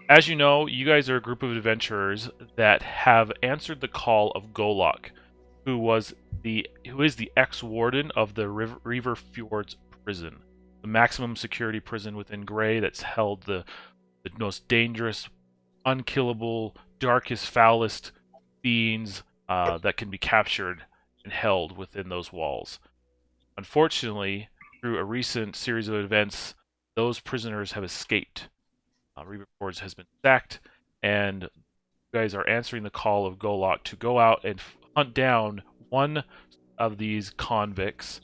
as you know, you guys are a group of adventurers that have answered the call of Golok, who is the ex-warden of the Reaver Fjords prison, the maximum security prison within Grey that's held the most dangerous, unkillable, darkest, foulest beings that can be captured and held within those walls. Unfortunately, through a recent series of events, those prisoners have escaped. Reaver Fjords has been sacked, and you guys are answering the call of Golok to go out and hunt down one of these convicts,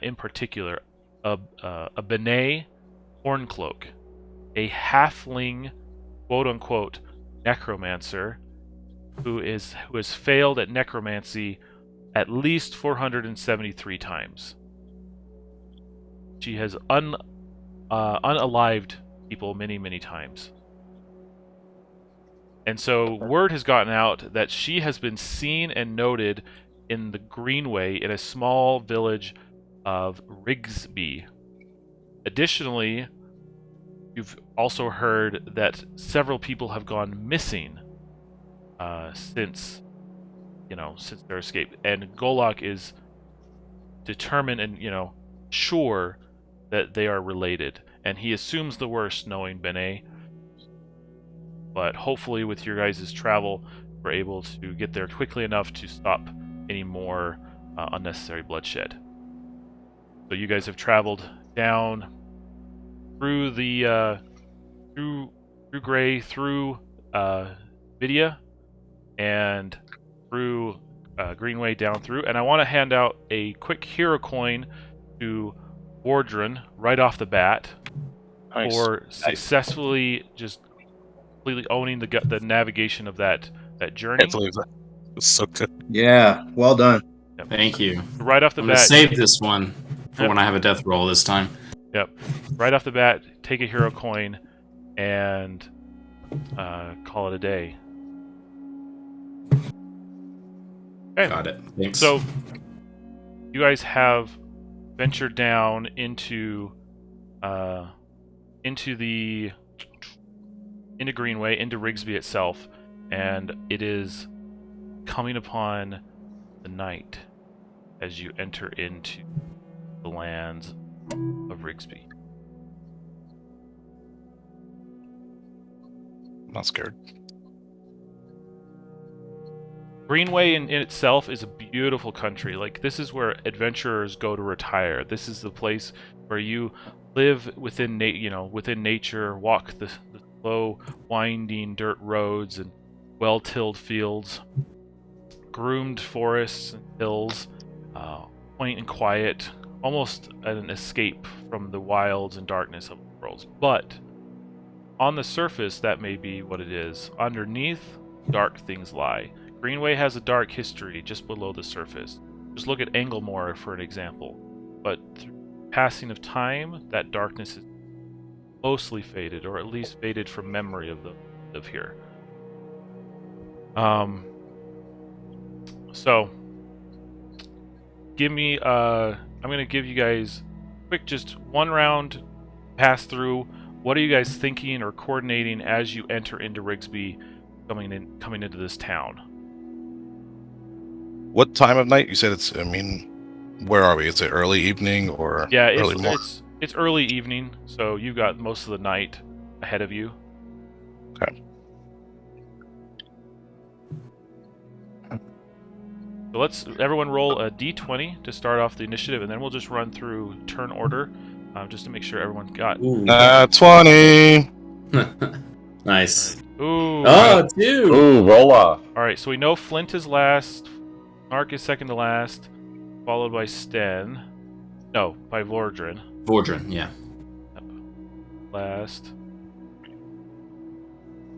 in particular, a Bené Horncloak, a halfling, quote unquote, necromancer who has failed at necromancy at least 473 times. She has unalived people many, many times. And so word has gotten out that she has been seen and noted in the Greenway in a small village of Rigsby. Additionally, you've also heard that several people have gone missing since their escape, and Golok is determined and sure that they are related, and he assumes the worst, knowing Bené. But hopefully, with your guys' travel, we're able to get there quickly enough to stop any more unnecessary bloodshed. So you guys have traveled down through the through Grey, through Vidia, and through Greenway down through. And I want to hand out a quick hero coin to Wardren right off the bat for successfully just completely owning the navigation of that journey. Can't believe that. It was so good. Yeah, well done. Yep. Thank you. Right off the I'm bat, gonna save this one for when I have a death roll this time. Yep. Right off the bat, take a hero coin and call it a day. Okay. Got it. Thanks. So you guys have ventured down into Greenway, into Rigsby itself, and it is coming upon the night as you enter into the lands of Rigsby. I'm not scared. Greenway in itself is a beautiful country. Like, this is where adventurers go to retire. This is the place where you live within nature, walk the slow, winding dirt roads and well-tilled fields, groomed forests and hills, quaint and quiet, almost an escape from the wilds and darkness of the world. But on the surface, that may be what it is. Underneath, dark things lie. Greenway has a dark history just below the surface. Just look at Anglemore for an example. But through the passing of time, that darkness is mostly faded, or at least faded from memory of here. So give me I'm gonna give you guys quick, just one round pass through. What are you guys thinking or coordinating as you enter into Rigsby, coming into this town? What time of night? You said it's, where are we? Is it early evening or early morning? It's early evening, so you've got most of the night ahead of you. Okay. So let's everyone roll a d20 to start off the initiative, and then we'll just run through turn order, just to make sure everyone got. 20. Nice. Ooh. Oh, dude. Ooh, roll off. All right, so we know Flint is last, Mark is second to last, followed by Sten. No, by Vordrin. Vordrin, yeah. Last.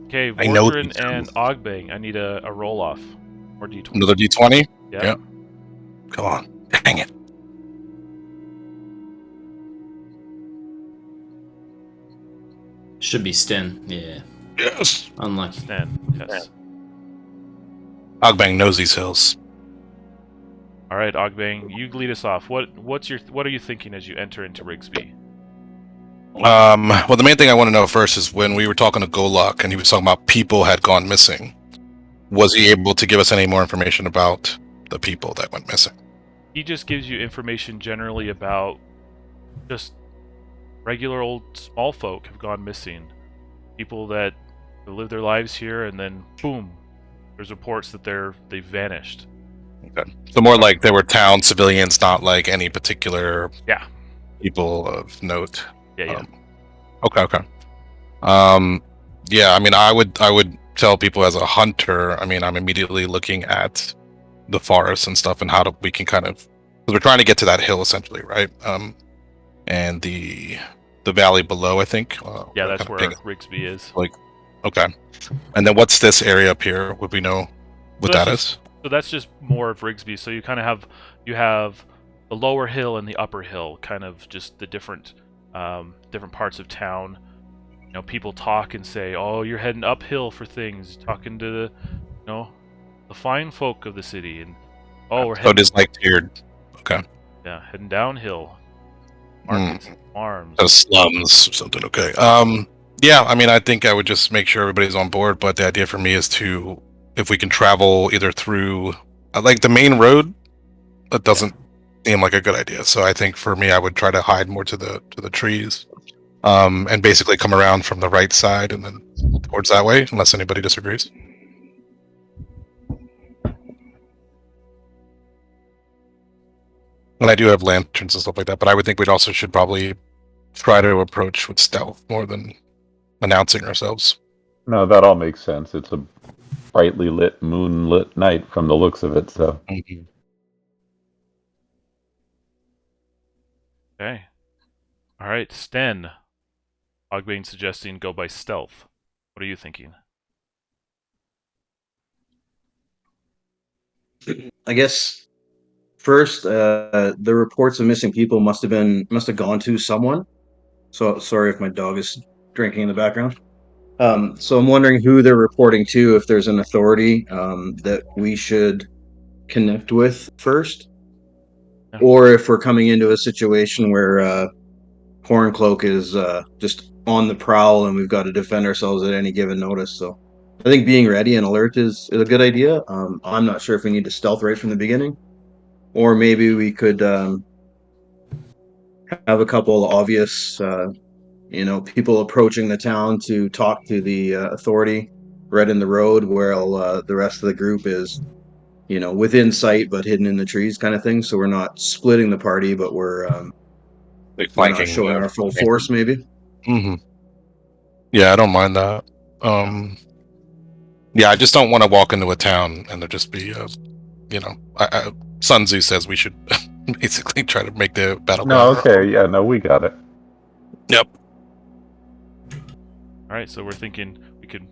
Okay, I know Vordrin these and Ogbang. I need a roll off. Or d20. Another D20? Yeah. Come on. Dang it. Should be Sten, yeah. Yes. Unlucky. Sten, yes. Ogbang knows these hills. All right, Ogbang, you lead us off. What are you thinking as you enter into Rigsby? Well, the main thing I want to know first is when we were talking to Golok and he was talking about people had gone missing. Was he able to give us any more information about the people that went missing? He just gives you information generally about just regular old small folk have gone missing. People that live their lives here, and then boom, there's reports that they've vanished. Okay. So more like there were town civilians, not like any particular people of note. Yeah. Okay. Yeah, I mean, I would tell people as a hunter. I mean, I'm immediately looking at the forest and stuff, and how we can kind of, because we're trying to get to that hill essentially, right? And the valley below, I think. Yeah, that's where Rigsby is. Like, okay. And then what's this area up here? Would we know what that is? So that's just more of Rigsby. So you kind of have the lower hill and the upper hill, kind of just the different parts of town. You know, people talk and say, "Oh, you're heading uphill for things." Talking to the fine folk of the city, and we're heading. So it is like tiered. Okay. Yeah, heading downhill. Markets, farms, the slums, or something. Okay. Yeah. I mean, I think I would just make sure everybody's on board. But the idea for me is to, if we can travel either through, like the main road, that doesn't seem like a good idea. So I think for me, I would try to hide more to the trees, and basically come around from the right side and then towards that way, unless anybody disagrees. And I do have lanterns and stuff like that, but I would think should probably try to approach with stealth more than announcing ourselves. No, that all makes sense. It's a brightly lit, moonlit night from the looks of it, so. Mm-hmm. Okay. All right, Sten. Ogbane suggesting go by stealth. What are you thinking? I guess first, the reports of missing people must have gone to someone. So sorry if my dog is drinking in the background. So I'm wondering who they're reporting to, if there's an authority that we should connect with first, or if we're coming into a situation where Horncloak is just on the prowl and we've got to defend ourselves at any given notice. So I think being ready and alert is a good idea. I'm not sure if we need to stealth right from the beginning, or maybe we could have a couple of obvious people approaching the town to talk to the authority right in the road, while the rest of the group is within sight but hidden in the trees, kind of thing. So we're not splitting the party, but we're not showing our full force, maybe. Mm-hmm. Yeah, I don't mind that. Yeah, I just don't want to walk into a town and there just be Sun Tzu says we should basically try to make the battleground. No, okay, yeah, no, we got it. Yep. All right, so we're thinking we could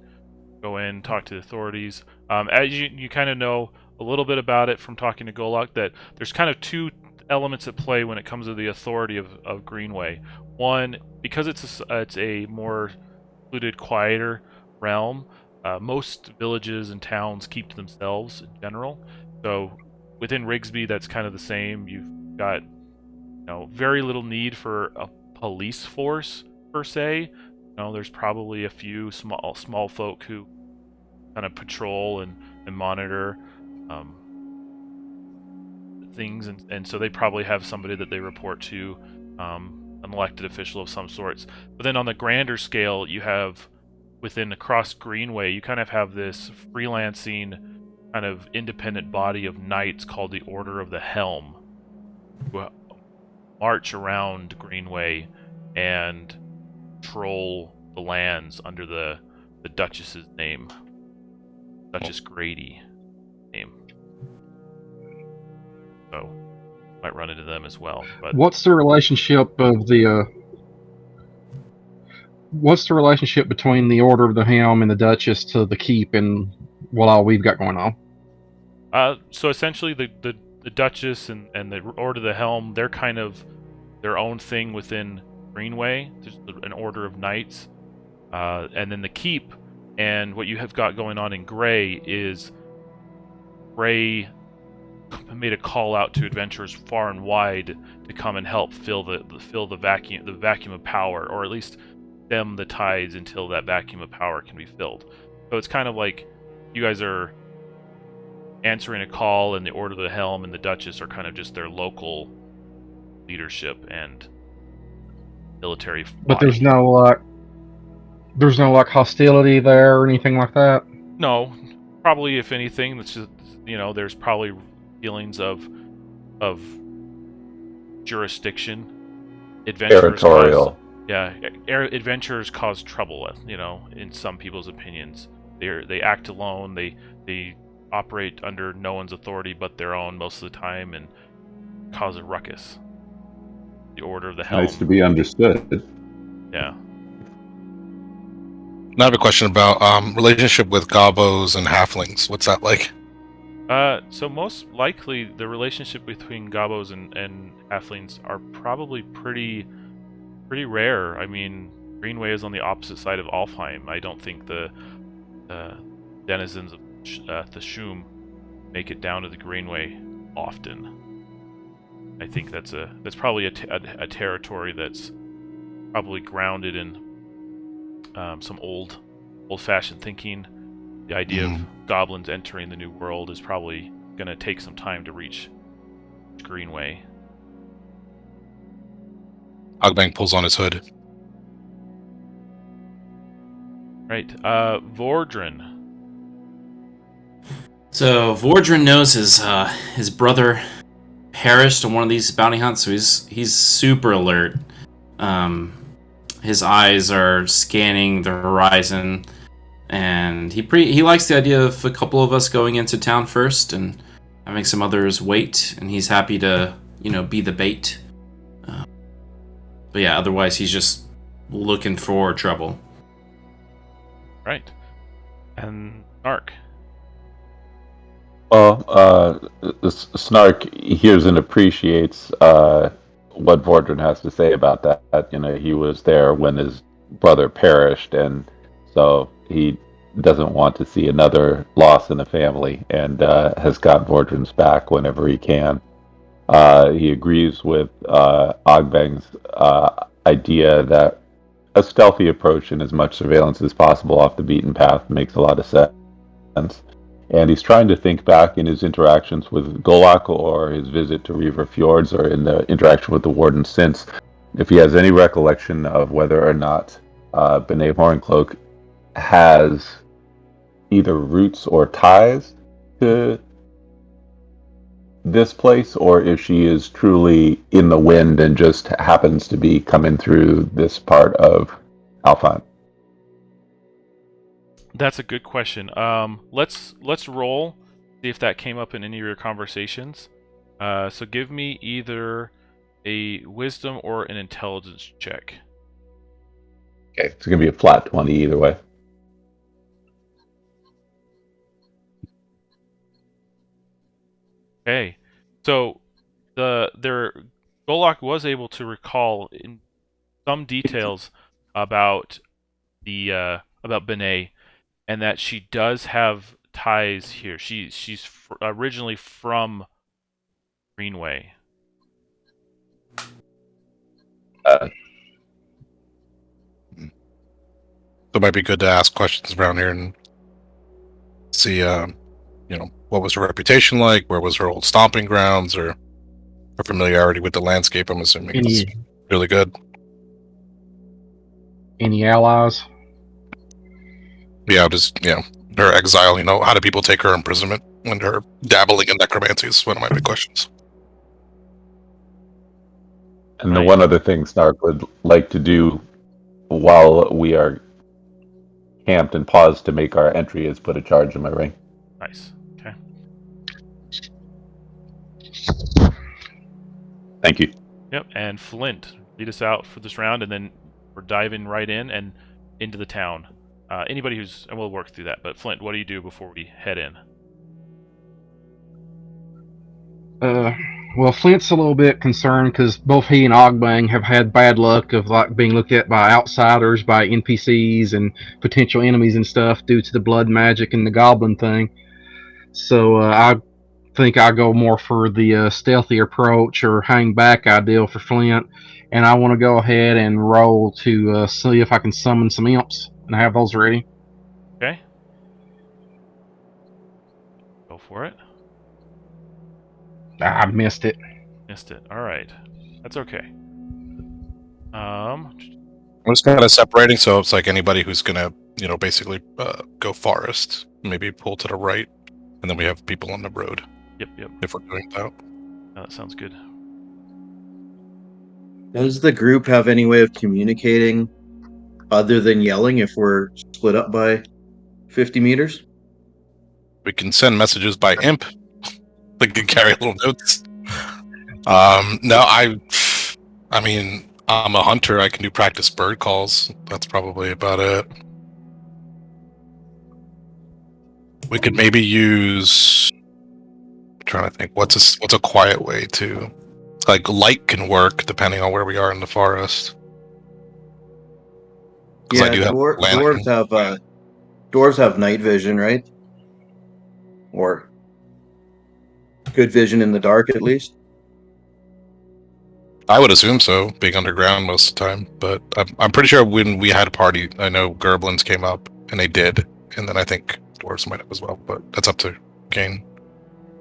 go in, talk to the authorities. As you kind of know a little bit about it from talking to Golok, that there's kind of two elements at play when it comes to the authority of Greenway. One, because it's a more secluded, quieter realm, most villages and towns keep to themselves in general. So within Rigsby, that's kind of the same. You've got very little need for a police force per se. There's probably a few small folk who kind of patrol and monitor things, and so they probably have somebody that they report to, an elected official of some sorts. But then on the grander scale, you have across Greenway, you kind of have this freelancing kind of independent body of knights called the Order of the Helm, who march around Greenway and control the lands under the Duchess's name, Duchess Grady name. So might run into them as well. But what's the relationship between the Order of the Helm and the Duchess to the keep and what all we've got going on? So essentially the Duchess and the Order of the Helm, they're kind of their own thing within Greenway. There's an order of knights, and then the keep, and what you have got going on in Grey is Grey made a call out to adventurers far and wide to come and help fill the vacuum of power, or at least stem the tides until that vacuum of power can be filled. So it's kind of like you guys are answering a call, and the Order of the Helm and the Duchess are kind of just their local leadership and military But body. there's no like hostility there or anything like that. No, probably if anything, that's just, there's probably feelings of jurisdiction. Territorial. Adventurers cause trouble. In some people's opinions, they act alone. They operate under no one's authority but their own most of the time, and cause a ruckus. The Order of the Helm. Nice to be understood. Yeah. I have a question about relationship with gobos and halflings. What's that like? So most likely the relationship between gobos and halflings are probably pretty rare. I mean, Greenway is on the opposite side of Alfheim. I don't think the denizens of the Shum make it down to the Greenway often. I think that's probably a territory that's probably grounded in some old-fashioned thinking. The idea of goblins entering the new world is probably going to take some time to reach Greenway. Ogbang pulls on his hood. Right. Vordran. So Vordran knows his brother perished on one of these bounty hunts, so he's super alert. His eyes are scanning the horizon, and he likes the idea of a couple of us going into town first and having some others wait, and he's happy to be the bait. But yeah, otherwise he's just looking for trouble. Right. And Snark. Well, Snark hears and appreciates what Vordran has to say about that. He was there when his brother perished, and so he doesn't want to see another loss in the family, and has got Vordran's back whenever he can. He agrees with Ogbang's idea that a stealthy approach and as much surveillance as possible off the beaten path makes a lot of sense. And he's trying to think back in his interactions with Golak or his visit to Reaver Fjords or in the interaction with the Warden since, if he has any recollection of whether or not Bené Horncloak has either roots or ties to this place, or if she is truly in the wind and just happens to be coming through this part of Alfheim. That's a good question. Let's roll, see if that came up in any of your conversations. So give me either a wisdom or an intelligence check. Okay, it's going to be a flat 20 either way. Okay, so Golak was able to recall in some details about Bené, and that she does have ties here. She's originally from Greenway. So it might be good to ask questions around here and see, what was her reputation like? Where was her old stomping grounds, or her familiarity with the landscape? I'm assuming is really good. Any allies? Yeah, just her exile. How do people take her imprisonment and her dabbling in necromancy is one of my big questions. And the one other thing Snark would like to do while we are camped and paused to make our entry is put a charge in my ring. Nice. Okay. Thank you. Yep. And Flint, lead us out for this round, and then we're diving right in and into the town. Anybody and we'll work through that. But Flint, what do you do before we head in? Well, Flint's a little bit concerned because both he and Ogbang have had bad luck of being looked at by outsiders, by NPCs and potential enemies and stuff due to the blood magic and the goblin thing. So I think I go more for the stealthy approach or hang back ideal for Flint, and I want to go ahead and roll to see if I can summon some imps and have those ready. Okay. Go for it. I missed it. Missed it. All right. That's okay. I'm just kind of separating, so it's like anybody who's gonna, basically go forest, maybe pull to the right, and then we have people on the road. Yep. If we're doing that. Oh, that sounds good. Does the group have any way of communicating other than yelling if we're split up by 50 meters? We can send messages by imp. We can carry little notes. No, I mean, I'm a hunter. I can do practice bird calls. That's probably about it. We could maybe use. I'm trying to think. What's a quiet way to, like, light can work depending on where we are in the forest. Yeah, I do have dwarves have night vision, right? Or good vision in the dark, at least. I would assume so, being underground most of the time. But I'm pretty sure when we had a party, I know Gerblins came up, and they did. And then I think dwarves might have as well, but that's up to Kane.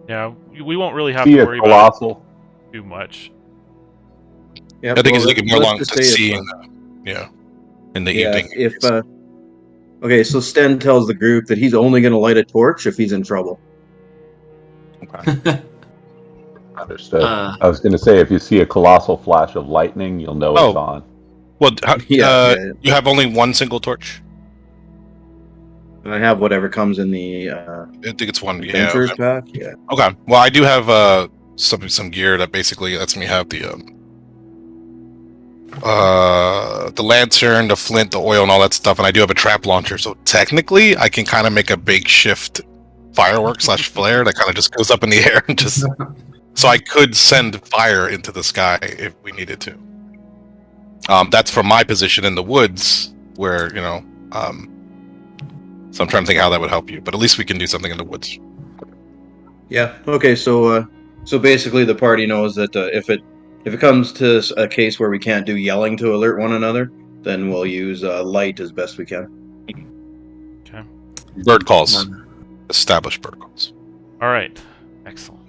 Yeah, we won't really have See to a worry about colossal. it too much. Yeah, I think it's like more along let's to just say seeing, in the evening. Okay, so Sten tells the group that he's only going to light a torch if he's in trouble. Understood. I was going to say, if you see a colossal flash of lightning, you'll know it's on. Well, Yeah. you have only one single torch? I have whatever comes in the I think it's one. adventurers pack. Yeah. Okay. Well, I do have some gear that basically lets me have the lantern, the flint, the oil, and all that stuff, and I do have a trap launcher. So technically, I can kind of make a makeshift firework / flare that kind of just goes up in the air and just. So I could send fire into the sky if we needed to. That's from my position in the woods, where So I'm trying to think how that would help you, but at least we can do something in the woods. Yeah. Okay. So basically, the party knows that if it comes to a case where we can't do yelling to alert one another, then we'll use light as best we can. Okay. Bird calls. Established bird calls. All right. Excellent.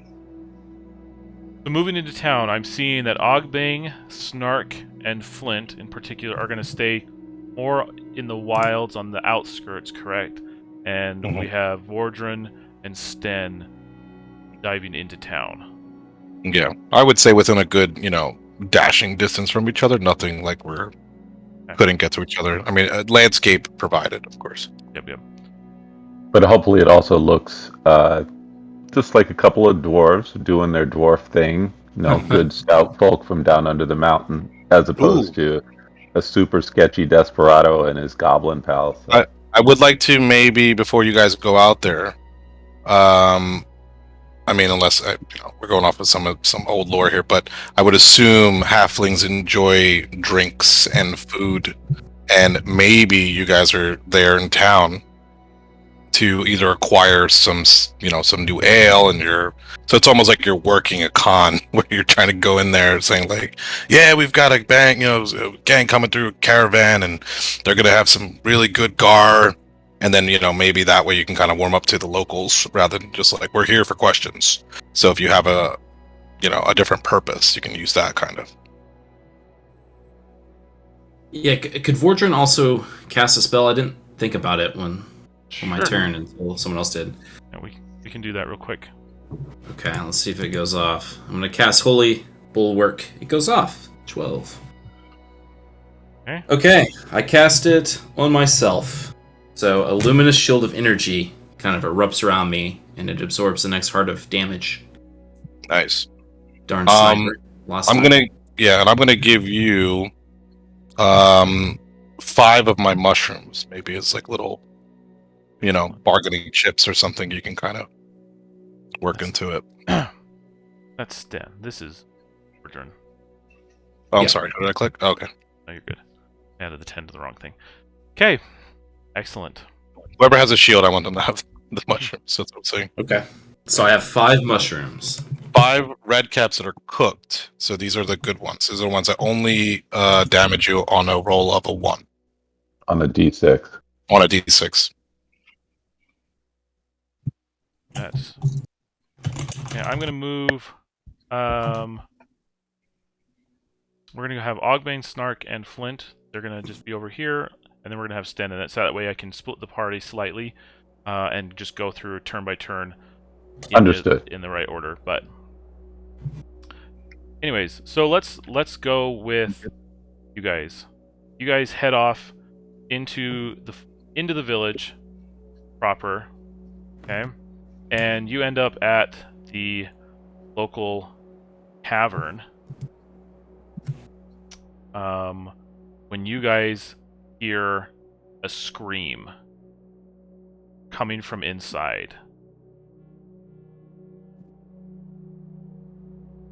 So moving into town, I'm seeing that Ogbang, Snark, and Flint in particular are going to stay more in the wilds on the outskirts, correct? And we have Vordran and Sten diving into town. Yeah, I would say within a good, dashing distance from each other. Nothing like we're couldn't get to each other. I mean, landscape provided, of course. Yep. But hopefully it also looks just like a couple of dwarves doing their dwarf thing. Good scout folk from down under the mountain, as opposed to a super sketchy desperado and his goblin pals. So. I would like to maybe, before you guys go out there, I mean, unless we're going off of some old lore here, but I would assume halflings enjoy drinks and food, and maybe you guys are there in town to either acquire some new ale, and so it's almost like you're working a con where you're trying to go in there saying like, yeah, we've got a gang coming through a caravan, and they're gonna have some really good gar, and then maybe that way you can kind of warm up to the locals rather than just like, we're here for questions. So if you have a different purpose, you can use that kind of. Yeah, could Vordran also cast a spell? I didn't think about it when my turn until someone else did. Yeah, we can do that real quick. Okay, let's see if it goes off. I'm going to cast Holy Bulwark. It goes off. 12. Okay, I cast it on myself. So a luminous shield of energy kind of erupts around me, and it absorbs the next heart of damage. Nice. Darn sniper. I'm gonna give you 5 of my mushrooms. Maybe it's like little bargaining chips or something you can kind of work into it. That's Sten. This is Vordran. Oh, I'm sorry. How did I click? Oh, okay. No, you're good. I added the 10 to the wrong thing. Okay. Excellent. Whoever has a shield, I want them to have the mushrooms. That's what I'm saying. Okay. So I have 5 mushrooms. 5 red caps that are cooked. So these are the good ones. These are the ones that only damage you on a roll of a 1. On a D6. On a D6. That's... Yeah, I'm going to move... we're going to have Ogbane, Snark, and Flint. They're going to just be over here, and then we're going to have Sten in it. So that way I can split the party slightly and just go through turn by turn Understood. in the right order. But anyways, so let's go with you guys. You guys head off into the village proper, okay? And you end up at the local cavern. When you guys hear a scream coming from inside.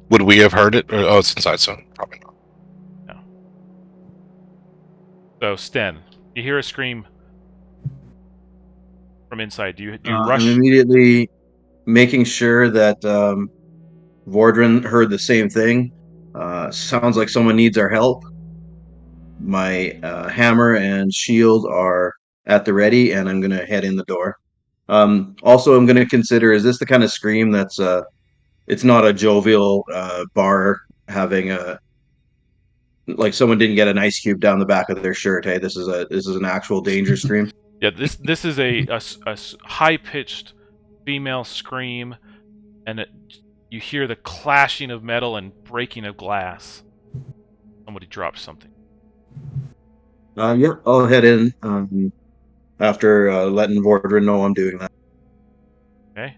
Would we have heard it? Or, oh, it's inside, so probably not. No. So, Sten, you hear a scream from inside. Do you rush? I'm immediately making sure that Vordran heard the same thing. Sounds like someone needs our help. My hammer and shield are at the ready, and I'm going to head in the door. Also, I'm going to consider, is this the kind of scream that's it's not a jovial bar having a, like someone didn't get an ice cube down the back of their shirt. Hey, this is an actual danger scream. Yeah, this is a high-pitched female scream, and you hear the clashing of metal and breaking of glass. Somebody dropped something. Yep, I'll head in after letting Vordran know I'm doing that. Okay.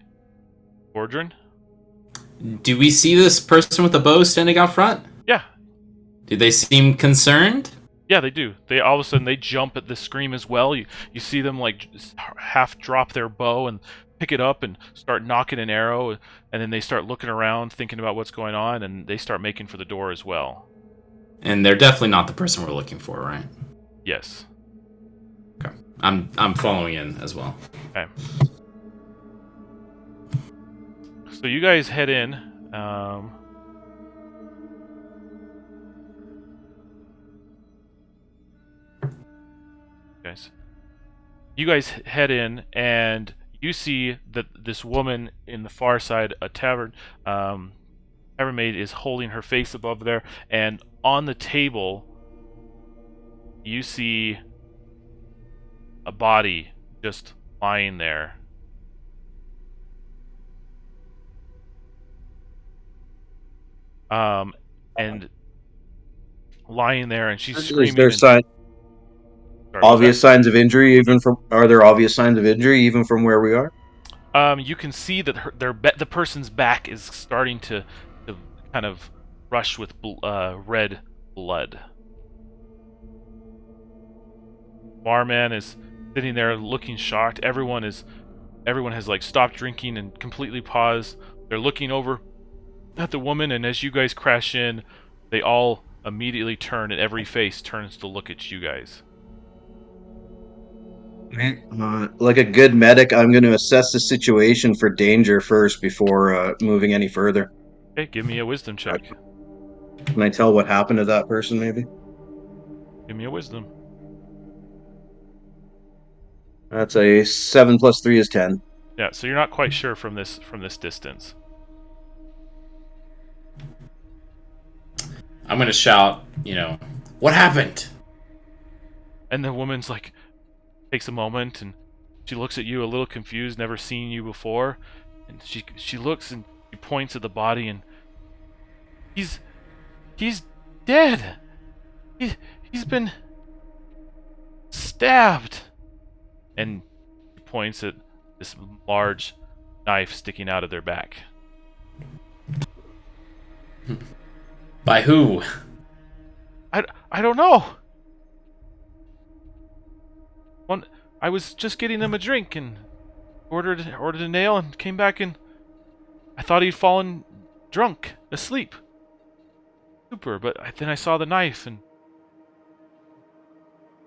Vordran? Do we see this person with the bow standing out front? Yeah. Do they seem concerned? Yeah, they do. They all of a sudden they jump at the scream as well. You see them like half drop their bow and pick it up and start knocking an arrow, and then they start looking around, thinking about what's going on, and they start making for the door as well. And they're definitely not the person we're looking for, right? Yes. Okay. I'm following in as well. Okay. So you guys head in. You guys head in, and you see that this woman in the far side, a tavern maid, is holding her face above there, and on the table, you see a body just lying there. And lying there, and she's screaming. Is there obvious signs of injury even from? Are there obvious signs of injury even from where we are? You can see that the person's back is starting to kind of rush with red blood. Barman is sitting there looking shocked. Everyone has like stopped drinking and completely paused. They're looking over at the woman, and as you guys crash in, they all immediately turn, and every face turns to look at you guys. Like a good medic, I'm going to assess the situation for danger first before moving any further. Okay, give me a wisdom check. Can I tell what happened to that person, maybe? Give me a wisdom. That's a 7 + 3 is 10. Yeah, so you're not quite sure from this distance. I'm gonna shout, what happened? And the woman's like, takes a moment, and she looks at you a little confused, never seen you before, and she looks and she points at the body, and he's dead. He's been stabbed. And she points at this large knife sticking out of their back. By who? I don't know. I was just getting them a drink and ordered a nail and came back, and I thought he'd fallen drunk, asleep. Super, but then I saw the knife and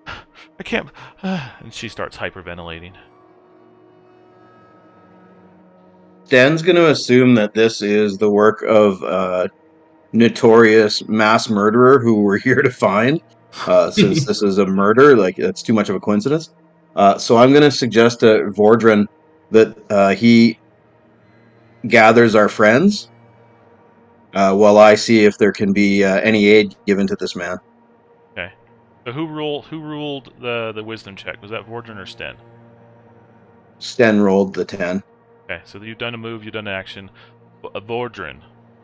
I can't. And she starts hyperventilating. Sten's going to assume that this is the work of a notorious mass murderer who we're here to find. Since this is a murder, like that's too much of a coincidence. So I'm going to suggest to Vordran that he gathers our friends while I see if there can be any aid given to this man. Okay. So who ruled the wisdom check? Was that Vordran or Sten? Sten rolled the 10. Okay, so you've done a move, you've done an action. Vordran,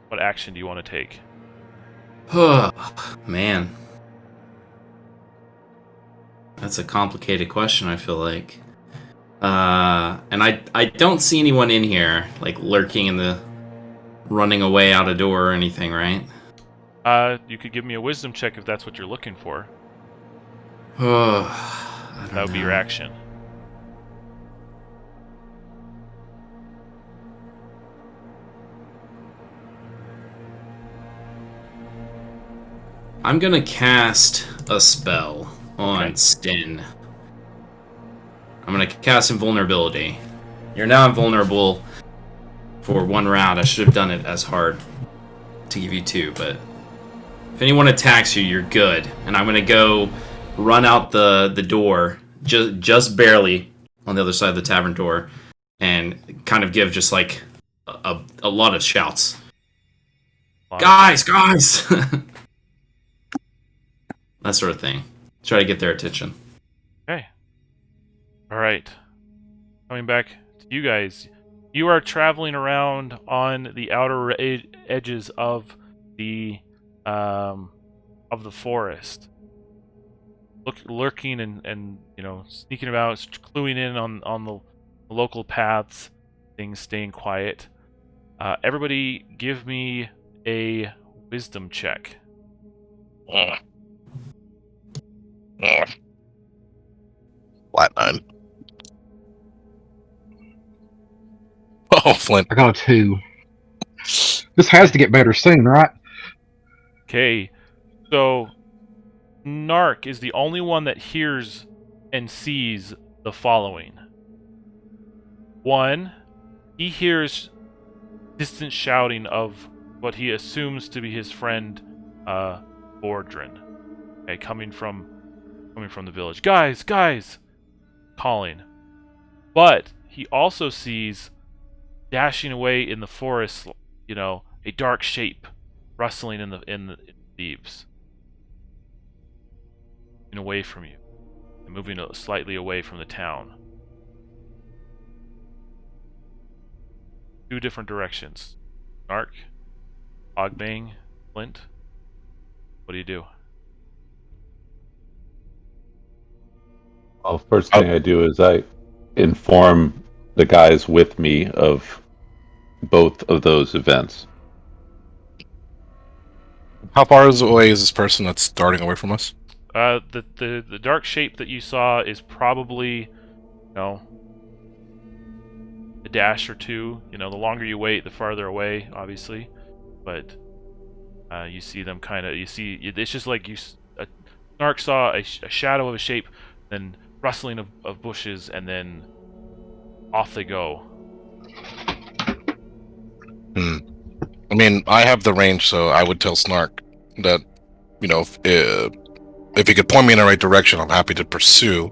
what action do you want to take? Man. That's a complicated question, I feel like. And I don't see anyone in here, like, lurking in the... running away out a door or anything, right? You could give me a wisdom check if that's what you're looking for. That That would be your action. I'm gonna cast a spell on Okay. Sten. I'm gonna cast Invulnerability. You're now invulnerable for 1 round. I should have done it as hard to give you 2, but if anyone attacks you, you're good. And I'm gonna go run out the door, just barely on the other side of the tavern door, and kind of give just like a lot of shouts. Guys! That sort of thing. Try to get their attention. Okay. Alright. Coming back to you guys. You are traveling around on the outer edges of the forest. Lurking and sneaking about, cluing in on the local paths, things staying quiet. Everybody give me a wisdom check. Flat 9. Oh, Flint. I got a 2. This has to get better soon, right? Okay, so Narc is the only one that hears and sees the following. 1, he hears distant shouting of what he assumes to be his friend Vordran. Okay, coming from the village. Guys, calling. But he also sees dashing away in the forest, a dark shape rustling in the leaves, and away from you, and moving slightly away from the town. 2 different directions. Narc, Ogbang, Flint. What do you do? Well, first thing I do is I inform the guys with me of both of those events. How far away is this person that's starting away from us? The dark shape that you saw is probably, a dash or 2. The longer you wait, the farther away, obviously. But you see them it's just like Narc saw a shadow of a shape, then rustling of bushes, and then off they go. I mean, I have the range, so I would tell Snark that, if he could point me in the right direction, I'm happy to pursue.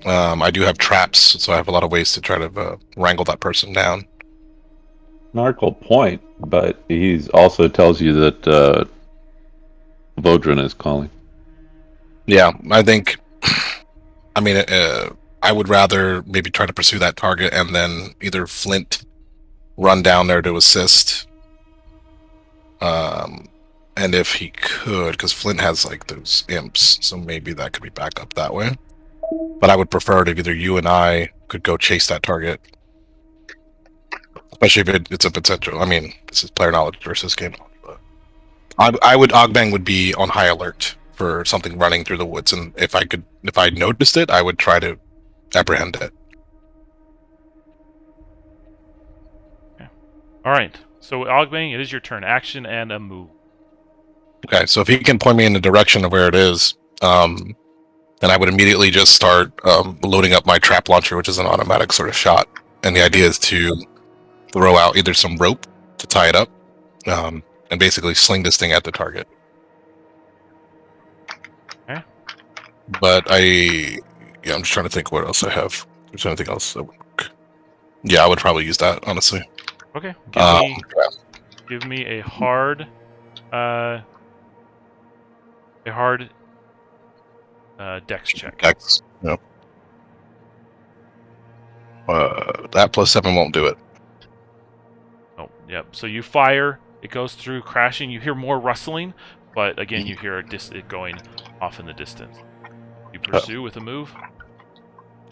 I do have traps, so I have a lot of ways to try to wrangle that person down. Narc will point, but he also tells you that Vordran is calling. Yeah, I think. I mean, I would rather maybe try to pursue that target, and then either Flint run down there to assist. And if he could, because Flint has like those imps, so maybe that could be back up that way. But I would prefer if either you and I could go chase that target, especially if it's a potential. I mean, this is player knowledge versus game knowledge. But Ogbang would be on high alert for something running through the woods, and if I noticed it, I would try to apprehend it. Okay. All right. So Ogbang, it is your turn. Action and a move. Okay, so if he can point me in the direction of where it is, then I would immediately just start loading up my trap launcher, which is an automatic sort of shot. And the idea is to throw out either some rope to tie it up, and basically sling this thing at the target. Okay. But I'm just trying to think what else I have. There's anything else that would work. Yeah, I would probably use that, honestly. Okay. Yeah. Give me a hard dex check. Dex. Yep. That plus 7 won't do it. Oh, yep. So you fire, it goes through, crashing. You hear more rustling, but again, you hear it going off in the distance. You pursue with a move.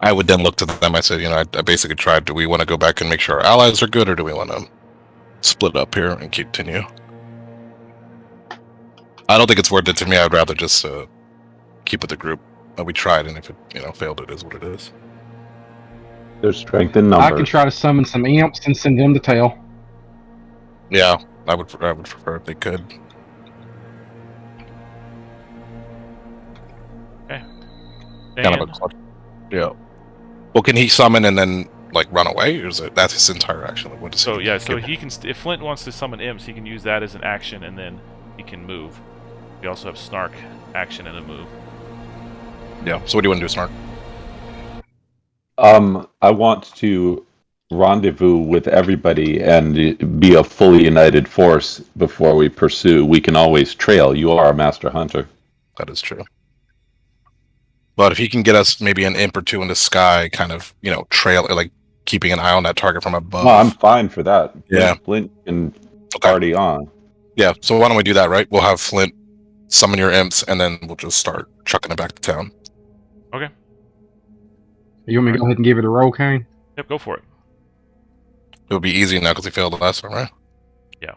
I would then look to them. I said, I basically tried. Do we want to go back and make sure our allies are good, or do we want to split up here and continue? I don't think it's worth it to me. I'd rather just keep with the group. We tried, and if it failed, it is what it is. There's strength in numbers. I can try to summon some imps and send them to tail. Yeah, I would prefer if they could. Okay. Kind of a clutch. Yeah. Well, can he summon and then run away, or is that's his entire action? So he can. If Flint wants to summon imps, he can use that as an action, and then he can move. We also have Snark action and a move. Yeah. So what do you want to do, Snark? I want to rendezvous with everybody and be a fully united force before we pursue. We can always trail. You are a master hunter. That is true. But if he can get us maybe an imp or two in the sky, kind of, trail, keeping an eye on that target from above. No, I'm fine for that. Yeah. Flint can party on. Yeah, so why don't we do that, right? We'll have Flint summon your imps, and then we'll just start chucking it back to town. Okay. You want me to go ahead and give it a roll, Kane? Yep, go for it. It'll be easy now because we failed the last one, right? Yeah.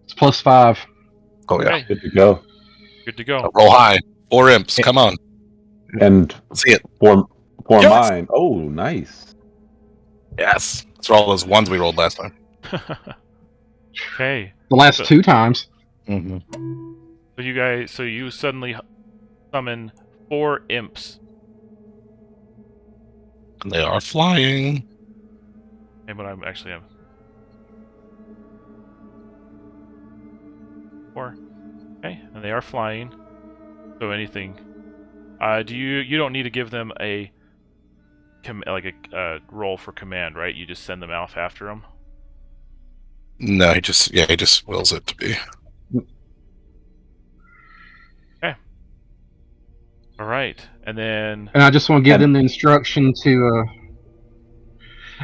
It's +5. Oh, yeah. Okay. Good to go. Good to go. Roll high. 4 imps. Come on. And See it. for Yes! mine. Oh, nice. Yes. Let's roll those ones we rolled last time. Okay. The last 2 times. Mm-hmm. So you suddenly summon 4 imps. They are flying. Hey, but I'm actually 4. Okay, and they are flying. So anything. You don't need to give them a roll for command, right? You just send them off after them. No, he just wills it to be. Okay. All right, and then. And I just want to give them the instruction to.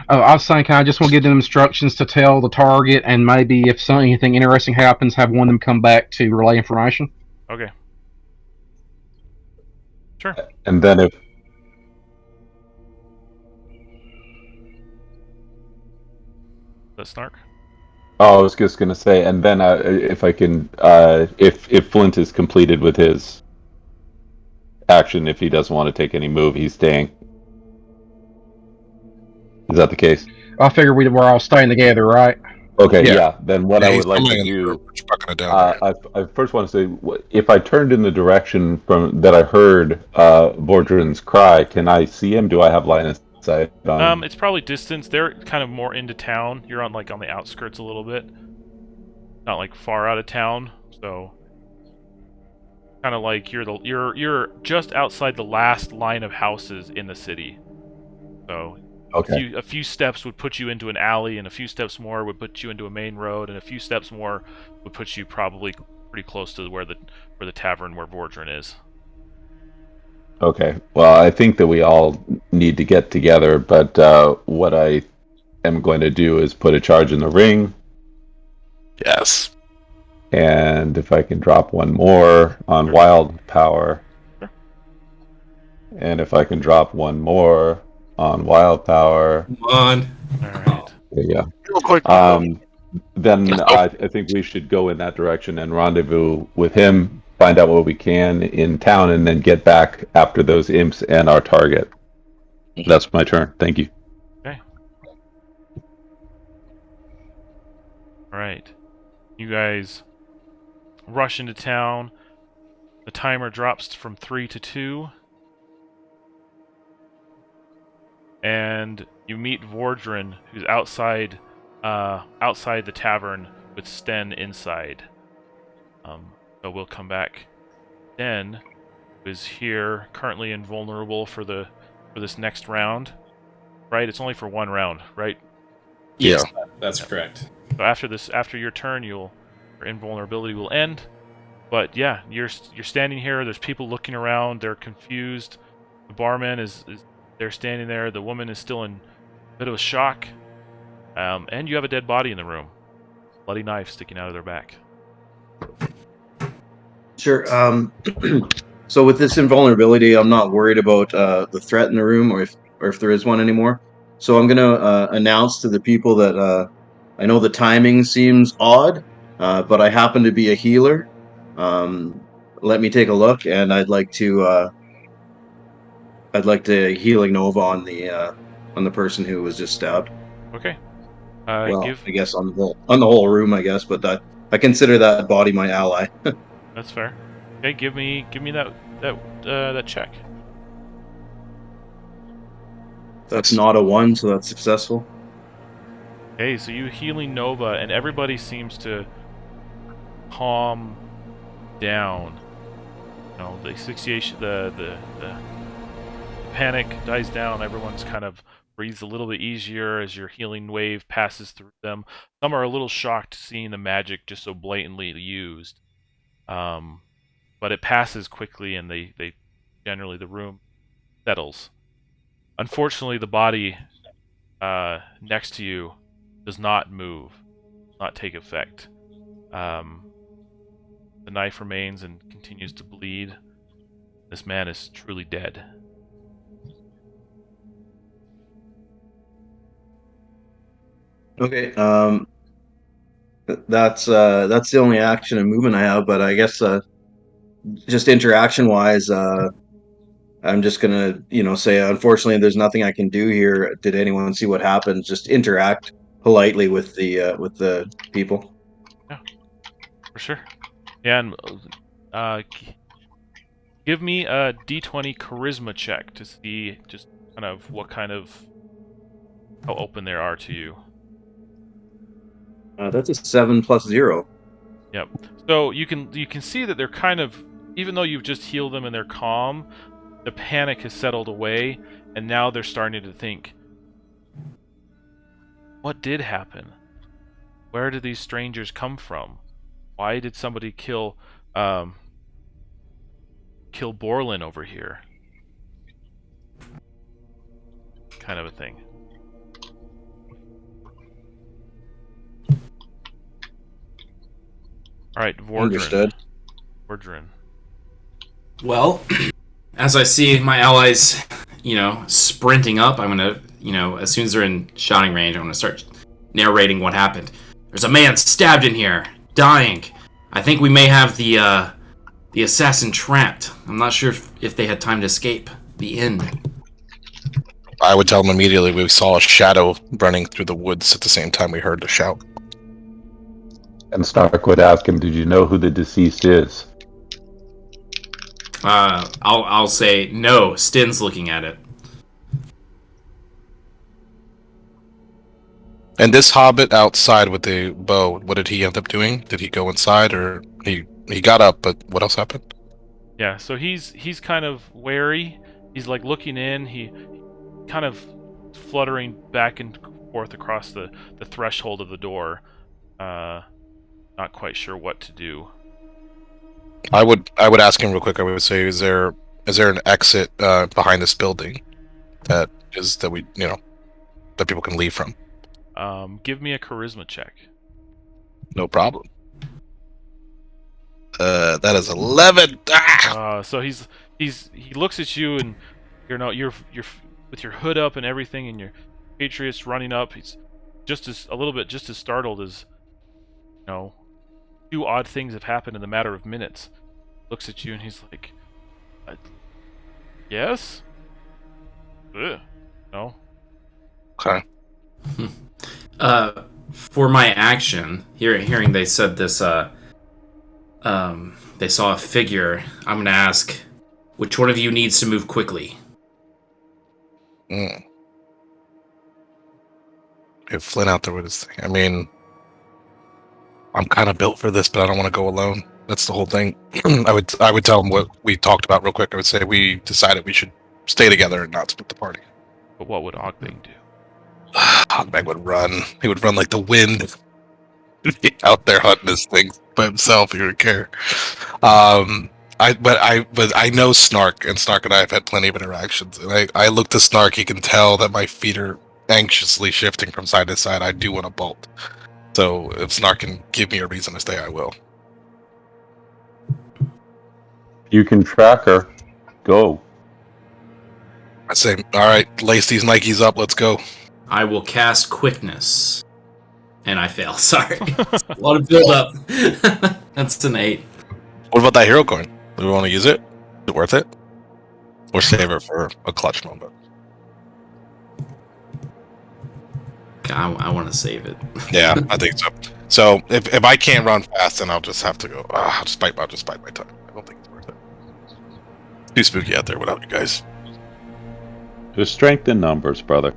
I was saying, I just want to give them instructions to tell the target, and maybe if anything interesting happens, have one of them come back to relay information. Okay. Sure. And then if That Snark. I was just gonna say, and then if I can, if Flint is completed with his action, if he doesn't want to take any move, he's staying. Is that the case? I figure we're all staying together, right? Okay, yeah. Then what I would like coming to in do, chucking it down there. I first want to say, if I turned in the direction from that I heard Vordran's cry, can I see him? Do I have line of sight on him? It's probably distance. They're kind of more into town. You're on the outskirts a little bit, not far out of town. So kind of you're just outside the last line of houses in the city. So. Okay. A few steps would put you into an alley, and a few steps more would put you into a main road, and a few steps more would put you probably pretty close to where the tavern where Vordran is. Okay. Well, I think that we all need to get together, but what I am going to do is put a charge in the ring. Yes. And if I can drop one more on wild power. Sure. And if I can drop one more on wild power. Come on. All right. Yeah. Real quick. Then I think we should go in that direction and rendezvous with him, find out what we can in town, and then get back after those imps and our target. That's my turn. Thank you. Okay. All right. You guys rush into town. The timer drops from 3 to 2. and you meet Vordran, who's outside the tavern with Sten inside. So we'll come back. Sten is here, currently invulnerable for this next round. Right? It's only for one round, right? Yes, that's correct. So after your turn, your invulnerability will end. But yeah, you're standing here. There's people looking around. They're confused. The barman is they're standing there. The woman is still in a bit of a shock. And you have a dead body in the room. Bloody knife sticking out of their back. Sure. So with this invulnerability, I'm not worried about the threat in the room, or if there is one anymore. So I'm gonna announce to the people that I know the timing seems odd, but I happen to be a healer. Let me take a look, and I'd like to healing Nova on the person who was just stabbed. Okay. Well, I guess on the whole room, I guess, but I consider that body my ally. That's fair. Okay, give me that check. That's not a 1, so that's successful. Okay, so you healing Nova, and everybody seems to calm down. You know, the asphyxiation, the panic dies down. Everyone's kind of breathes a little bit easier as your healing wave passes through them. Some are a little shocked seeing the magic just so blatantly used. But it passes quickly, and they generally the room settles. Unfortunately, the body next to you does not move, not take effect. The knife remains and continues to bleed. This man is truly dead. Okay. That's the only action and movement I have, but I guess just interaction wise, I'm just gonna say unfortunately there's nothing I can do here. Did anyone see what happened? Just interact politely with the people. Yeah, for sure. Yeah, and give me a D20 charisma check to see just kind of how open they are to you. That's a 7 + 0. Yep. So you can see that they're kind of, even though you've just healed them and they're calm, the panic has settled away, and now they're starting to think, what did happen? Where did these strangers come from? Why did somebody kill Borlin over here? Kind of a thing. Alright, Vordran. Understood. Vordran. Well, as I see my allies, sprinting up, I'm gonna, as soon as they're in shouting range, I'm gonna start narrating what happened. There's a man stabbed in here, dying. I think we may have the assassin trapped. I'm not sure if they had time to escape. The inn. I would tell them immediately we saw a shadow running through the woods at the same time we heard the shout. And Stark would ask him, "Did you know who the deceased is?" I'll say no. Stin's looking at it. And this hobbit outside with the bow, what did he end up doing? Did he go inside, or he got up? But what else happened? Yeah, so he's kind of wary. He's like looking in. He kind of fluttering back and forth across the threshold of the door. Not quite sure what to do. I would ask him real quick. I would say, is there an exit behind this building that people can leave from? Give me a charisma check. No problem. That is 11. So he looks at you, and you're with your hood up and everything, and your Patriots running up. He's just as startled as two odd things have happened in the matter of minutes. Looks at you and he's like, yes? Ugh. No. Okay. For my action, hearing they said this, they saw a figure, I'm gonna ask, which one of you needs to move quickly? Get Flynn out there with his thing. I mean, I'm kind of built for this, but I don't want to go alone. That's the whole thing. I would tell him what we talked about real quick. I would say we decided we should stay together and not split the party. But what would Ogbang do? Ogbang would run. He would run like the wind. He'd be out there hunting his things by himself. He wouldn't care. I know Snark, and Snark and I have had plenty of interactions. And I look to Snark. He can tell that my feet are anxiously shifting from side to side. I do want to bolt. So if Snark can give me a reason to stay, I will. You can track her. Go. I say, all right, lace these Nikes up. Let's go. I will cast Quickness. And I fail. Sorry. A lot of build up. That's an 8. What about that hero coin? Do we want to use it? Is it worth it? Or save it for a clutch moment? I want to save it. Yeah, I think so. So if I can't run fast, then I'll just have to go. I'll just bite my time. I don't think it's worth it. Too spooky out there without you guys. There's strength in numbers, brother.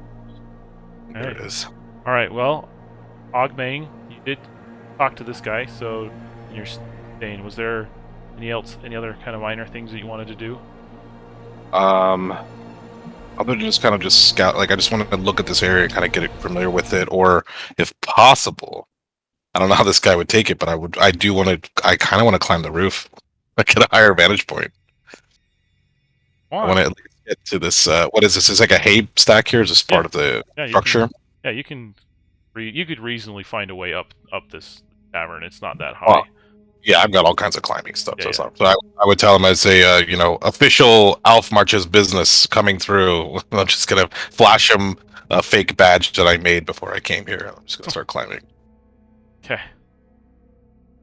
There it is. All right. Well, Ogbang, you did talk to this guy, so you're staying. Was there any other kind of minor things that you wanted to do? Other than just kind of scout, like I just wanted to look at this area and kind of get familiar with it, or if possible, I don't know how this guy would take it, but I kind of want to climb the roof, like get a higher vantage point. Why? I want to at least get to this. What is this? Is like a hay stack here? Is this part of the structure? You can. You could reasonably find a way up this tavern. It's not that high. Well, yeah, I've got all kinds of climbing stuff. So I would tell him, I'd say, official Alf Marches business coming through. I'm just gonna flash him a fake badge that I made before I came here. I'm just gonna start climbing. Okay.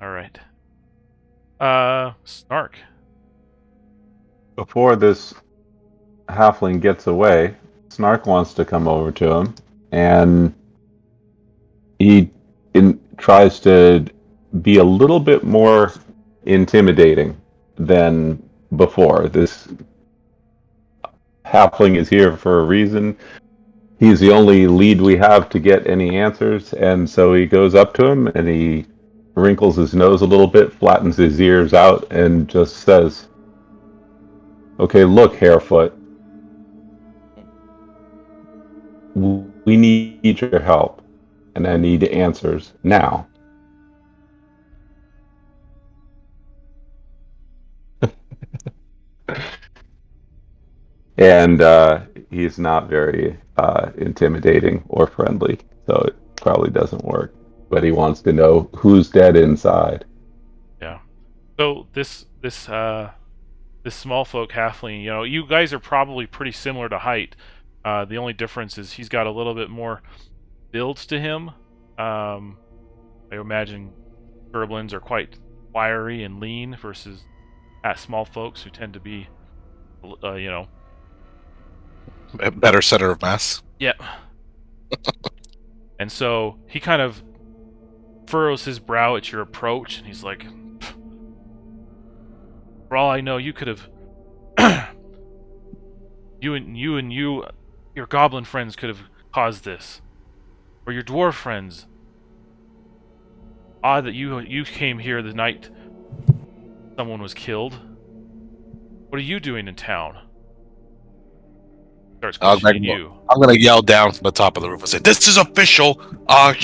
All right. Snark. Before this halfling gets away, Snark wants to come over to him, and he tries to be a little bit more intimidating than before. This halfling is here for a reason. He's the only lead we have to get any answers, and so he goes up to him and he wrinkles his nose a little bit, flattens his ears out, and just says, "Okay, look, Harefoot. We need your help, and I need answers now." And he's not very intimidating or friendly, so it probably doesn't work. But he wants to know who's dead inside. Yeah. So this small folk halfling, you guys are probably pretty similar to height. The only difference is he's got a little bit more builds to him. I imagine Gerblins are quite wiry and lean versus small folks who tend to be, A better center of mass. Yeah. And so he kind of furrows his brow at your approach, and he's like, "For all I know, you could have, your goblin friends could have caused this, or your dwarf friends. Odd that you came here the night someone was killed. What are you doing in town?" Starts questioning you. I'm gonna yell down from the top of the roof and say, "This is official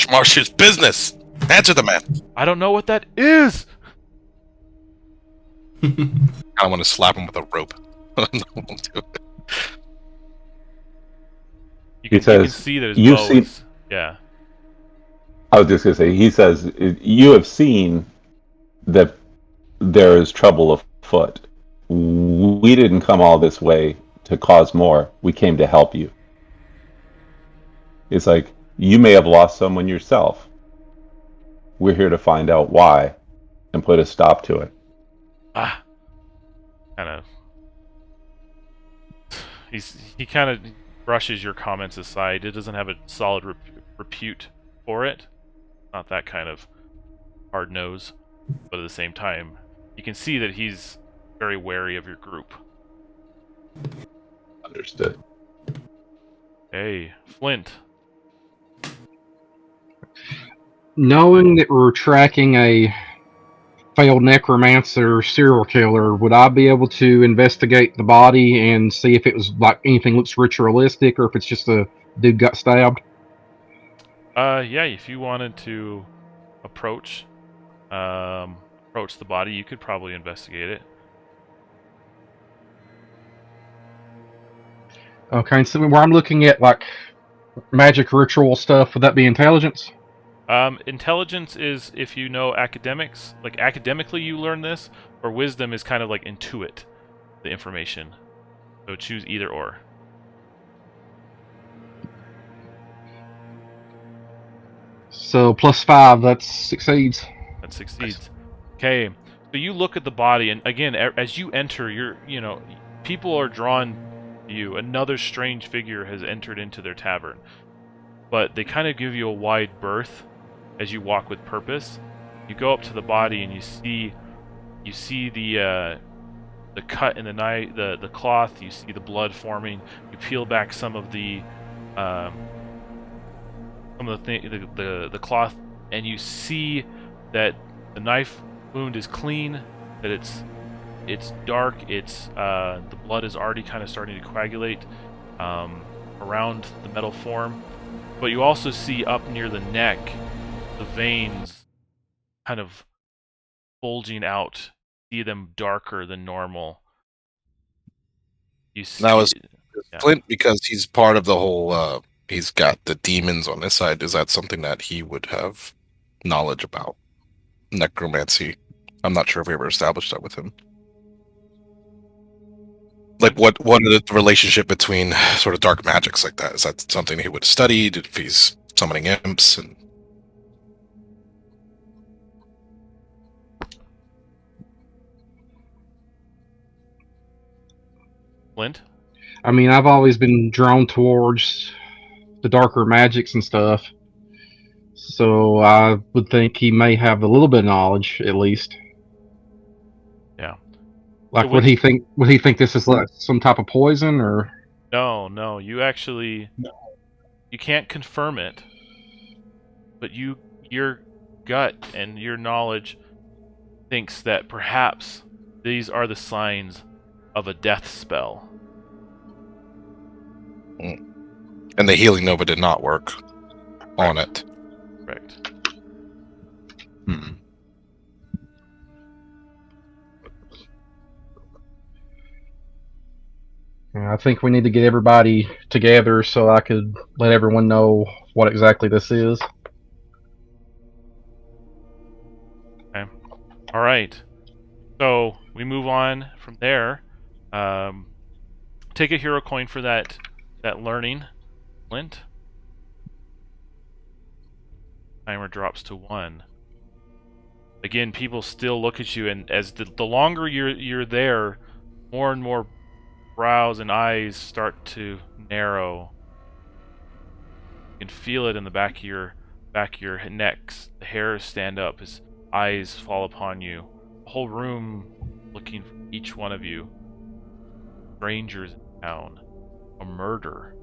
Marsh's business. Answer the man." I don't know what that is. I want to slap him with a rope. You can see that his bow is... Yeah. I was just going to say, he says, you have seen that there is trouble afoot. We didn't come all this way to cause more. We came to help you. It's like, you may have lost someone yourself. We're here to find out why and put a stop to it. Kind of... He kind of brushes your comments aside. It doesn't have a solid repute for it. Not that kind of hard nose, but at the same time, you can see that he's very wary of your group. Understood. Hey, Flint. Knowing that we're tracking a failed necromancer serial killer, would I be able to investigate the body and see if it was like anything looks ritualistic or if it's just a dude got stabbed? Yeah, if you wanted to approach the body, you could probably investigate it. Okay, so where I'm looking at like magic ritual stuff, would that be intelligence? Intelligence is if you know academics, like academically you learn this, or wisdom is kind of like intuit the information. So choose either or. So +5, that succeeds. That succeeds. Okay, so you look at the body, and again, as you enter, people are drawn to you. Another strange figure has entered into their tavern, but they kind of give you a wide berth as you walk with purpose. You go up to the body, and you see the cut in the cloth. You see the blood forming. You peel back some of the the cloth, and you see that the knife wound is clean, that it's dark, the blood is already kind of starting to coagulate around the metal form. But you also see up near the neck the veins kind of bulging out. See them darker than normal. You see Now is yeah. Flint, because he's part of the whole. He's got the demons on his side. Is that something that he would have knowledge about? Necromancy. I'm not sure if we ever established that with him. Like, what is the relationship between sort of dark magics like that? Is that something he would have studied if he's summoning imps? And Flint? I mean, I've always been drawn towards the darker magics and stuff, so I would think he may have a little bit of knowledge, at least. Yeah. Like, So would he think this is like some type of poison, or? No, you actually you can't confirm it, but your gut and your knowledge thinks that perhaps these are the signs of a death spell. and the healing nova did not work on it. Correct. I think we need to get everybody together so I could let everyone know what exactly this is. Okay. All right. So we move on from there. Take a hero coin for that learning, Flint. Timer drops to 1. Again, people still look at you, and as the longer you're there, more and more brows and eyes start to narrow. You can feel it in the back of your necks. The hairs stand up as eyes fall upon you. The whole room looking for each one of you. Strangers in town. A murder.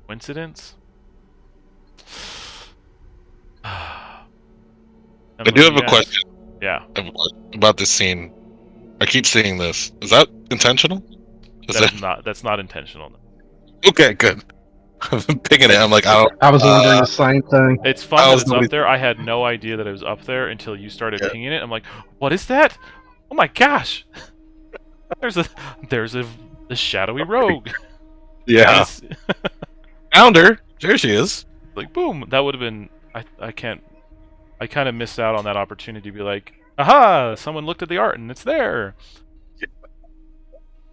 Coincidence? I do have a question. Yeah. About this scene. I keep seeing this. Is that intentional? That's not intentional. Okay, good. I've been picking it. I'm like, I was wondering the same thing. It's fun that it's up there. I had no idea that it was up there until you started pinging it. I'm like, what is that? Oh my gosh! There's the shadowy rogue. Yeah. Nice. Found her. There she is. Like, boom. That would have been. I kind of missed out on that opportunity to be like, aha! Someone looked at the art and it's there.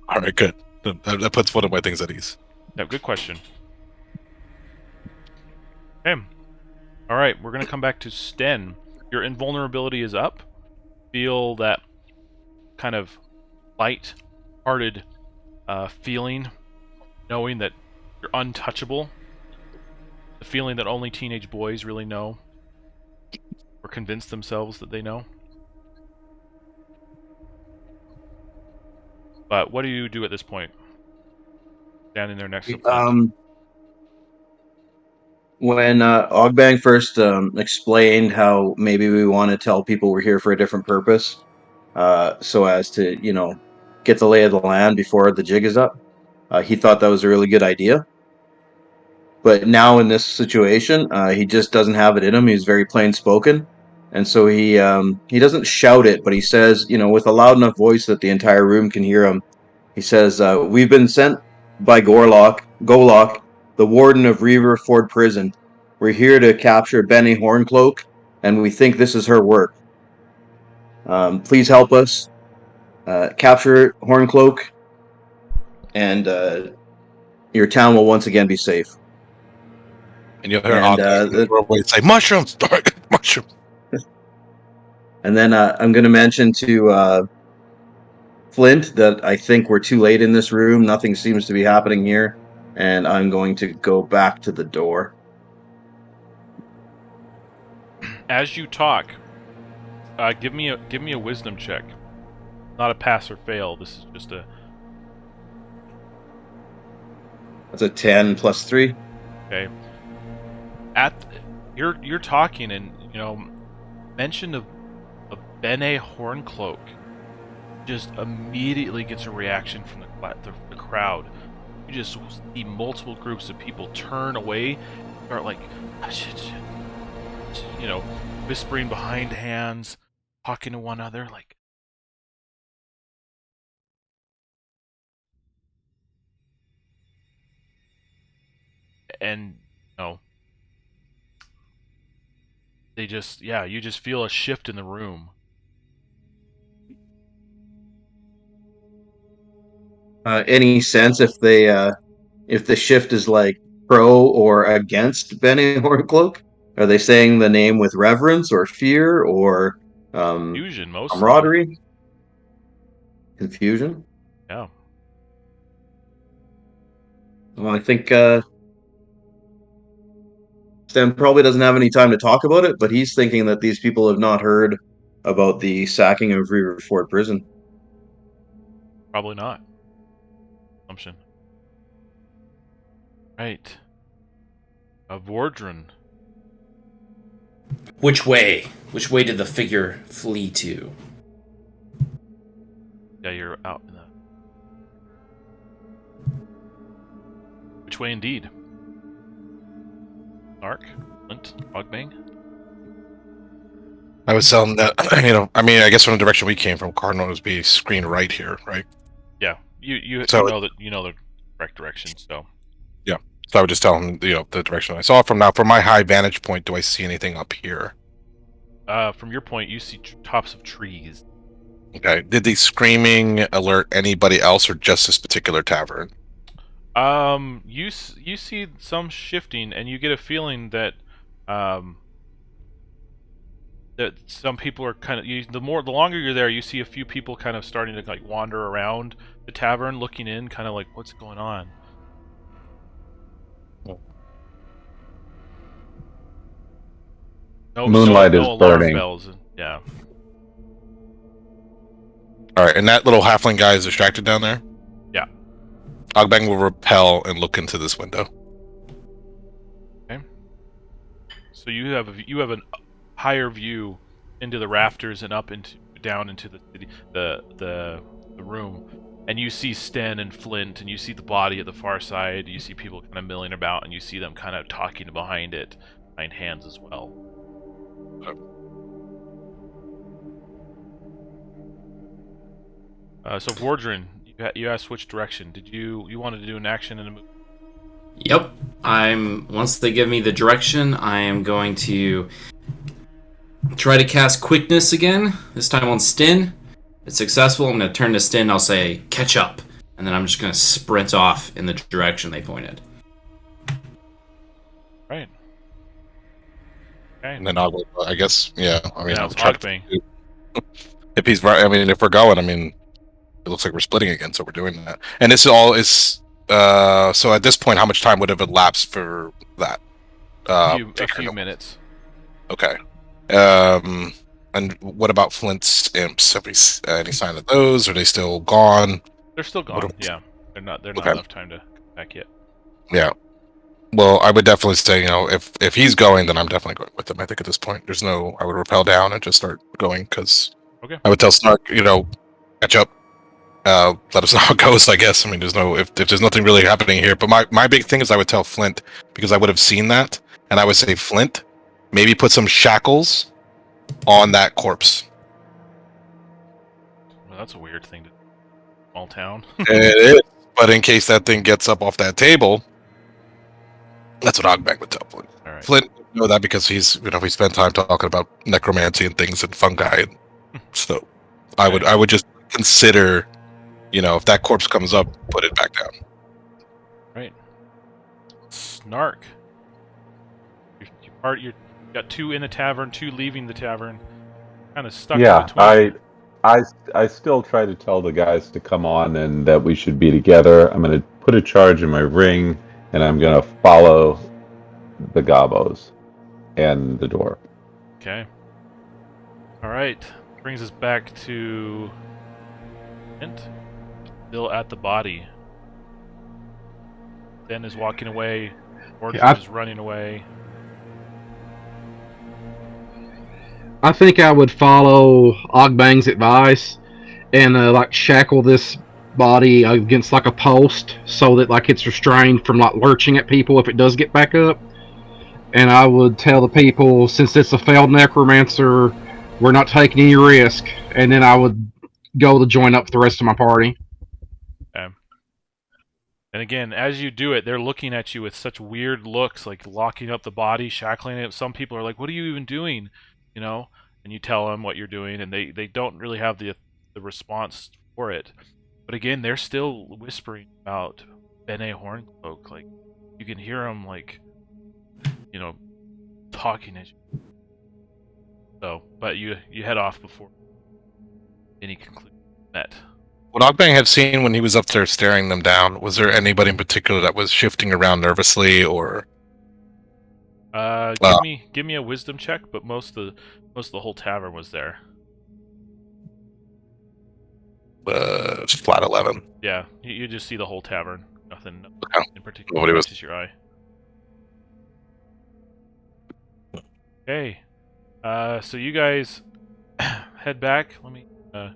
All right, good. That puts one of my things at ease. Yeah, good question. Okay. All right, we're gonna come back to Sten. Your invulnerability is up. Feel that kind of light-hearted feeling, knowing that you're untouchable. The feeling that only teenage boys really know, or convince themselves that they know. But what do you do at this point? Standing there next to Flint. when Ogbang first explained how maybe we want to tell people we're here for a different purpose, so as to get the lay of the land before the jig is up, he thought that was a really good idea. But now in this situation, he just doesn't have it in him. He's very plain spoken, and so he doesn't shout it, but he says, with a loud enough voice that the entire room can hear him. He says, "We've been sent by Golok, the warden of Reaver Fjords prison. We're here to capture Bené Horncloak, and we think this is her work. Please help us capture Horncloak, and your town will once again be safe." And you'll hear And, Ogbang say, "Mushrooms, mushroom." And then I'm going to mention to Flint that I think we're too late in this room. Nothing seems to be happening here, and I'm going to go back to the door. As you talk, give me a wisdom check. Not a pass or fail. This is just a. That's a 10 plus 3. Okay. You're talking, and mention of Bené Horncloak just immediately gets a reaction from the crowd. You just see multiple groups of people turn away, start like, whispering behind hands, talking to one another, like. And they just, you just feel a shift in the room. Any sense if the shift is like pro or against Bené Horncloak? Are they saying the name with reverence or fear or Confusion, mostly. camaraderie? Confusion? Yeah. Well, I think Stan probably doesn't have any time to talk about it, but he's thinking that these people have not heard about the sacking of Reaver Fjords prison. Probably not. Assumption. Right. Vordran. Which way? Which way did the figure flee to? Yeah, you're out in the. Which way indeed? Ark? Flint? Ogbang? I was telling that, I guess from the direction we came from, Cardinal would be screen right here, right? Yeah, you So know that the correct direction. So yeah, so I would just tell him the direction I saw from now. From my high vantage point, do I see anything up here? from your point, you see tops of trees. Okay. Did the screaming alert anybody else, or just this particular tavern? You see some shifting, and you get a feeling that that some people are kind of the longer you're there, you see a few people kind of starting to like wander around the tavern, looking in, kind of like, what's going on? Moonlight is burning. Bells. Yeah. All right, and that little halfling guy is distracted down there? Yeah. Ogbang will repel and look into this window. Okay. So you have a higher view into the rafters and down into the city, the room, and you see Sten and Flint, and you see the body at the far side. You see people kind of milling about, and you see them kind of talking behind hands as well. So Vordran, you asked which direction. Did you wanted to do an action and a move? Yep. Once they give me the direction, I am going to try to cast Quickness again. This time on Sten. If it's successful, I'm going to turn to Sten. I'll say, catch up. And then I'm just going to sprint off in the direction they pointed. Right. Okay. And then I guess, yeah. I mean, Yeah, I'll try Ogbang. if he's right. I mean, if we're going, it looks like we're splitting again, so we're doing that. And this all is. So at this point, how much time would have elapsed for that? A few minutes. Okay. And what about Flint's imps? Have we any sign of those? Are they still gone? They're still gone. Yeah, they're not Okay. enough time to come back yet. Yeah. Well, I would definitely say, if he's going, then I'm definitely going with him. I think at this point, I would rappel down and just start going because Okay. I would tell Snark, catch up, let us know how it goes. I guess. I mean, if there's nothing really happening here. But my big thing is I would tell Flint because I would have seen that, and I would say Flint, maybe put some shackles on that corpse. Well, that's a weird thing to do. Small town. It is, but in case that thing gets up off that table. That's what Ogbang would tell Flint. All right. Flint know that because he's, we spent time talking about necromancy and things and fungi, and so I would just consider, if that corpse comes up, put it back down. Right. Snark. You got 2 in the tavern, 2 leaving the tavern. Kind of stuck in Yeah, between. I still try to tell the guys to come on and that we should be together. I'm going to put a charge in my ring, and I'm going to follow the gobos and the door. Okay. All right. Brings us back to Hint. Still at the body. Ben is walking away. Origin is running away. I think I would follow Ogbang's advice and shackle this body against a post so that it's restrained from lurching at people if it does get back up. And I would tell the people, since it's a failed necromancer, we're not taking any risk. And then I would go to join up with the rest of my party. Okay. And again, as you do it, they're looking at you with such weird looks, like locking up the body, shackling it. Some people are like, "What are you even doing?" And you tell them what you're doing, and they don't really have the response for it. But again, they're still whispering about Bené Horncloak. Like, you can hear them, talking at you. So, but you head off before any conclusion met. What Ogbang had seen when he was up there staring them down, was there anybody in particular that was shifting around nervously, or? Give me a wisdom check, but most of the whole tavern was there. It's flat 11. Yeah, you just see the whole tavern. Nothing in particular Nobody was catches your eye. Okay, so you guys head back. Let me. You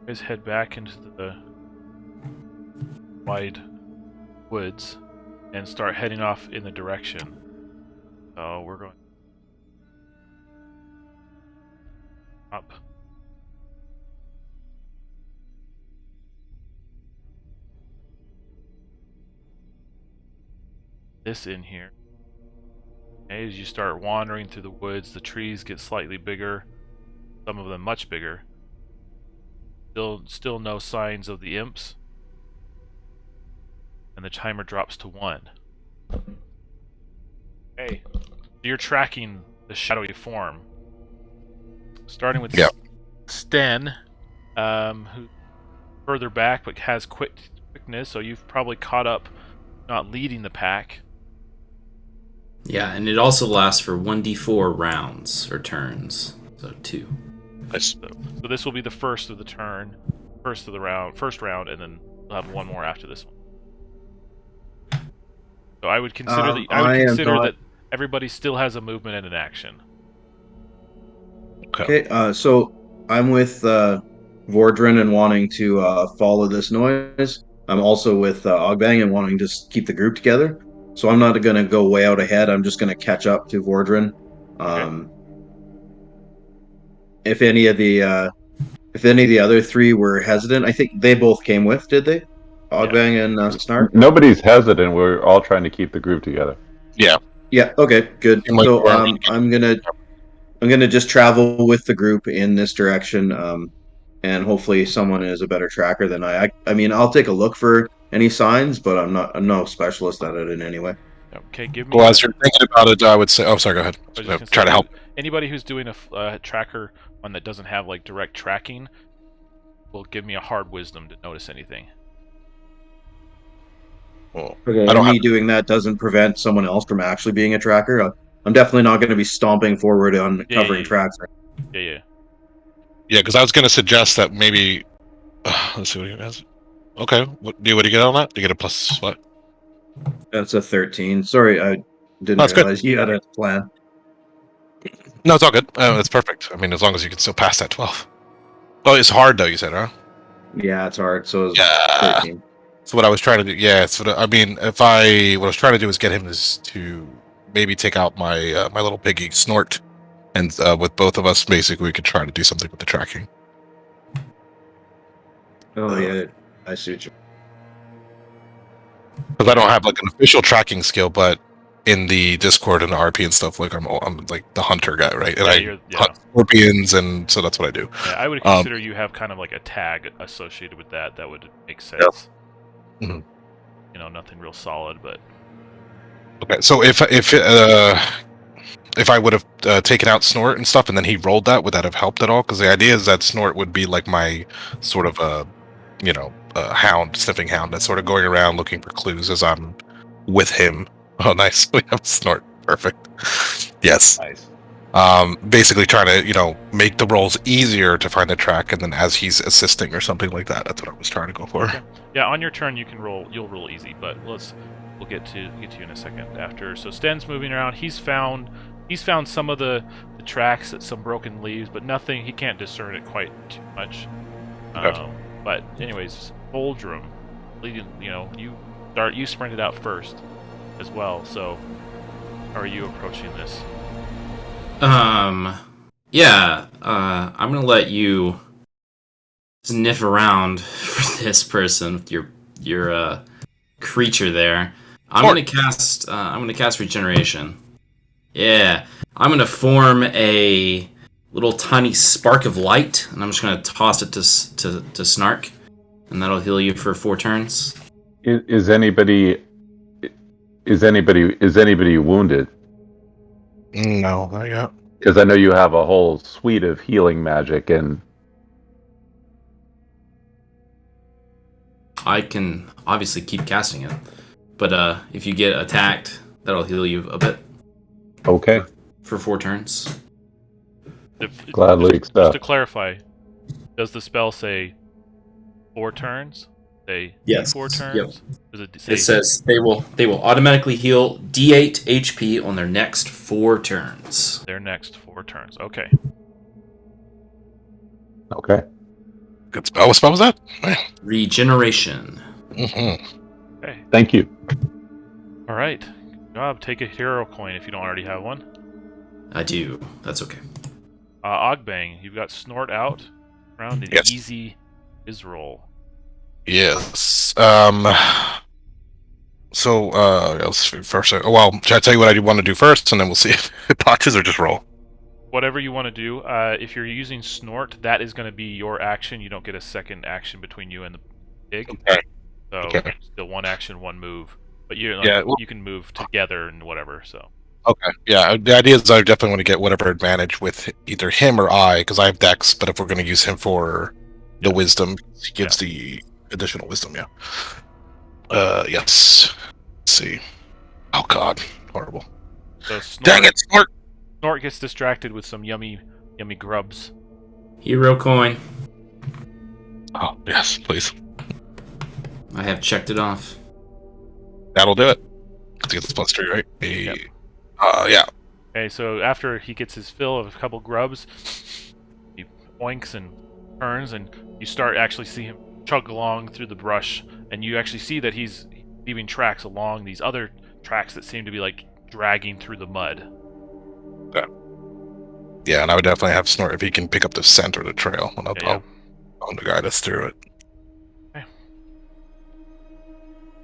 guys head back into the wide woods and start heading off in the direction. So we're going up. This in here. As you start wandering through the woods, the trees get slightly bigger, some of them much bigger. Still no signs of the imps. And the timer drops to 1. Okay. So you're tracking the shadowy form. Starting with Sten, who's further back but has quickness, so you've probably caught up, not leading the pack. Yeah, and it also lasts for 1d4 rounds or turns, so 2. So this will be the first of the turn, first round, and then we'll have one more after this one. So I would consider that everybody still has a movement and an action. Okay, so I'm with Vordrin and wanting to follow this noise. I'm also with Ogbang and wanting to keep the group together. So I'm not going to go way out ahead. I'm just going to catch up to Vordrin. Okay. If any of the other 3 were hesitant, I think they both came with, did they? Ogbang and Snark? Nobody's hesitant. We're all trying to keep the group together. Yeah. Yeah, okay, good. So I'm gonna just travel with the group in this direction, and hopefully someone is a better tracker than I. I mean, I'll take a look for any signs, but I'm no specialist at it in any way. Okay, give me. Well, as you're thinking about it, I would say. Oh, sorry. Go ahead. Try to help. Anybody who's doing a tracker one that doesn't have direct tracking will give me a hard wisdom to notice anything. Well, okay, doing that doesn't prevent someone else from actually being a tracker. I'm definitely not going to be stomping forward on covering tracks. Yeah. Yeah, because I was going to suggest that maybe Let's see what he has. Okay, what do you get on that? Do you get a plus what? That's a 13. Sorry, I didn't That's good. realize you had a plan. No, it's all good. It's perfect. I mean, as long as you can still pass that 12. Oh, it's hard though. You said, huh? Yeah, it's hard. So it's Yeah. 13. So what I was trying to do, yeah. So I mean, what I was trying to do is get him to maybe take out my my little piggy Snort, and with both of us, basically, we could try to do something with the tracking. Oh, yeah. I see what you. Because I don't have like an official tracking skill, but in the Discord and the RP and stuff, like I'm like the hunter guy, right? And I hunt scorpions, and so that's what I do. Yeah, I would consider you have kind of like a tag associated with that. That would make sense. Yeah. Mm-hmm. You know, nothing real solid, but okay. So if I would have taken out Snort and stuff, and then he rolled that, would that have helped at all? Because the idea is that Snort would be like my sort of hound, sniffing hound, that's sort of going around looking for clues as I'm with him. Oh, nice. We have Snort. Perfect. Yes. Nice. Basically trying to, make the rolls easier to find the track, and then as he's assisting or something like that. That's what I was trying to go for. Okay. Yeah, on your turn you can roll. You'll roll easy, but we'll get to you in a second after. So Sten's moving around. He's found some of the tracks at some broken leaves, but nothing. He can't discern it quite too much. Okay. But anyways, Boldrum, you sprinted out first as well. So how are you approaching this? Yeah. I'm gonna let you sniff around for this person with your creature there. I'm gonna cast regeneration. Yeah. I'm gonna form a little tiny spark of light, and I'm just gonna toss it to Snark, and that'll heal you for 4 turns. Is anybody wounded? No, not yet. Because I know you have a whole suite of healing magic, and I can obviously keep casting it, but if you get attacked, that'll heal you a bit. Okay. For 4 turns. Gladly accept. Just to clarify, does the spell say 4 turns? Say yes. 4 turns? Yep. Does it say? It says they will automatically heal D8 HP on their next 4 turns. Their next 4 turns. Okay. Okay. Good spell. What spell was that? Regeneration. Mm-hmm. Okay. Thank you. All right. Good job. Take a hero coin if you don't already have one. I do. That's okay. Ogbang, you've got Snort out. Round an Yes. easy is roll. Yes. So, let's first. Well, should I tell you what I want to do first, and then we'll see if it botches or just roll? Whatever you want to do. If you're using Snort, that is going to be your action. You don't get a second action between you and the pig. Okay. So, Okay. still 1 action, 1 move. But you can move together and whatever. So. Okay. Yeah. The idea is I definitely want to get whatever advantage with either him or I, because I have Dex. But if we're going to use him for the wisdom, he gives the additional wisdom. Yeah. Yes. Let's see. Oh God, horrible. So Snort, Dang it, Snort! Snort gets distracted with some yummy grubs. Hero coin. Oh yes, please. I have checked it off. That'll do it. Because he gets +3, right? Yep. Yeah. Okay, so after he gets his fill of a couple grubs, he oinks and turns, and you start actually see him chug along through the brush, and you actually see that he's leaving tracks along these other tracks that seem to be like dragging through the mud. Okay. Yeah, and I would definitely have Snort if he can pick up the scent or the trail, and I'll guide us through it. Okay.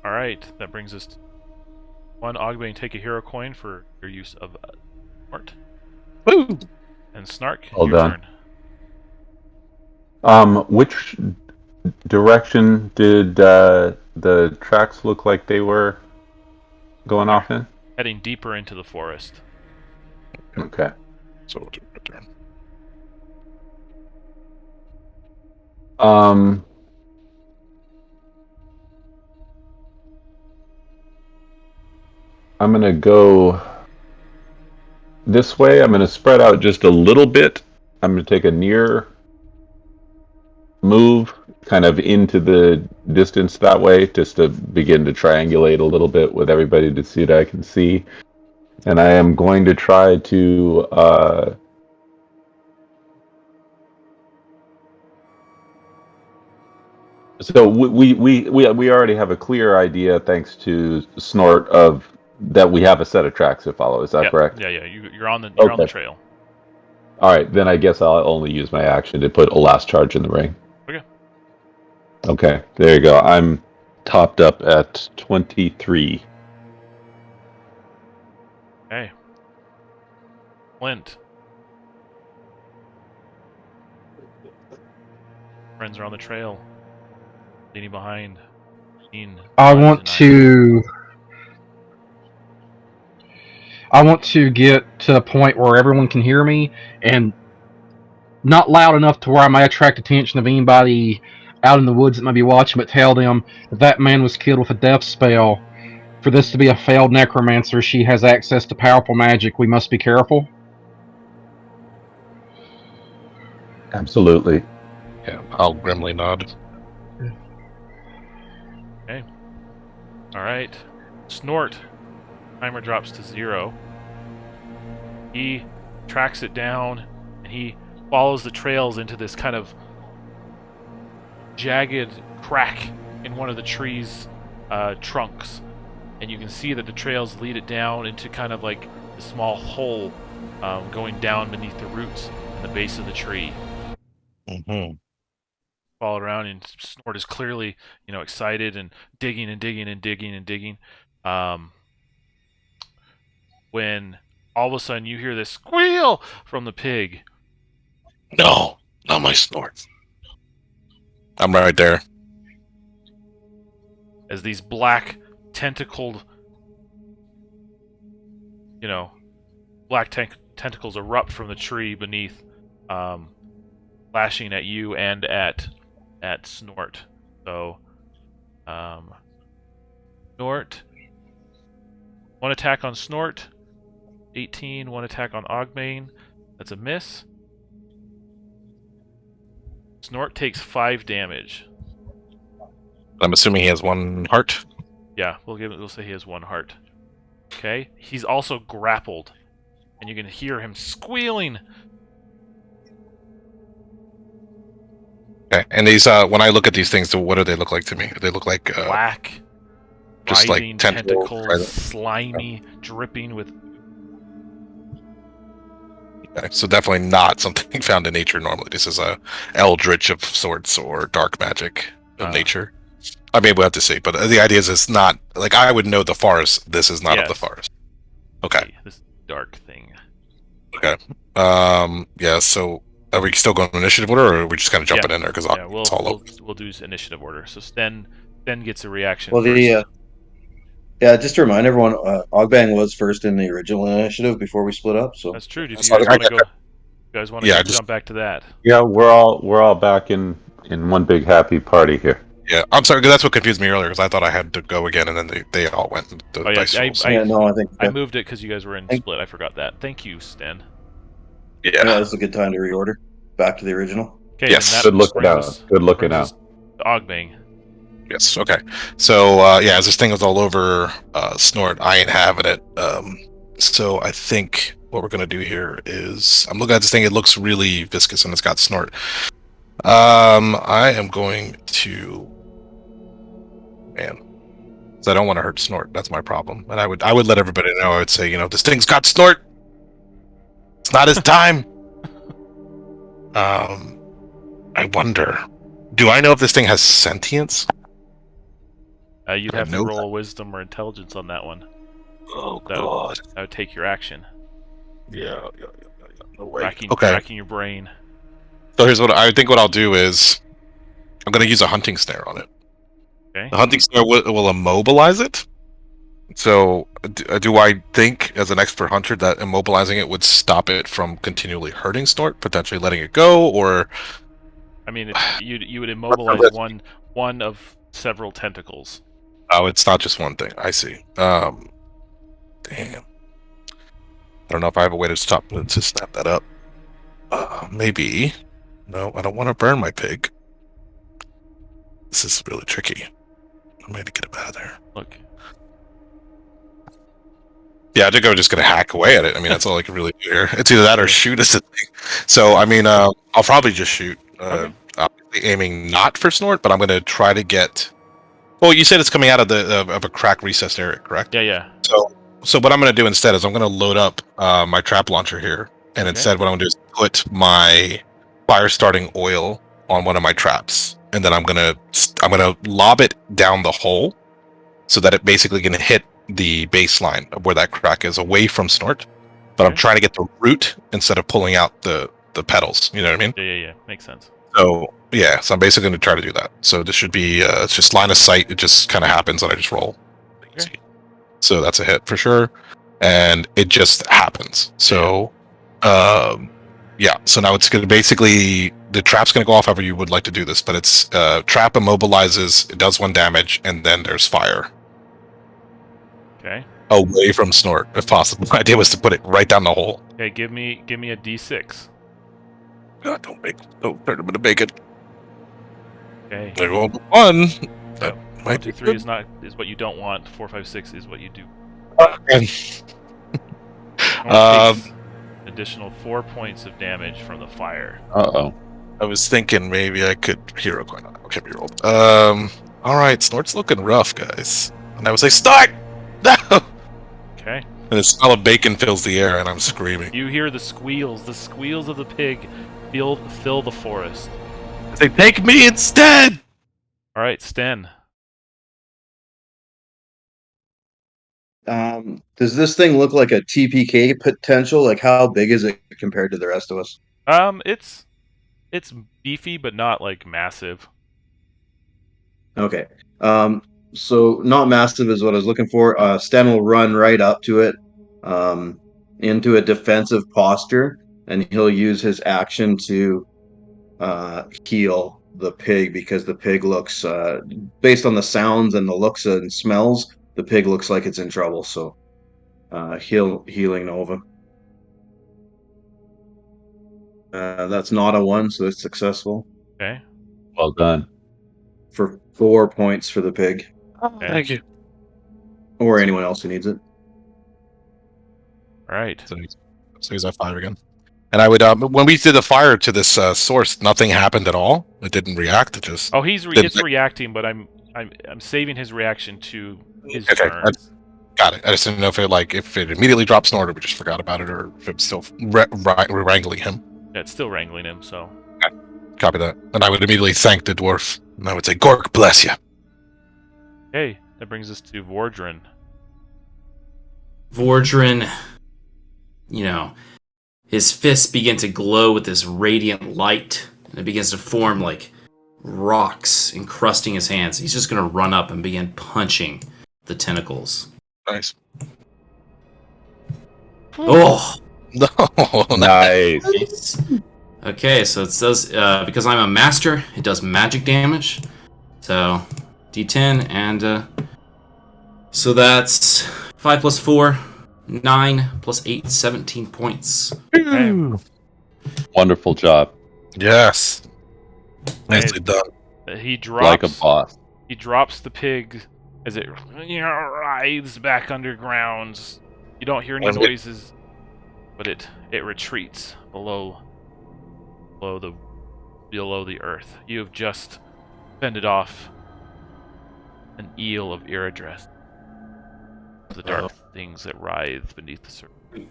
All right, that brings us to 1. Ogbang, take a hero coin for your use of Snort. Woo! And Snark, All your done. turn. Which direction did the tracks look like they were going off in? Heading deeper into the forest. Okay. So we'll do it there. I'm gonna go this way. I'm gonna spread out just a little bit. I'm gonna take a near move kind of into the distance that way, just to begin to triangulate a little bit with everybody to see what I can see. And I am going to try to so we already have a clear idea, thanks to Snort, of that we have a set of tracks to follow. Is that correct? Yeah. You're on the trail. All right, then I guess I'll only use my action to put a last charge in the ring. Okay. Okay, there you go. I'm topped up at 23. Okay. Flint. Friends are on the trail. Leaning behind. I want to get to a point where everyone can hear me, and not loud enough to where I may attract attention of anybody out in the woods that may be watching, but tell them that man was killed with a death spell. For this to be a failed necromancer, she has access to powerful magic. We must be careful. Absolutely. Yeah, I'll grimly nod. Okay. All right. Snort. Timer drops to 0. He tracks it down, and he follows the trails into this kind of jagged crack in one of the tree's trunks. And you can see that the trails lead it down into kind of like a small hole going down beneath the roots in the base of the tree. Mm-hmm. Follow around, and Snort is clearly, excited and digging and digging and digging and digging. When all of a sudden you hear this squeal from the pig. No, not my Snort. I'm right there. As these black tentacled, tentacles erupt from the tree beneath, flashing at you and at Snort. So, Snort, one attack on Snort, 18, one attack on Ogbane. That's a miss. Snort takes 5 damage. I'm assuming he has 1 heart. Yeah, we'll say he has 1 heart. Okay, he's also grappled, and you can hear him squealing. Okay, and these when I look at these things, what do they look like to me? They look like Black, just like writhing tentacles, right? slimy, dripping with. Okay, so definitely not something found in nature normally. This is a eldritch of sorts or dark magic of nature. I mean, we'll have to see, but the idea is it's not like I would know the forest. This is not of the forest. Okay. This dark thing. Okay. Yeah. So are we still going in initiative order, or are we just kind of jumping in there because it's all over? We'll do initiative order. So Sten gets a reaction. Well, first. Just to remind everyone, Ogbang was first in the original initiative before we split up. So That's true. Do you guys want to go? You guys want to jump back to that? Yeah, we're all back in one big happy party here. Yeah, I'm sorry, 'cause that's what confused me earlier, because I thought I had to go again, and then they all went. I moved it because you guys were in split. I forgot that. Thank you, Sten. Yeah, this is a good time to reorder back to the original. Okay, yes, good looking out. Good looking out. Ogbang. Yes. Okay. So as this thing is all over Snort, I ain't having it. So I think what we're gonna do here is I'm looking at this thing. It looks really viscous, and it's got Snort. I am going to. Man, so I don't want to hurt Snort. That's my problem. And I would let everybody know. I would say, this thing's got Snort. It's not his time. I wonder. Do I know if this thing has sentience? You'd have to roll a wisdom or intelligence on that one. Oh God! That would take your action. Yeah. No way. Racking your brain. So here's what I think. What I'll do is, I'm going to use a hunting snare on it. Okay. The hunting snare will immobilize it. So, do I think, as an expert hunter, that immobilizing it would stop it from continually hurting Snort, potentially letting it go, or? I mean, you would immobilize one of several tentacles. Oh, it's not just one thing. I see. Damn. I don't know if I have a way to snap that up. Maybe. No, I don't want to burn my pig. This is really tricky. I'm going to get it out of there. Look. Yeah, I think I'm just going to hack away at it. I mean, that's all I can really do here. It's either that or shoot as a thing. So, I mean, I'll probably just shoot. Okay. Aiming not for Snort, but I'm going to try to get... Well, you said it's coming out of of a crack recessed area, correct? Yeah. So what I'm going to do instead is I'm going to load up my trap launcher here. And instead what I'm going to do is put my fire starting oil on one of my traps. And then I'm going to lob it down the hole so that it basically can hit the baseline of where that crack is away from Snort. But I'm trying to get the root instead of pulling out the petals. You know what I mean? Yeah. Makes sense. So I'm basically going to try to do that. So this should be it's just line of sight. It just kind of happens and I just roll. Okay. So that's a hit for sure, and it just happens. So, So now it's going to basically the trap's going to go off however you would like to do this, but it's trap immobilizes. It does 1 damage, and then there's fire. Okay. Away from Snort, if possible. My idea was to put it right down the hole. Okay. Give me a D6. God, don't turn him into bacon. Okay. I rolled 1. That 1, might 2, be 3 good. is what you don't want. 4, 5, 6 is what you do. Okay. Takes additional 4 points of damage from the fire. Uh-oh. I was thinking maybe I could hero coin. Okay, be rolled. All right, Snort's looking rough, guys. And I would say, start. No. Okay. And the smell of bacon fills the air, and I'm screaming. You hear the squeals of the pig fill the forest. I say, take me instead. All right, Sten. Does this thing look like a TPK potential? Like, how big is it compared to the rest of us? It's beefy, but not like massive. Okay. So not massive is what I was looking for. Sten will run right up to it, into a defensive posture, and he'll use his action to heal the pig because the pig looks, based on the sounds and the looks and smells, the pig looks like it's in trouble. So healing Nova. That's not a 1, so it's successful. Okay. Well done. For 4 points for the pig. Okay. Thank you. Or anyone else who needs it. All right. So he's at 5 again. And I would when we did the fire to this source, nothing happened at all. It didn't react. It just It's reacting, but I'm saving his reaction to his turn. Got it. I just didn't know if it immediately dropped Snort, or we just forgot about it, or if it's still wrangling him. Yeah, it's still wrangling him. So. Okay. Copy that. And I would immediately thank the dwarf, and I would say, "Gork bless you." Hey, that brings us to Vordrin. Vordrin, his fists begin to glow with this radiant light, and it begins to form like rocks encrusting his hands. He's just going to run up and begin punching the tentacles. Nice. Oh! No, Nice. Okay, so it does, because I'm a master, it does magic damage. So, D10, and so that's 5 plus 4, 9 plus 8, 17 points. Okay. Wonderful job. Yes. Nicely done. He drops Like a boss. He drops the pig as it writhes back underground. You don't hear any noises, but it retreats below the earth. You have just fended off an eel of Iridreth. The dark things that writhe beneath the surface.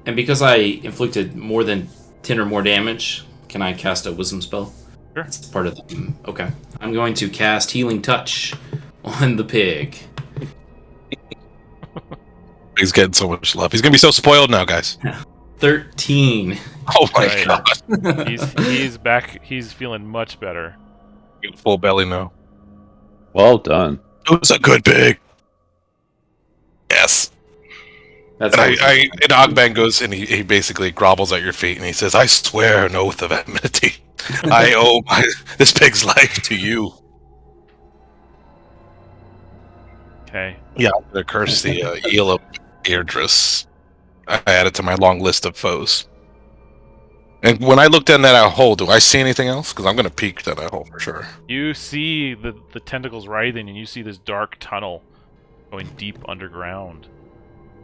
And because I inflicted more than 10 or more damage, can I cast a wisdom spell? Sure. It's part of the... Okay. I'm going to cast Healing Touch on the pig. He's getting so much love. He's gonna be so spoiled now, guys. 13. Oh my Right. god. He's back. He's feeling much better. Full belly now. Well done. It was a good pig. Yes. That's And awesome. and Ogban goes and he basically grovels at your feet and he says, "I swear an oath of enmity. I owe this pig's life to you." Okay. Yeah, I'm gonna curse the eel of Eardris. I add it to my long list of foes. And when I looked down that hole, do I see anything else? Because I'm going to peek down that hole for sure. You see the tentacles writhing, and you see this dark tunnel going deep underground.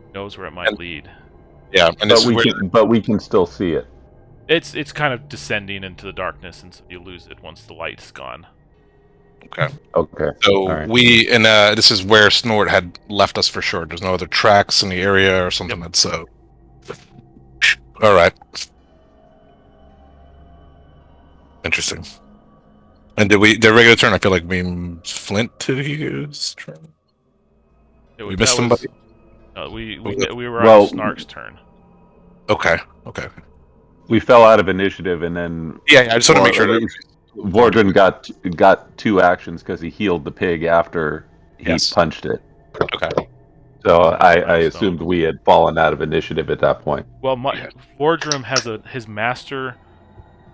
Who knows where it might lead? Yeah, and this but we can still see it. It's kind of descending into the darkness, and so you lose it once the light's gone. Okay. Okay. So All right. this is where Snort had left us for sure. There's no other tracks in the area or something that's all right. Interesting. And the regular turn? I feel like we Flint to use turn. We missed somebody. We were on Snark's turn. Okay. We fell out of initiative, and then I just want to make sure that Vordran got 2 actions because he healed the pig after he punched it. Okay. So I assumed we had fallen out of initiative at that point. Well, Vordran has his master.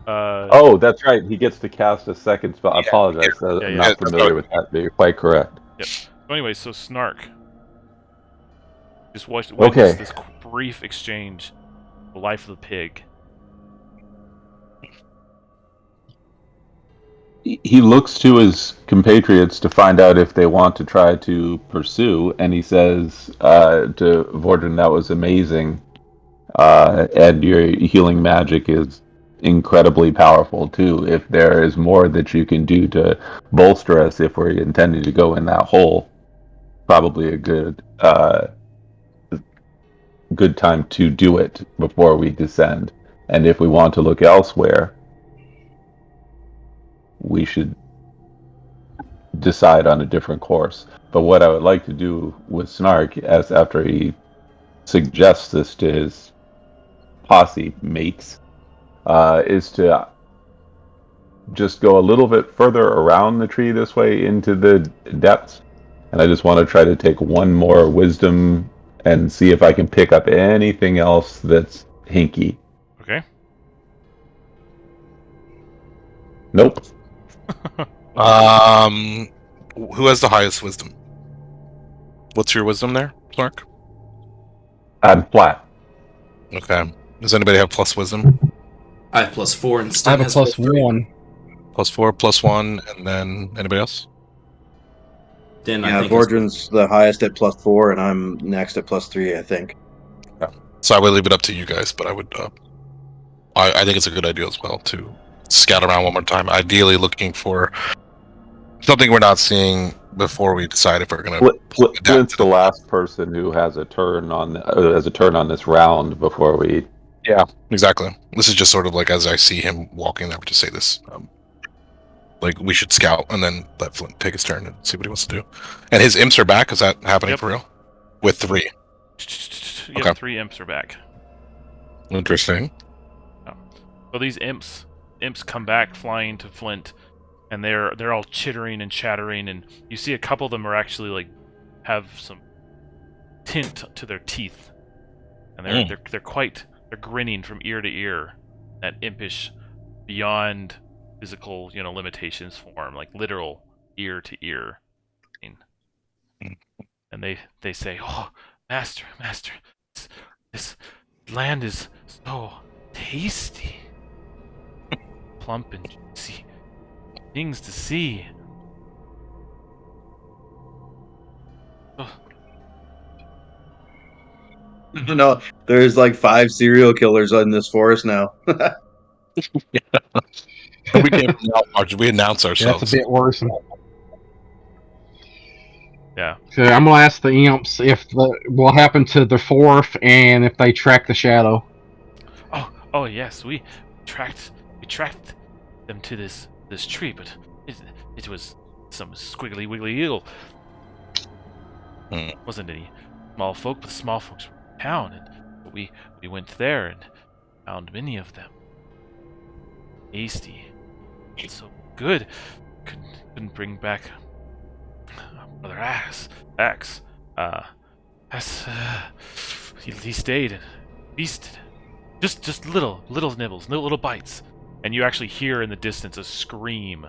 Oh, that's right. He gets to cast a second spell. I apologize. I'm not familiar with that, but you're quite correct. Yep. So anyway, so Snark. Just witness this brief exchange. The life of the pig. He looks to his compatriots to find out if they want to try to pursue, and he says to Vordran, "That was amazing, and your healing magic is incredibly powerful too. If there is more that you can do to bolster us if we're intending to go in that hole, probably a good time to do it before we descend. And if we want to look elsewhere, we should decide on a different course. But what I would like to do with Snark, after he suggests this to his posse mates, is to just go a little bit further around the tree this way into the depths. And I just want to try to take one more wisdom and see if I can pick up anything else that's hinky. Okay. Nope. Who has the highest wisdom? What's your wisdom there, Clark? I'm flat. Okay. Does anybody have plus wisdom? I have +4 and I Sten have a has plus +3. 1. +4, +1, and then anybody else? Then Yeah, I think Vordran's the highest at +4, and I'm next at +3, I think. So I would leave it up to you guys, but I would. I think it's a good idea as well to scout around one more time. Ideally, looking for something we're not seeing before we decide if we're going to. Flint's the last person who has a turn on this round before we. Yeah, exactly. This is just sort of like as I see him walking, I would just say this. Like we should scout and then let Flint take his turn and see what he wants to do. And his imps are back. Is that happening for real? With 3. Yeah, 3 imps are back. Interesting. So these imps come back flying to Flint, and they're all chittering and chattering, and you see a couple of them are actually like have some tint to their teeth, and they're grinning from ear to ear, that impish, beyond physical limitations form, like literal ear to ear. And they say, "Oh, master, this land is so tasty, plump and juicy, things to see." No, there's like 5 serial killers in this forest now. We announce ourselves. That's a bit worse. Yeah. So I'm gonna ask the imps what happened to the 4th and if they track the shadow. Oh yes, we tracked them to this tree, but it was some squiggly wiggly eagle. Wasn't any small folk, but the small folks were in town, and we went there and found many of them. Tasty, it's so good. Couldn't bring back another axe. He stayed and feasted. Just little nibbles, little bites, and you actually hear in the distance a scream.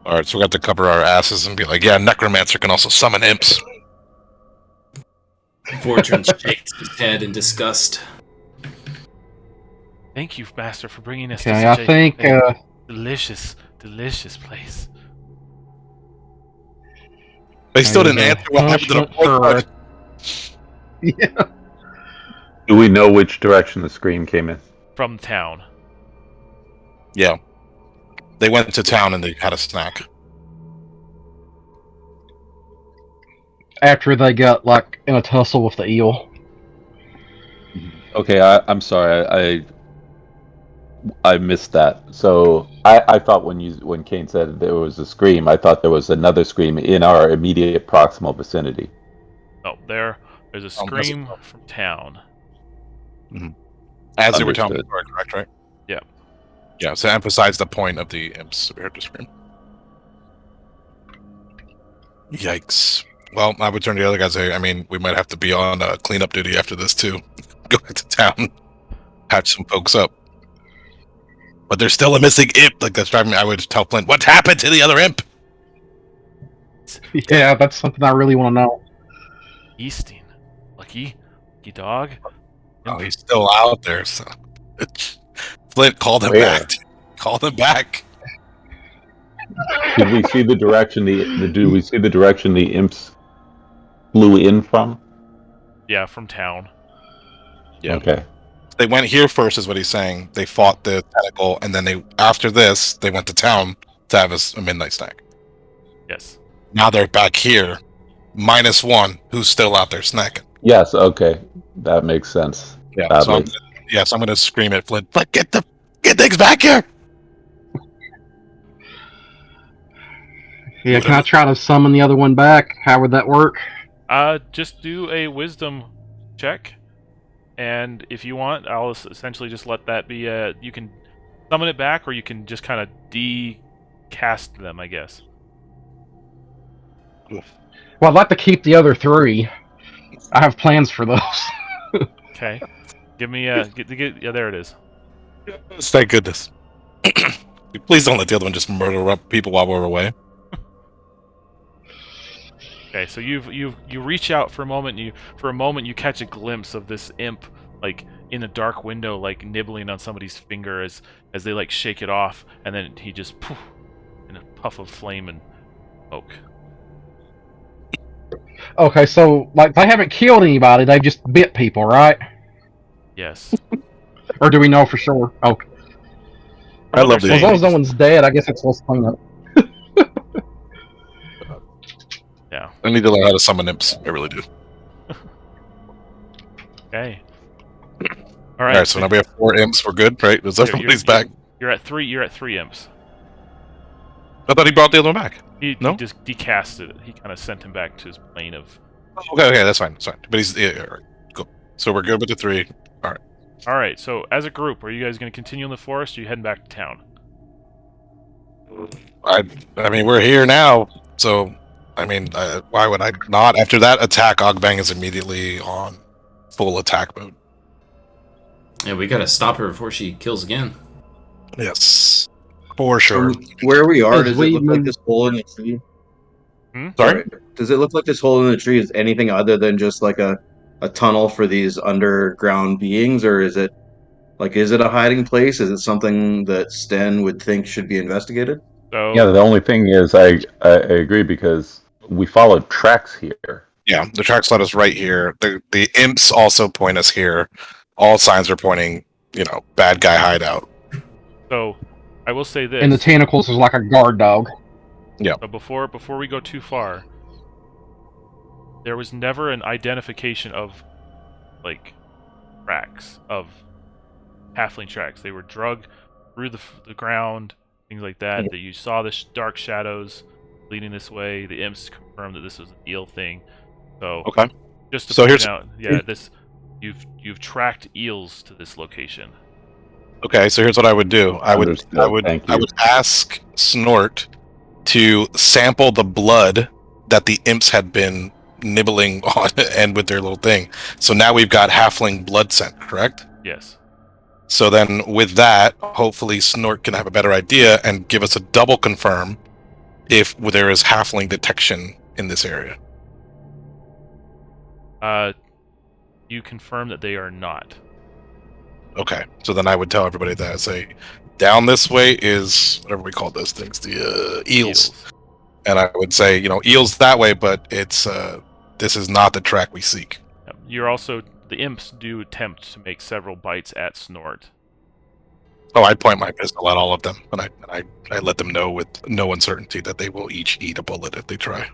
All right, so we have to cover our asses and be like, "Yeah, necromancer can also summon imps." Vordran shakes his head in disgust. Thank you, Master, for bringing us Okay, to I such think a delicious, delicious place. They still there's didn't a answer what happened to the punishment fourth for one. yeah. Do we know which direction the scream came in? From town. Yeah. They went to town and they had a snack. After they got like in a tussle with the eel. Okay, I'm sorry. I missed that. So I thought when Kane said there was a scream, I thought there was another scream in our immediate proximal vicinity. Oh, there's a scream from town. As they were telling the Understood. story, correct, right? Yeah. Yeah, so emphasize the point of the imps. We heard the scream. Yikes. Well, I would turn to the other guys and say, I mean, we might have to be on cleanup duty after this, too. Go back to town, patch some folks up. But there's still a missing imp. Like, that's driving me. I would tell Flint, what happened to the other imp? Yeah, that's something I really want to know. Easting. Lucky dog. Oh, he's still out there, so. Flint, call them Where? back. Call them back. Did we see the direction do we see the direction the imps flew in from? Yeah, from town. Yeah. Okay. They went here first, is what he's saying. They fought the tentacle, and then after this, they went to town to have a midnight snack. Yes. Now they're back here, -1, who's still out there snacking. Yes. Okay. That makes sense. Yeah. So I'm gonna scream at Flint. Flint, get things back here. Yeah, can I try to summon the other one back? How would that work? Just do a wisdom check, and if you want, I'll essentially just let that be. You can summon it back, or you can just kind of decast them, I guess. Well, I'd like to keep the other 3. I have plans for those. Okay. Give me yeah, there it is. Thank goodness. Please don't let the other one just murder up people while we're away. Okay, so you reach out for a moment. You catch a glimpse of this imp, like in a dark window, like nibbling on somebody's finger as they like shake it off, and then he just poof in a puff of flame and smoke. Okay, so like they haven't killed anybody; they've just bit people, right? Yes. Or do we know for sure? Okay. I love Well, as long as no one's dead, I guess it's supposed to clean up. Yeah. I need to learn how to summon imps. I really do. Okay. All right, so now we have 4 imps. We're good, right? Is everybody's back? You're at 3. You're at 3 imps. I thought he brought the other one back. He just decasted it. He kind of sent him back to his plane of. Okay, that's fine. That's fine. But he's all right. Cool. So we're good with the 3. All right. So as a group, are you guys going to continue in the forest? Or are you heading back to town? I mean, we're here now, so I mean, why would I not? After that attack, Ogbang is immediately on full attack mode. Yeah, we gotta stop her before she kills again. Yes, for sure. Where we are, As does we it look like move- this hole in the tree? Sorry? Does it look like this hole in the tree is anything other than just like a tunnel for these underground beings, or is it a hiding place? Is it something that Sten would think should be investigated? So Yeah. The only thing is, I agree because we followed tracks here. Yeah, the tracks led us right here. The imps also point us here. All signs are pointing, bad guy hideout. So I will say this. And the tentacles is like a guard dog. Yeah. But before we go too far, there was never an identification of tracks of halfling tracks. They were drugged through the ground, things like that. That you saw the dark shadows leading this way. The imps confirmed that this was an eel thing. So Okay. just to So point here's- out, you've tracked eels to this location. Okay, so here's what I would do. I would Understood. Thank you. ask Snort to sample the blood that the imps had been nibbling on and with their little thing. So now we've got halfling blood scent, correct? Yes. So then with that, hopefully Snort can have a better idea and give us a double confirm if there is halfling detection in this area. You confirm that they are not. Okay, so then I would tell everybody that. Say, down this way is whatever we call those things, the eels. And I would say, eels that way, but it's this is not the track we seek. You're also the imps do attempt to make several bites at Snort. Oh, I'd point my pistol at all of them, and I let them know with no uncertainty that they will each eat a bullet if they try.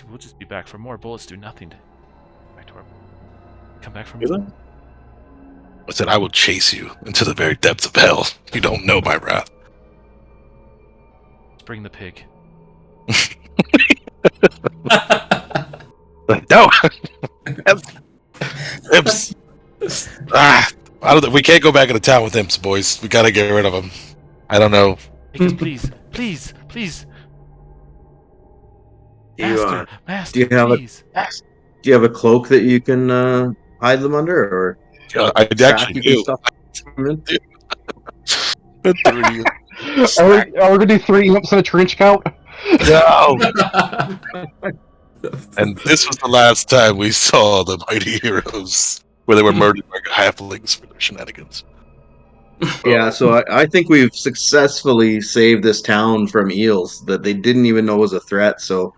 We'll just be back for more. Bullets do nothing. Come back for Really? more. I said, I will chase you into the very depths of hell. You don't know my wrath. Let's bring the pig. No! Imps! We can't go back into town with imps, boys. We gotta get rid of them. I don't know. Please, please, please. Do Master, you have please. Do you have a cloak that you can hide them under, or I actually you can do. stuff them in? Are we gonna do 3 imps in a trench coat? No! And this was the last time we saw the mighty heroes, where they were murdered by halflings for their shenanigans. Yeah, so I think we've successfully saved this town from eels that they didn't even know was a threat. So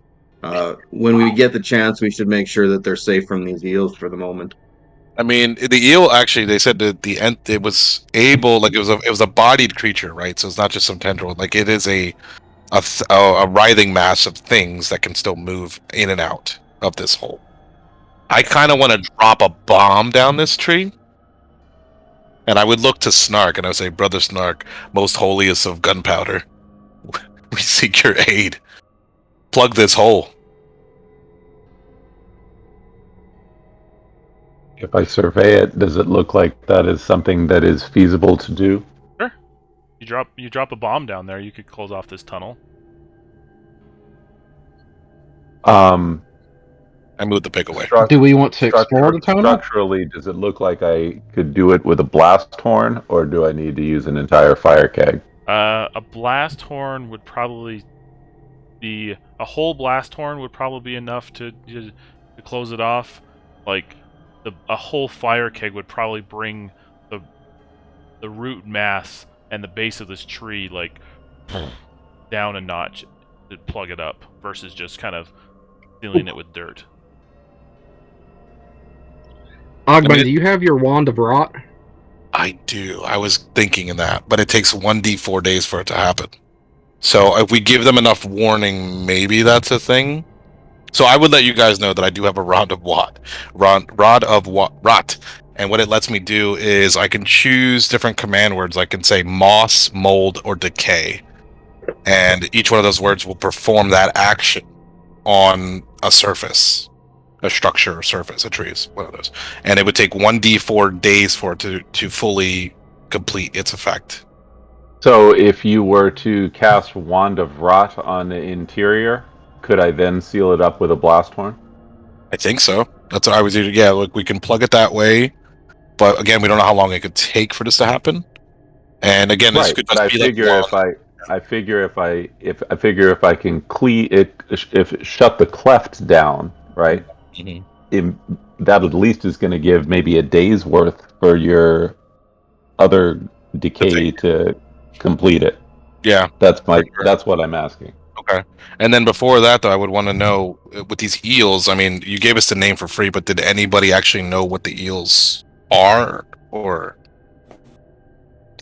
when we get the chance, we should make sure that they're safe from these eels for the moment. I mean, the eel actually, they said that the end, it was able, like it was a bodied creature, right? So it's not just some tendril. Like it is a writhing mass of things that can still move in and out of this hole. I kind of want to drop a bomb down this tree. And I would look to Snark and I would say, Brother Snark, most holiest of gunpowder, we seek your aid. Plug this hole. If I survey it, does it look like that is something that is feasible to do? Sure. You drop a bomb down there, you could close off this tunnel. I moved the pig away. Do we want to explore the tunnel? Structurally, does it look like I could do it with a blast horn, or do I need to use an entire fire keg? A blast horn would probably be a whole blast horn would probably be enough to close it off. Like a whole fire keg would probably bring the root mass and the base of this tree like down a notch to plug it up versus just kind of filling it with dirt. Ogben, do you have your wand of rot? I do. I was thinking in that, but it takes 1d4 days for it to happen. So if we give them enough warning, maybe that's a thing. So I would let you guys know that I do have a rod of rot. And what it lets me do is I can choose different command words. I can say moss, mold, or decay. And each one of those words will perform that action on a surface. A structure or surface, a tree is one of those. And it would take 1d4 days for it to fully complete its effect. So if you were to cast Wand of Rot on the interior, could I then seal it up with a blast horn? I think so. That's what I was doing. Yeah, look, we can plug it that way. But again, we don't know how long it could take for this to happen. And again, this could just be I figure if I can shut the cleft down, right? Mm-hmm. That at least is going to give maybe a day's worth for your other decay to complete it. Yeah, that's what I'm asking. Okay, and then before that, though, I would want to know with these eels. I mean, you gave us the name for free, but did anybody actually know what the eels are, or?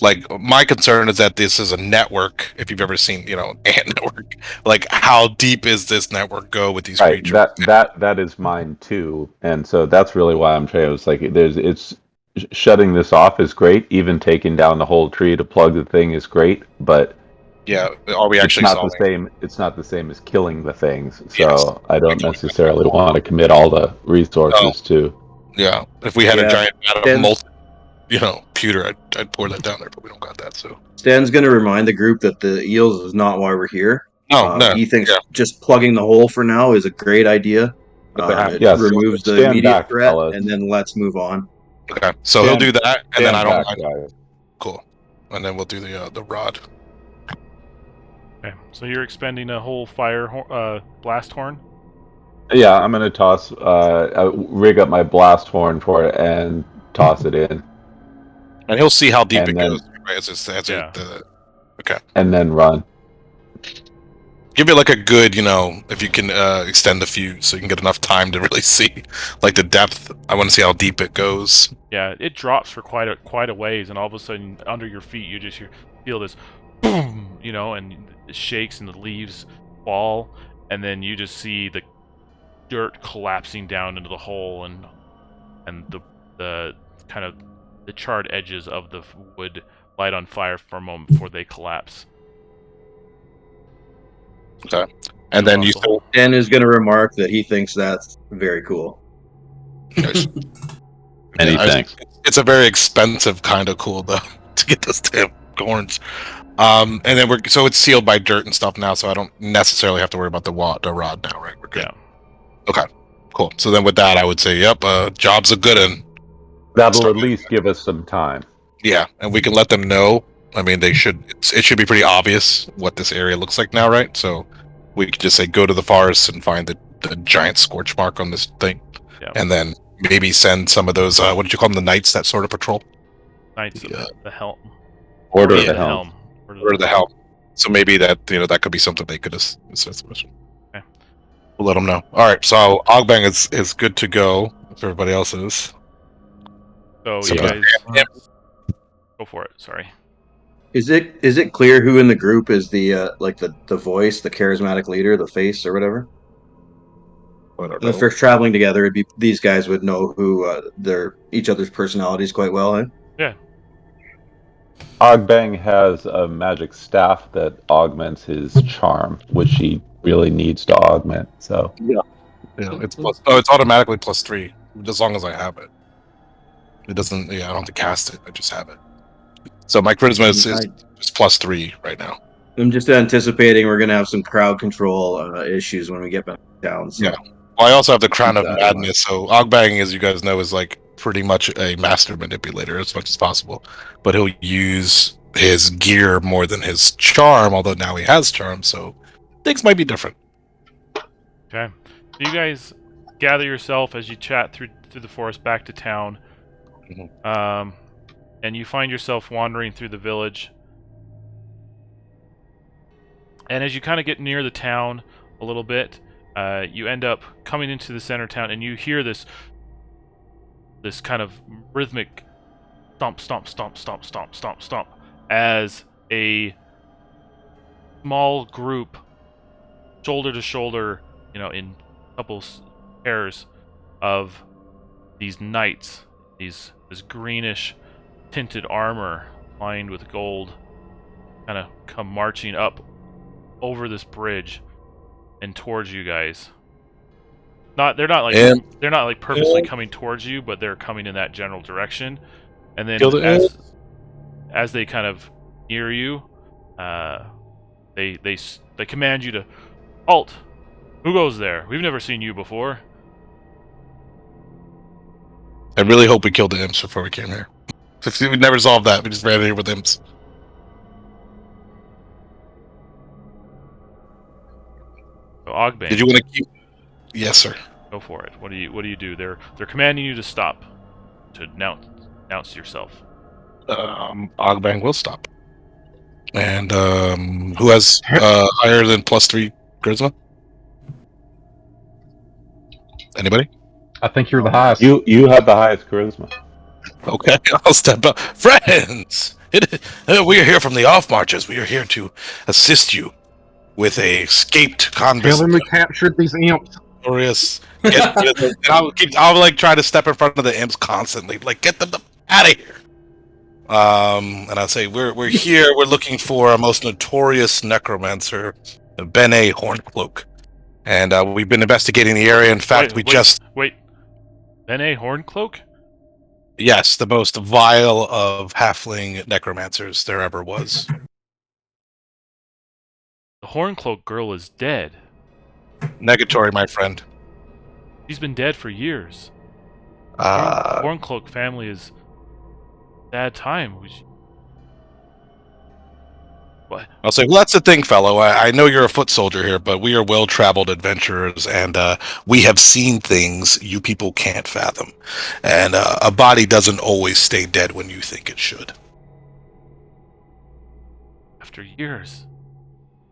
Like, my concern is that this is a network. If you've ever seen, Ant Network, like how deep is this network go with these creatures? That is mine too, and so that's really why I'm trying. It's like it's shutting this off is great. Even taking down the whole tree to plug the thing is great, but yeah, are we actually? It's not the same. It's not the same as killing the things. So I don't necessarily want to commit all the resources to. Yeah, if we had a giant molten pewter, I'd pour that down there, but we don't got that. So Stan's going to remind the group that the eels is not why we're here. No. He thinks just plugging the hole for now is a great idea. It removes the immediate threat, and then let's move on. Okay, so he'll do that, and then I don't. Cool, and then we'll do the rod. Okay, so you're expending a whole fire blast horn. Yeah, I'm gonna toss, rig up my blast horn for it, and toss it in, And he'll see how deep And it then- goes. Right? Yeah. Okay. and then run. Give it like a good, if you can extend the fuse so you can get enough time to really see, like the depth. I want to see how deep it goes. Yeah, it drops for quite a ways, and all of a sudden, under your feet, you just feel this boom, and it shakes, and the leaves fall, and then you just see the dirt collapsing down into the hole, and the kind of the charred edges of the wood light on fire for a moment before they collapse. Okay. And then you still. Dan is going to remark that he thinks that's very cool. Many Yeah, thanks. It's a very expensive kind of cool though to get those damn horns. And then so it's sealed by dirt and stuff now, so I don't necessarily have to worry about the rod now, right? We're good. Yeah. Okay. Cool. So then with that, I would say, yep, job's a good one. That'll Start- at least give us some time. Yeah, and we can let them know. I mean, it should be pretty obvious what this area looks like now, right? So we could just say go to the forest and find the giant scorch mark on this thing, Yeah. and then maybe send some of those. What did you call them? The knights that sort of patrol. Knights of Yeah. the helm. Order Yeah. of the helm. Or the helm. So maybe that that could be something they could assist with. Okay. We'll let them know. All right. So Ogbang is good to go. If everybody else is. So So you does guys go for it. Sorry. Is it clear who in the group is the the voice, the charismatic leader, the face, or whatever? And if they're traveling together, these guys would know who each other's personalities quite well. Eh? Yeah. Ogbang has a magic staff that augments his charm, which he really needs to augment. So Yeah, it's plus. Oh, it's automatically +3 as long as I have it. It doesn't. Yeah, I don't have to cast it. I just have it. So my charisma is +3 right now. I'm just anticipating we're going to have some crowd control issues when we get back to town. So. Yeah. Well, I also have the Crown of Keep that in mind. Madness. So Ogbang, as you guys know, is like pretty much a master manipulator as much as possible. But he'll use his gear more than his charm. Although now he has charm, so things might be different. Okay. So you guys gather yourself as you chat through the forest back to town. And you find yourself wandering through the village. And as you kind of get near the town a little bit, you end up coming into the center town, and you hear this kind of rhythmic stomp, stomp, stomp, stomp, stomp, stomp, stomp, as a small group, shoulder to shoulder, in couple pairs of these knights, this greenish tinted armor lined with gold, kind of come marching up over this bridge and towards you guys. They're not like purposely coming towards you, but they're coming in that general direction. And then as they kind of near you, they command you to halt. Who goes there? We've never seen you before. I really hope we killed the imps before we came here. If we never solved that, we just ran in here with imps. So Ogbang, Did you want to keep? Yes, sir. go for it. What do you do? They're commanding you to stop, to announce yourself. Ogbang will stop. And who has higher than +3 charisma? Anybody? I think you're the highest. you have the highest charisma. Okay, I'll step up. Friends, we are here from the off marches. We are here to assist you with a escaped convict. Tell them we captured these imps. Glorious. And I'll like try to step in front of the imps constantly, like get them out of here. And I'll say we're here. We're looking for a most notorious necromancer, Bené Horncloak, and we've been investigating the area. In fact, wait. Bené Horncloak? Yes, the most vile of halfling necromancers there ever was. The Horncloak girl is dead. Negatory, my friend. She's been dead for years. Uh, Horncloak family is sad time. What? I'll say, well, that's the thing, fellow. I know you're a foot soldier here, but we are well-traveled adventurers, and we have seen things you people can't fathom. And a body doesn't always stay dead when you think it should. After years.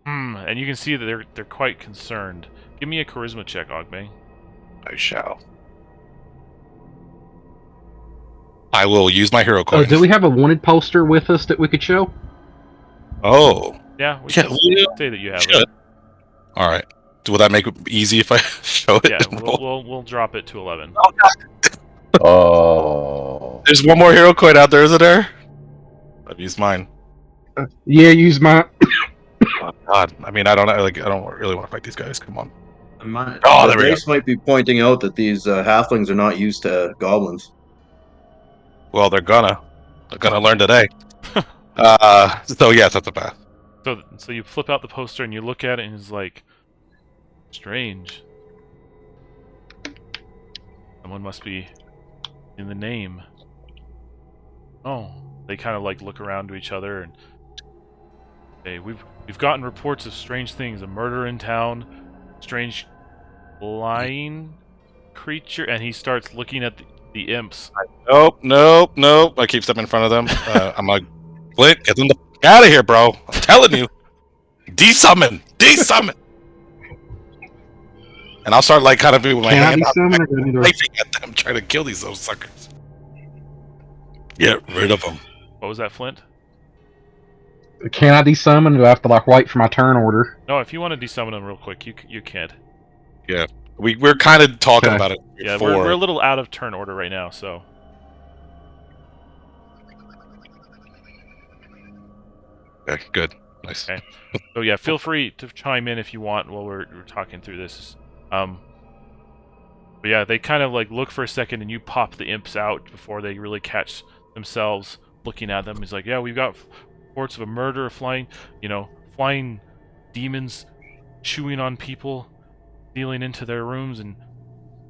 And you can see that they're quite concerned. Give me a charisma check, Ogme. I shall. I will use my hero coin. Do we have a wanted poster with us that we could show? Oh. Yeah, we Yeah, can we say that you have should. it. All right. Will that make it easy if I show it? Yeah, we'll drop it to 11. Oh. There's one more hero coin out there, isn't there? I've used mine. Yeah, use mine. Oh, God. I mean, I don't really want to fight these guys. Come on. The there we go. dice might be pointing out that these halflings are not used to goblins. Well, they're gonna learn today. So yes, that's a path. So you flip out the poster and you look at it and it's like, strange. Someone must be in the name. Oh, they kind of like look around to each other and say, we've gotten reports of strange things, a murder in town, strange flying creature, and he starts looking at the imps. Nope. I keep stepping in front of them. I'm like, Flint, get them out of here, bro. I'm telling you. Desummon. And I'll start like kind of with my Can I hand out, desummon or do I need to- waving at them, trying to kill those suckers. Get rid of them. What was that, Flint? Can I desummon? Or do I have to like wait for my turn order? No, if you want to desummon them real quick, you can't. We're kind of talking Okay. about it Yeah, before. we're a little out of turn order right now, so. Okay, good. Nice. Okay. So yeah, feel free to chime in if you want while we're talking through this. But yeah, they kind of like look for a second and you pop the imps out before they really catch themselves looking at them. He's like, yeah, we've got reports of a murder, flying demons chewing on people, stealing into their rooms and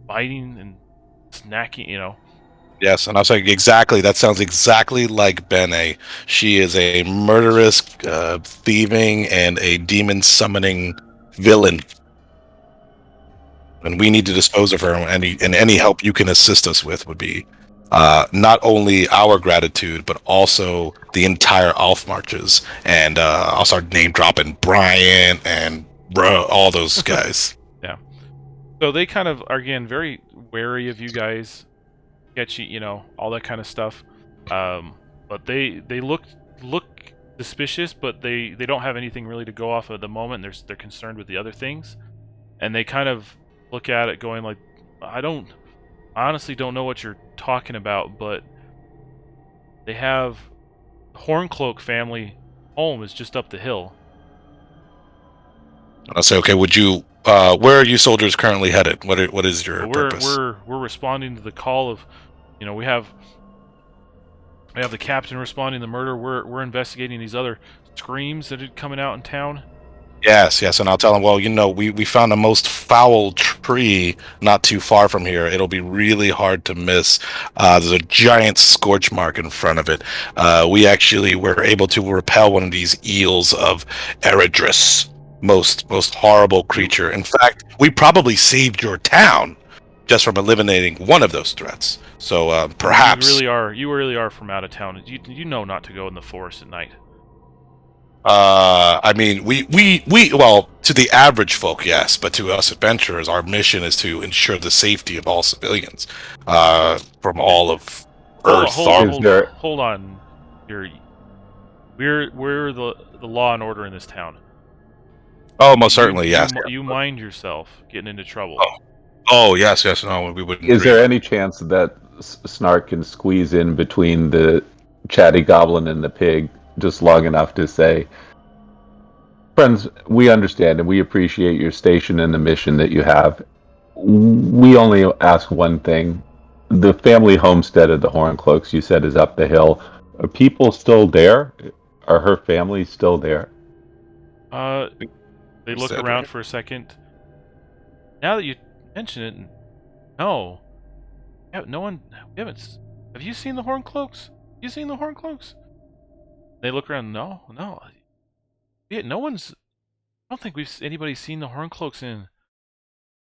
biting and snacking, Yes, and I'll say exactly. That sounds exactly like Bené. She is a murderous, thieving, and a demon summoning villain, and we need to dispose of her. And any help you can assist us with would be not only our gratitude, but also the entire Alf marches. And I'll start name dropping Brian and all those guys. So they kind of are, again, very wary of you guys, sketchy, all that kind of stuff. But they look suspicious, but they don't have anything really to go off at the moment. They're concerned with the other things, and they kind of look at it going like, I honestly don't know what you're talking about, but they have the Horncloak family home is just up the hill. I'll say, okay, would you? Where are you soldiers currently headed? What is your purpose? We're responding to the call of, we have the captain responding to the murder. We're investigating these other screams that are coming out in town. Yes, and I'll tell them, well, we found the most foul tree not too far from here. It'll be really hard to miss. There's a giant scorch mark in front of it. We actually were able to repel one of these eels of Eridris. Most horrible creature. In fact, we probably saved your town just from eliminating one of those threats. So perhaps you really are from out of town. You know not to go in the forest at night. I mean, we well, to the average folk, yes, but to us adventurers, our mission is to ensure the safety of all civilians from all of Earth. Hold on. We're the law and order in this town. Oh, most certainly, yes. You mind yourself getting into trouble. Oh, yes. No, we wouldn't. Is there any chance that Snark can squeeze in between the chatty goblin and the pig just long enough to say, friends, we understand and we appreciate your station and the mission that you have. We only ask one thing. The family homestead of the Horncloaks, you said, is up the hill. Are people still there? Are her family still there? They look around for a second. Now that you mention it, no. No one. We haven't. Have you seen the Horncloaks? They look around. No. Yeah, no one's. I don't think anybody's seen the Horncloaks in a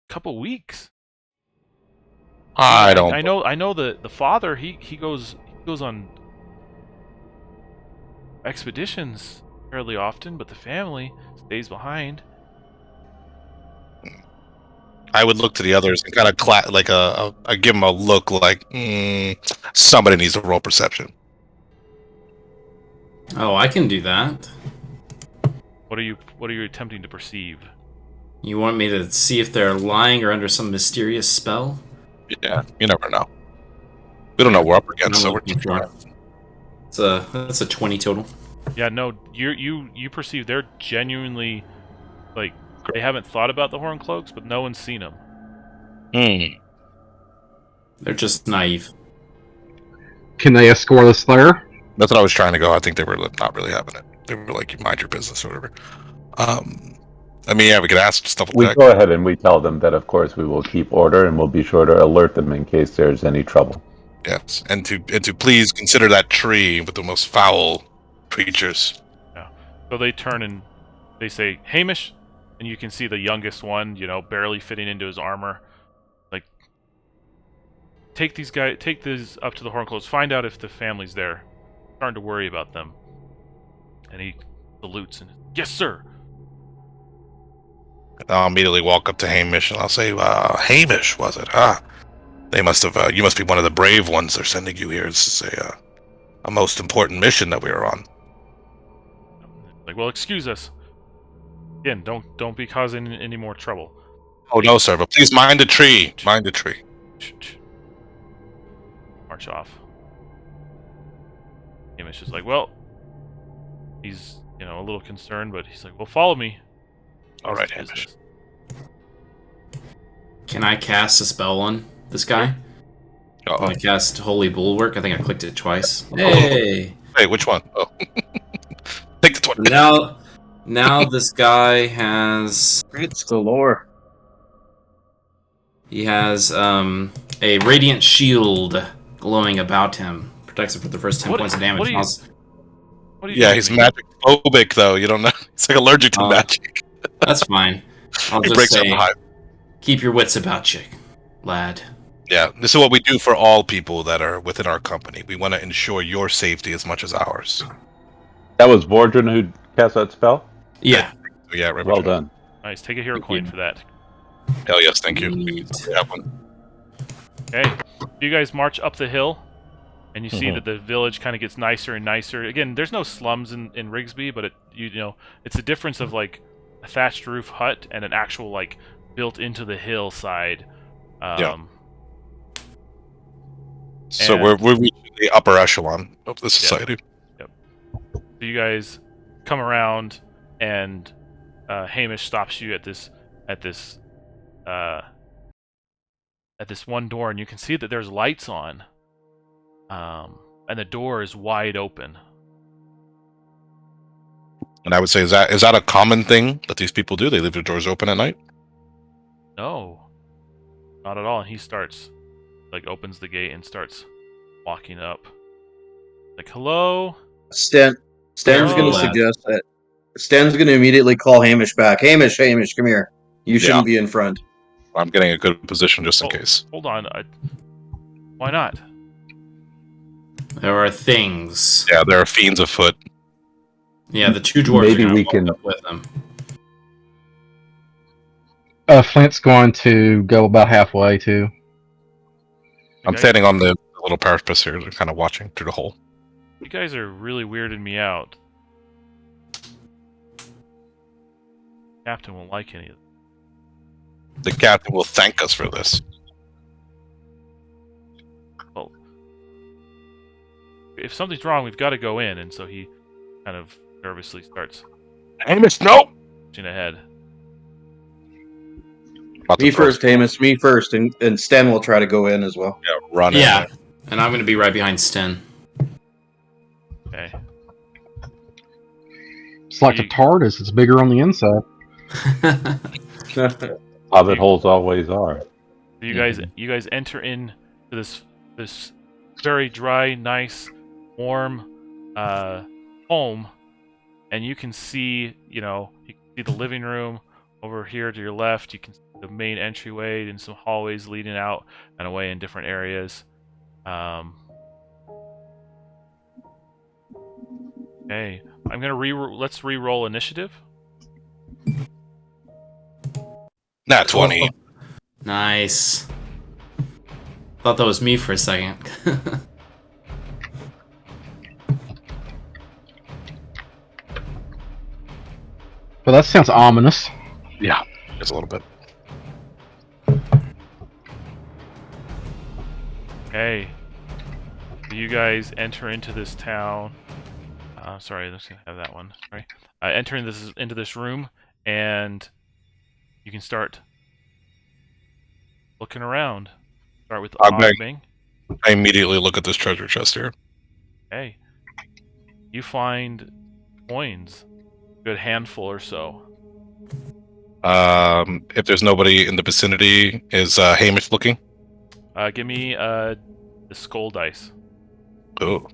couple weeks. I don't. I know the father. He goes on expeditions fairly often, but the family stays behind. I would look to the others and kind of I give them a look like somebody needs to roll perception. Oh, I can do that. What are you attempting to perceive? You want me to see if they're lying or under some mysterious spell? Yeah, you never know. We don't know what we're up against, so we're looking for. That's a 20 total. Yeah, no, you perceive they're genuinely like they haven't thought about the Horncloaks, but no one's seen them. They're just naive. Can they escort us there? That's what I was trying to go. I think they were not really having it. They were like, "You mind your business" or whatever. I mean, yeah, we could ask stuff like We that. go ahead and we tell them that, of course, we will keep order and we'll be sure to alert them in case there's any trouble. Yes, and to please consider that tree with the most foul creatures. Yeah. So they turn and they say, "Hamish," and you can see the youngest one, barely fitting into his armor. Like, take these up to the Horncloaks, find out if the family's there. I'm starting to worry about them. And he salutes and, "Yes, sir." I'll immediately walk up to Hamish and I'll say, "Hamish, was it? They must have. You must be one of the brave ones they're sending you here. This is a most important mission that we are on." Like, well, excuse us. Again, don't be causing any more trouble. Oh no, sir, but please mind the tree. Mind the tree. March off. Hamish is like, well, he's a little concerned, but he's like, well, follow me. All right, Hamish. Can I cast a spell on this guy? Uh-oh. I cast Holy Bulwark. I think I clicked it twice. Hey! Hey, which one? Oh. Take the 20. Now this guy has... It's galore. He has a radiant shield glowing about him. Protects him for the first 10 points of damage. Yeah, he's magic phobic, though. You don't know. He's like allergic to magic. That's fine. I'll just say, keep your wits about you, lad. Yeah, this is what we do for all people that are within our company. We want to ensure your safety as much as ours. That was Vordran who cast that spell? Yeah. Yeah, right. Well done. Nice. Take a hero coin for that. Hell yes, thank you. We have one. Okay. You guys march up the hill, and you see that the village kind of gets nicer and nicer. Again, there's no slums in Rigsby, but it's a difference of like a thatched roof hut and an actual like built into the hillside. So we're reaching the upper echelon of the society. Yep. So you guys come around, and Hamish stops you at this one door, and you can see that there's lights on, and the door is wide open. And I would say, is that a common thing that these people do? They leave their doors open at night? No, not at all. And he opens the gate and starts walking up. Like, hello? Stan's going to suggest that. Stan's going to immediately call Hamish back. Hamish, come here. You shouldn't be in front. I'm getting a good position just in case. Hold on. Why not? There are things. Yeah, there are fiends afoot. Yeah, the two dwarves Maybe are we going can to with them. Flint's going to go about halfway too. I'm standing on the little parapet here, kind of watching through the hole. You guys are really weirding me out. Captain won't like any of this. The captain will thank us for this. Well, if something's wrong, we've got to go in, and so he kind of nervously starts Hamish, no! pushing ahead. Me first, Hamish. Me first, and Stan will try to go in as well. Yeah, run in. Yeah, and I'm going to be right behind Sten. Okay. It's like a TARDIS. It's bigger on the inside. Hobbit holes always are. You guys enter into this very dry, nice, warm home, and you can see, you can see the living room over here to your left. You can see the main entryway and some hallways leading out and away in different areas. Okay, I'm gonna let's re-roll initiative. Nat 20. Nice. Thought that was me for a second. Well, that sounds ominous. Yeah, it's a little bit. Okay, so you guys enter into this town. Sorry, let's have that one. Sorry, entering into this room, and you can start looking around. Start with Bing. I immediately look at this treasure chest here. Okay, you find coins, a good handful or so. If there's nobody in the vicinity, is Hamish looking? Give me the skull dice. Oh.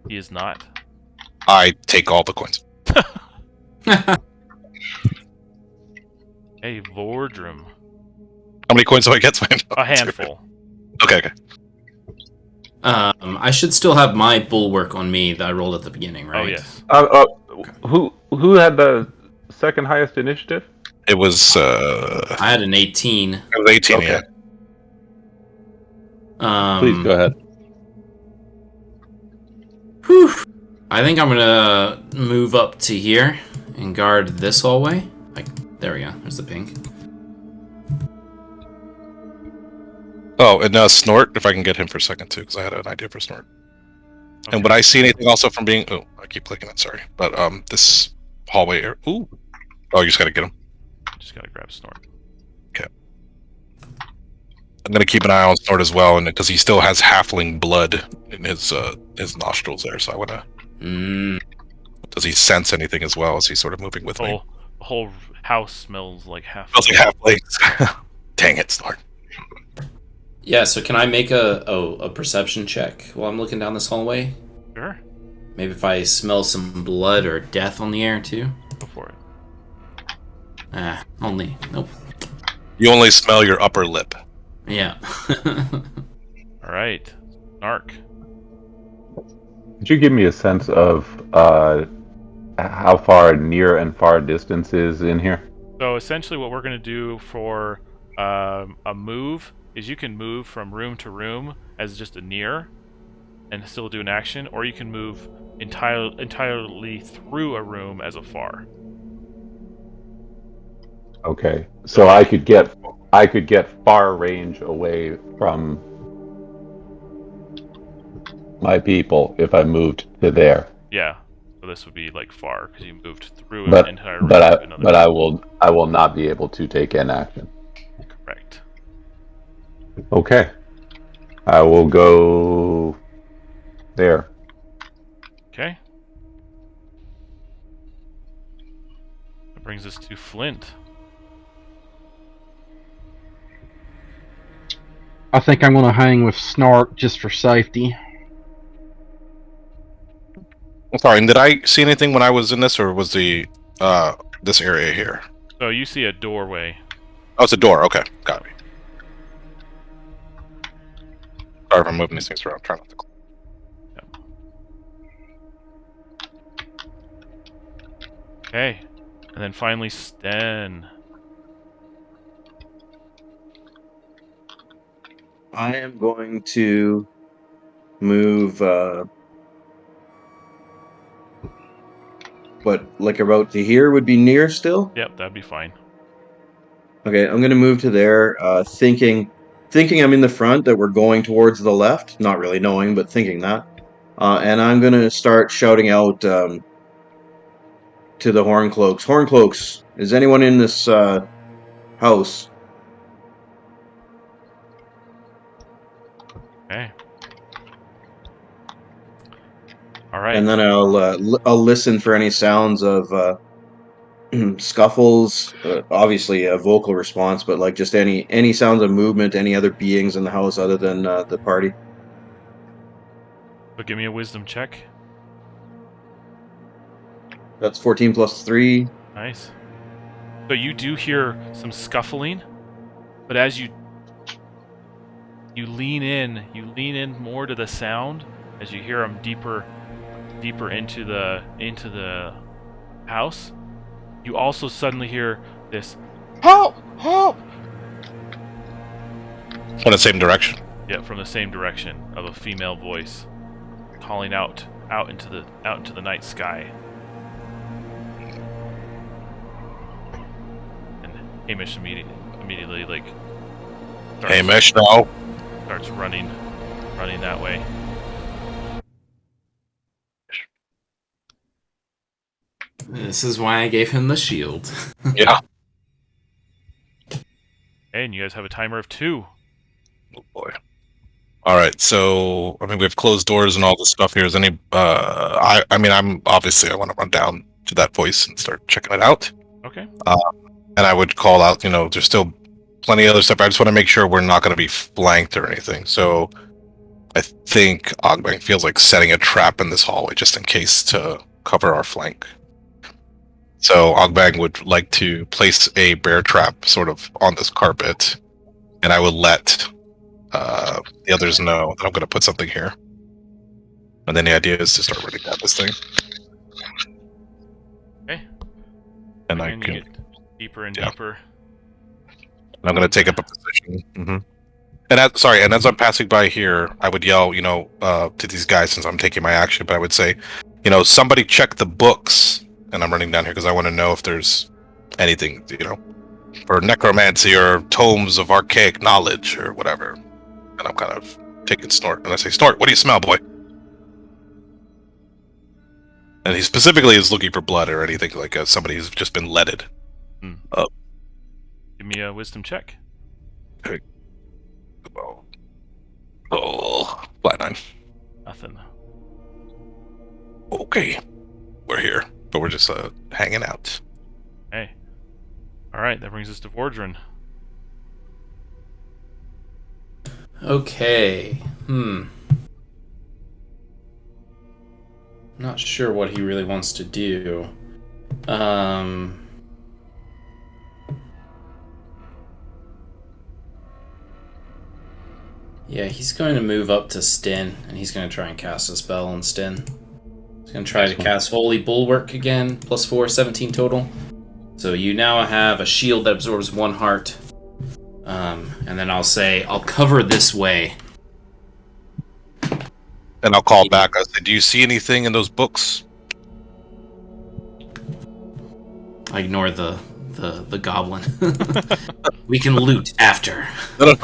He is not. I take all the coins. Hey, Vordrum. How many coins do I get? A handful. Okay. I should still have my bulwark on me that I rolled at the beginning, right? Oh, yes. Who had the second highest initiative? It was, I had an 18. It was 18, Okay. yeah. Please go ahead. Whew. I think I'm gonna move up to here and guard this hallway. There we go. There's the pink. Oh, and Snort, if I can get him for a second, too, because I had an idea for Snort. Okay. And would I see anything also from being... Oh, I keep clicking it, sorry. But this hallway... Ooh. Oh, you just gotta get him. Just gotta grab Snort. Okay. I'm gonna keep an eye on Snort as well, and because he still has halfling blood in his nostrils there, so I wanna... Does he sense anything as well as he's sort of moving with me? The whole house smells like half. Smells like halflings. Dang it, Snort. Yeah, so can I make a perception check while I'm looking down this hallway? Sure. Maybe if I smell some blood or death on the air, too? Go for it. Nope. You only smell your upper lip. Yeah. All right. Snark. Could you give me a sense of how far near and far distance is in here? So essentially what we're going to do for a move is you can move from room to room as just a near and still do an action, or you can move entirely through a room as a far. Okay, so I could get far range away from my people if I moved to there. Yeah. So this would be like far because you moved through an entire room to another. But I will not be able to take an action. Correct. Okay, I will go there. Okay. That brings us to Flint. I think I'm going to hang with Snark just for safety. I'm sorry, and did I see anything when I was in this, or was the this area here? So you see a doorway. Oh, it's a door. Okay, got me. Sorry if I'm moving these things around. I'm trying not to. Okay. And then finally Sten. I am going to move, like about to here would be near still? Yep, that'd be fine. Okay, I'm going to move to there, thinking I'm in the front, that we're going towards the left. Not really knowing, but thinking that. And I'm going to start shouting out to the Horncloaks. Horncloaks, is anyone in this house? Okay. All right. And then I'll listen for any sounds of scuffles. Obviously, a vocal response, but like just any sounds of movement, any other beings in the house other than the party. So give me a wisdom check. That's 14 plus 3. Nice. So you do hear some scuffling, but as you lean in more to the sound as you hear them deeper into the house. You also suddenly hear this help, help! From the same direction. Yeah, from the same direction of a female voice calling out into the night sky. And Hamish immediately like Hamish, no. starts running that way. This is why I gave him the shield. Yeah. And you guys have a timer of 2. Oh boy. All right, so I mean we've closed doors and all this stuff here. Is any? I mean I'm obviously I want to run down to that voice and start checking it out. Okay. And I would call out. There's still plenty of other stuff. I just want to make sure we're not going to be flanked or anything. So I think Ogbang feels like setting a trap in this hallway just in case to cover our flank. So Ogbang would like to place a bear trap sort of on this carpet, and I would let the others know that I'm going to put something here. And then the idea is to start running down this thing. Okay. And Again, you get deeper and deeper. I'm going to take up a position. Mm-hmm. And as I'm passing by here, I would yell, to these guys since I'm taking my action, but I would say, somebody check the books. And I'm running down here because I want to know if there's anything, for necromancy or tomes of archaic knowledge or whatever. And I'm kind of taking Snort. And I say, Snort, what do you smell, boy? And he specifically is looking for blood or anything like somebody who's just been leaded. Give me a wisdom check. Okay. Oh, flat 9. Nothing. Okay. We're here. But we're just hanging out. Hey. Alright, that brings us to Vordran. Okay. Not sure what he really wants to do. Yeah, he's going to move up to Stin, and he's going to try and cast a spell on Stin. He's going to try to cast Holy Bulwark again, plus 4, 17 total. So you now have a shield that absorbs 1 heart. And then I'll say, I'll cover this way. And I'll call back. I say, do you see anything in those books? I ignore the goblin. We can loot after. No.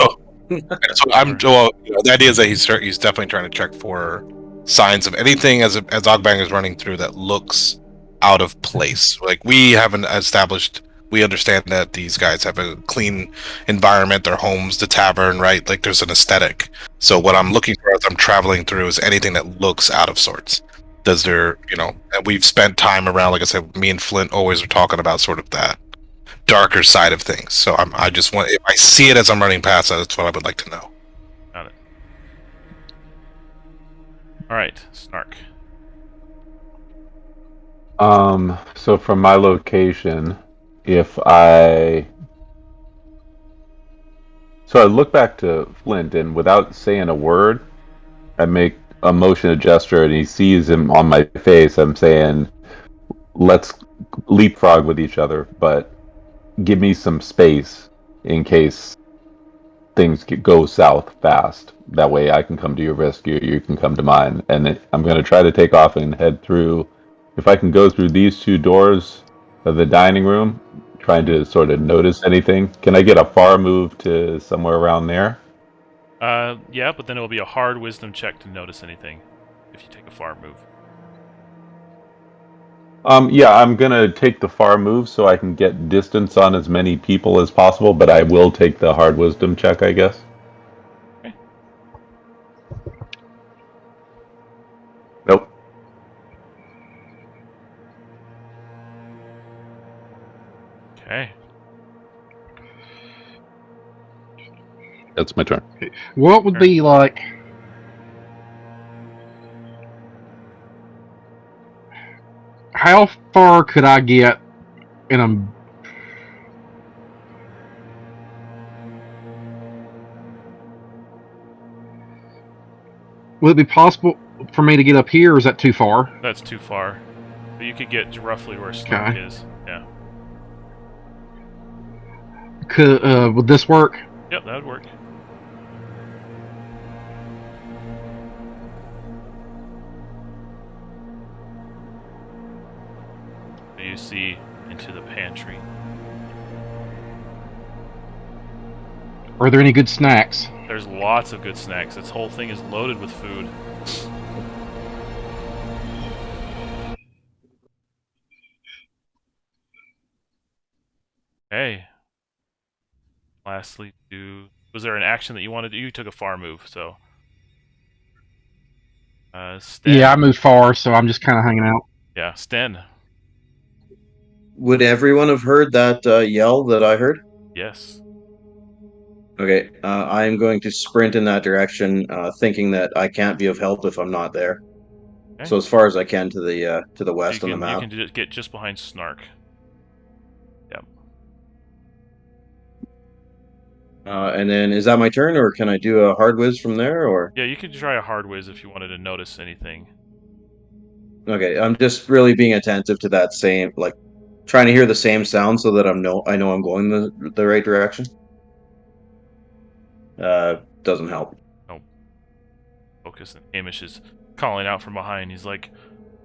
So the idea is that he's definitely trying to check for signs of anything as Ogbang is running through that looks out of place. Like we haven't established, we understand that these guys have a clean environment, their homes, the tavern, right? Like there's an aesthetic. So what I'm looking for as I'm traveling through is anything that looks out of sorts. Does there, and we've spent time around, like I said, me and Flint always are talking about sort of that darker side of things. So I just want, if I see it as I'm running past, that's what I would like to know. Got it. Alright, Snark. So from my location, I look back to Flint, and without saying a word, I make a motion, a gesture, and he sees him on my face. I'm saying, let's leapfrog with each other, but give me some space in case things go south fast. That way I can come to your rescue, you can come to mine. And I'm going to try to take off and head through. If I can go through these 2 doors of the dining room, trying to sort of notice anything. Can I get a far move to somewhere around there? Yeah, but then it will be a hard wisdom check to notice anything if you take a far move. Yeah, I'm gonna take the far move so I can get distance on as many people as possible, but I will take the hard wisdom check, I guess. Okay. Nope. Okay. That's my turn. What would be like? how far could I get in a? Would it be possible for me to get up here, or is that too far? That's too far. But you could get roughly where Snark Okay. is. Yeah. Would this work? Yep, that would work. You see into the pantry. Are there any good snacks? There's lots of good snacks. This whole thing is loaded with food. Okay. Lastly, was there an action that you wanted to do? You took a far move, so. Sten. Yeah, I moved far, so I'm just kind of hanging out. Yeah, Sten. Would everyone have heard that yell that I heard? Yes. Okay, I am going to sprint in that direction, thinking that I can't be of help if I'm not there. Okay. So as far as I can to the west on the map. You can get just behind Snark. Yep. And then is that my turn, or can I do a hard whiz from there? Or Yeah, you could try a hard whiz if you wanted to notice anything. okay, I'm just really being attentive to that same, like, trying to hear the same sound so that I know I'm going the right direction. Doesn't help. Nope. Focus, and Hamish is calling out from behind. He's like,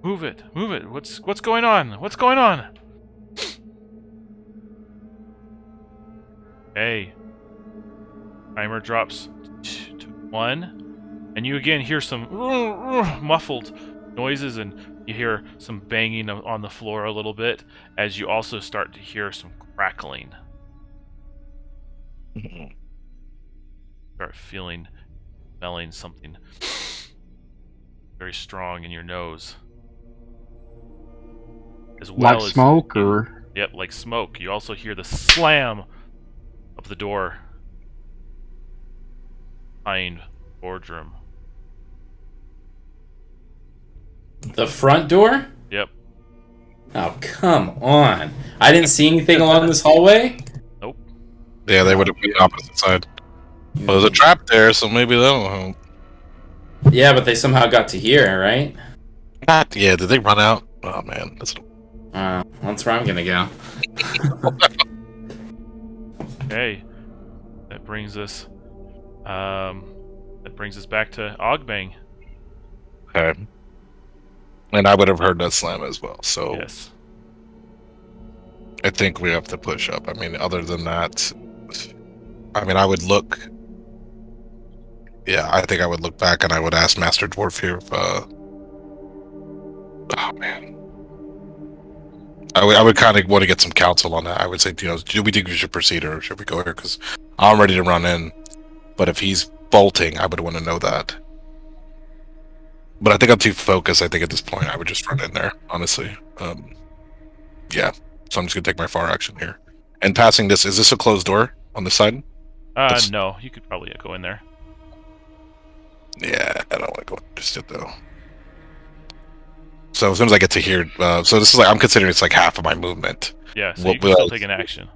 "Move it, move it! What's going on? What's going on?" Hey. Timer drops to 1, and you again hear some muffled noises, and you hear some banging on the floor a little bit, as you also start to hear some crackling. Start smelling something very strong in your nose. As well Like as smoke, or? Yep, like smoke. You also hear the slam of the door behind boardroom. The front door? Yep. Oh, come on. I didn't see anything along this hallway? Nope. Yeah, they would have been opposite side. Well, there's a trap there, so maybe that'll help. Yeah, but they somehow got to here, right? Yeah, did they run out? Oh man, that's That's where I'm gonna go. Okay. That brings us back to Ogbang. okay. And I would have heard that slam as well. So Yes. I think we have to push up. I mean, other than that, I mean, I would look. Yeah, I think I would look back and I would ask Master Dwarf here if. Oh man. I would kind of want to get some counsel on that. I would say, do we think we should proceed or should we go here? Because I'm ready to run in. But if he's bolting, I would want to know that. But I think I'm too focused. I think at this point I would just run in there, honestly. Yeah. So I'm just gonna take my far action here. And passing this, is this a closed door on the side? No, you could probably go in there. Yeah, I don't want to go just yet though. So as soon as I get to here, so this is like I'm considering it's like half of my movement. Yeah, so you can still take an action.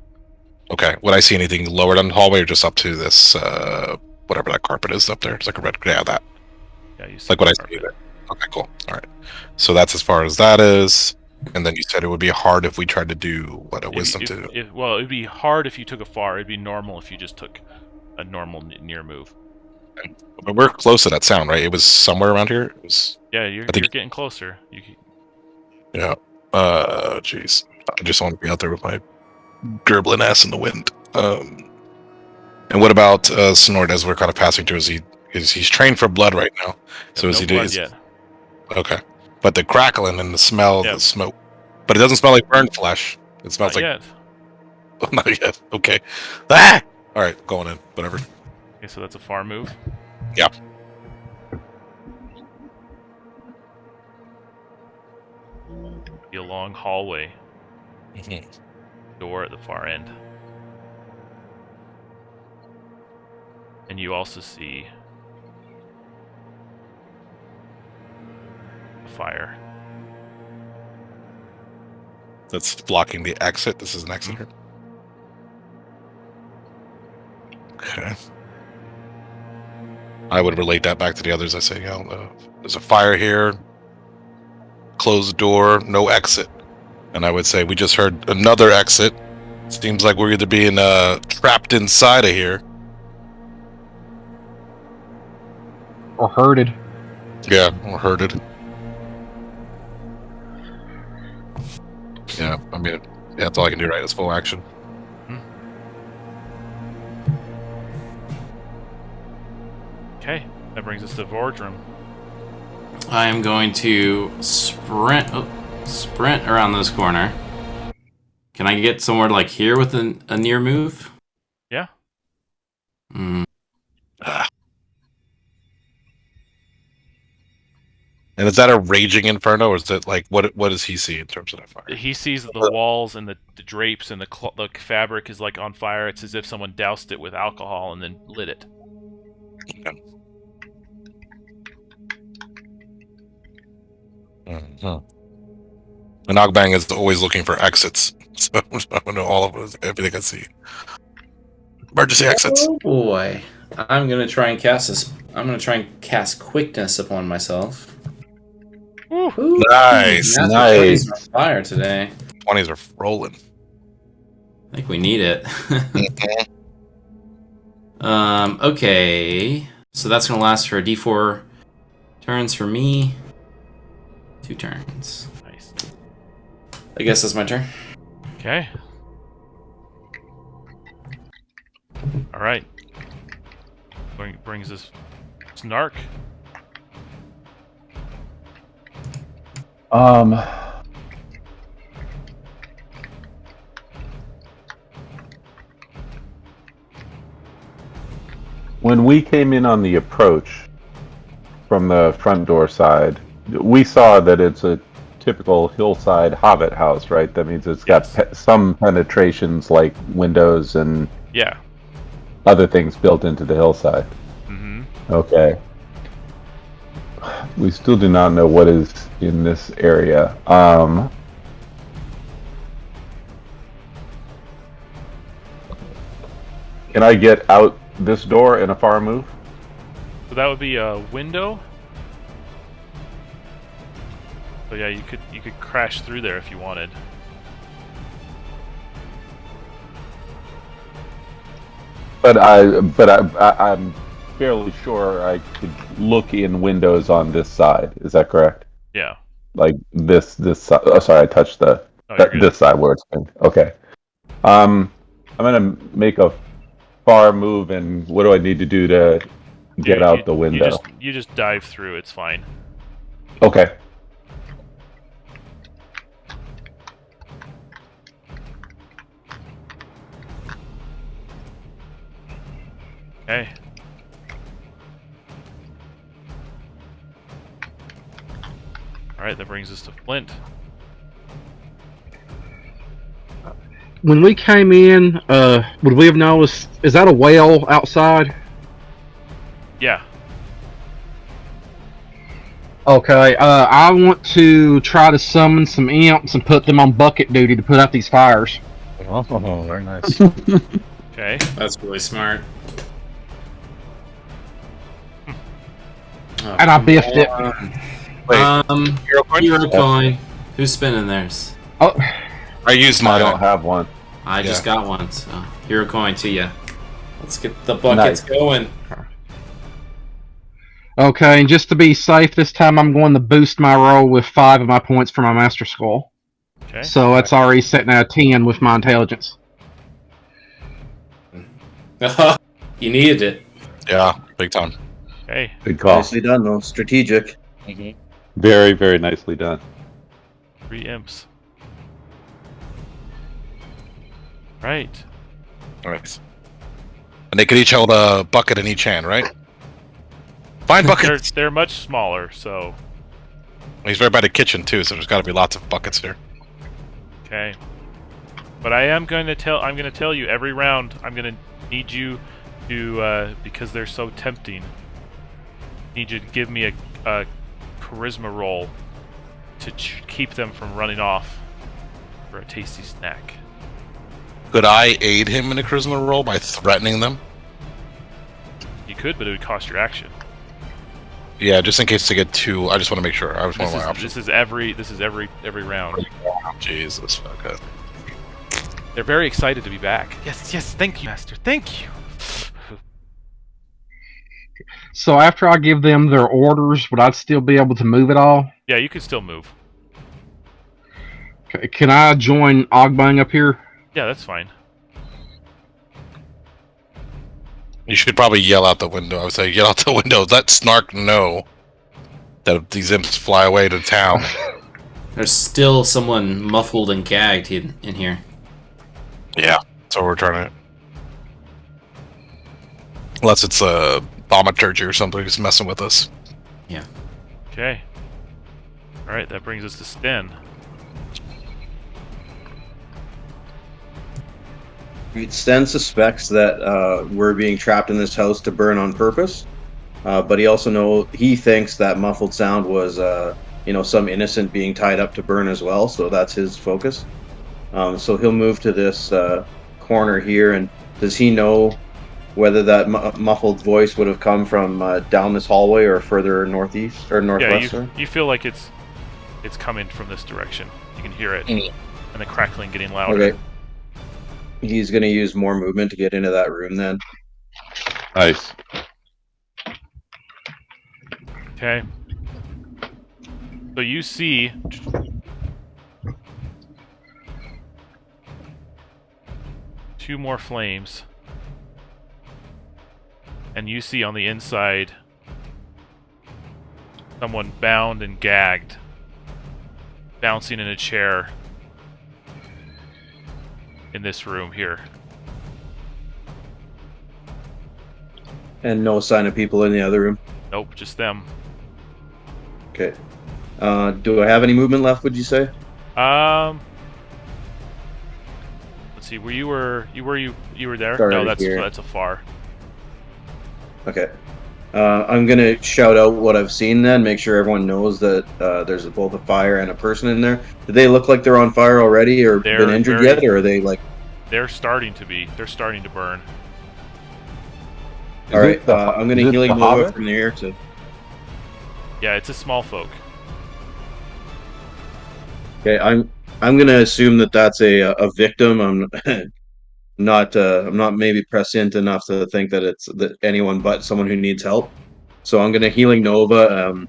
Okay. Would I see anything lower down the hallway or just up to this whatever that carpet is up there? It's like a red, yeah, that. Yeah, you see Like what I carpet. see there. Okay, cool. All right. So that's as far as that is. And then you said it would be hard if we tried to do what a wisdom to. Well, it'd be hard if you took a far. It'd be normal if you just took a normal near move. But we're close to that sound, right? It was somewhere around here. It was. Yeah, you're getting closer. Yeah. Jeez. I just want to be out there with my gurgling ass in the wind. And what about Snort as we're kind of passing through? He's trained for blood right now. So is no he blood doing? yet. Okay. But the crackling and the smell, Yep. the smoke. But it doesn't smell like burned flesh. It smells Not like. yet. Oh, not yet. Okay. Ah! All right, going in. Whatever. Okay, so that's a far move. Yeah. Be a long hallway. Mhm. Door at the far end. And you also see a fire. that's blocking the exit. This is an exit here. Okay. I would relate that back to the others. I say, there's a fire here. Closed door, no exit. And I would say we just heard another exit. Seems like we're either being trapped inside of here. Or herded. Yeah, or herded. Yeah, I mean, that's all I can do, right? It's full action. Okay, that brings us to Vordrum. I am going to sprint around this corner. Can I get somewhere like here with a near move? Yeah. And is that a raging inferno, or is that like what does he see in terms of that fire? He sees that the walls and the drapes and the fabric is like on fire. It's as if someone doused it with alcohol and then lit it. Okay. Mm-hmm. And Ogbang is always looking for exits, so I know all of it, everything I see. Emergency exits. Oh boy, I'm gonna try and cast this. I'm gonna try and cast quickness upon myself. Ooh, Nice, nice. On fire today. 20s are rolling. I think we need it. Okay, so that's gonna last for a D4 turns for me. 2 turns. Nice. I guess that's my turn. Okay. All right. Brings us Snark. When we came in on the approach from the front door side, we saw that it's a typical hillside hobbit house, right? That means it's got some penetrations like windows and Yeah. other things built into the hillside. Mm-hmm. Okay. We still do not know what is in this area. Can I get out this door in a far move? So that would be a window. So yeah, you could crash through there if you wanted. But I'm fairly sure I could look in windows on this side. Is that correct? Yeah. Like this side. Oh, sorry, I touched this side where it's been. Okay. I'm gonna make a far move, and what do I need to do to get out the window? You just dive through. It's fine. Okay. Okay. Alright, that brings us to Flint. When we came in, would we have noticed, is that a whale outside? Yeah. Okay, I want to try to summon some imps and put them on bucket duty to put out these fires. Oh, very nice. Okay. That's really smart. Oh, And I biffed it. Wait, Hero coin. Who's spinning theirs? Oh, I used I mine. don't have one. I just got one, so hero coin to you. Let's get the buckets going. okay, and just to be safe this time, I'm going to boost my roll with 5 of my points for my Master Skull. Okay. So that's already sitting at a 10 with my intelligence. You needed it. Yeah, big time. Okay. Good call. Nicely done, though. Strategic. Very, very nicely done. 3 imps. Right. Alright. And they could each hold a bucket in each hand, right? Find buckets! They're much smaller, so He's right by the kitchen too, so there's got to be lots of buckets here. okay. But I'm going to tell you every round. I'm going to need you to because they're so tempting. Need you to give me a charisma roll to keep them from running off for a tasty snack. Could I aid him in a charisma roll by threatening them? You could, but it would cost your action. Yeah, just in case they get two. I just want to make sure. I was one of my options. This is every round. Jesus, okay. They're very excited to be back. Yes, thank you, Master. Thank you. So after I give them their orders, would I still be able to move at all? Yeah, you can still move. Okay, can I join Ogbang up here? Yeah, that's fine. You should probably yell out the window. I would say yell out the window. Let Snark know that these imps fly away to town. There's still someone muffled and gagged in here. Yeah, that's what we're trying to. Unless it's a thaumaturgy or something who's messing with us. Yeah. Okay. Alright, that brings us to Sten. Sten suspects that we're being trapped in this house to burn on purpose, but he thinks that muffled sound was, some innocent being tied up to burn as well. So that's his focus. So he'll move to this corner here, and does he know whether that muffled voice would have come from down this hallway or further northeast or northwest? Yeah, you feel like it's coming from this direction. You can hear it, and the crackling getting louder. Okay. He's going to use more movement to get into that room then. Nice. Okay. So you see two more flames. And you see on the inside someone bound and gagged, bouncing in a chair in this room here. And no sign of people in the other room? Nope, just them. Okay. Do I have any movement left, would you say? Let's see, you were there? Started No, that's here. that's afar. Okay. I'm going to shout out what I've seen then, make sure everyone knows that there's both a fire and a person in there. Do they look like they're on fire already or been injured yet, or are they like... They're starting to be. They're starting to burn. Alright, I'm going to healing Nova from the air to... Yeah, it's a small folk. Okay, I'm going to assume that that's a victim. I'm not maybe prescient enough to think that it's anyone but someone who needs help. So I'm going to healing Nova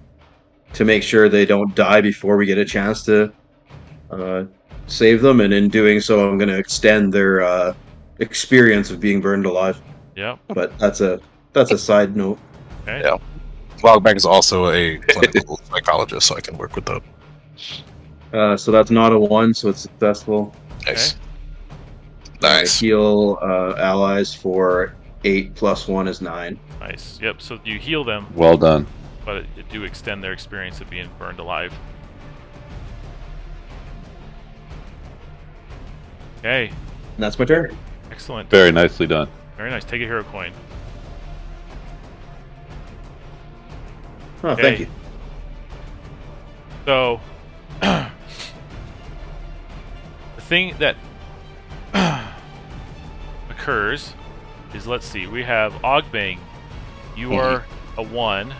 to make sure they don't die before we get a chance to save them, and in doing so, I'm going to extend their experience of being burned alive. Yep. But that's a side note. Okay. Yeah. Logbank is also a clinical psychologist, so I can work with them. So that's not a 1, so it's successful. Nice. Okay. Nice. Heal allies for 8 plus 1 is 9. Nice. Yep. So you heal them, Well done. but it do extend their experience of being burned alive. Okay. And that's my turn. Excellent. Very nicely done. Very nice. Take a hero coin. Oh, Okay. thank you. So, the thing that occurs is, let's see, we have Ogbang. You are a 1.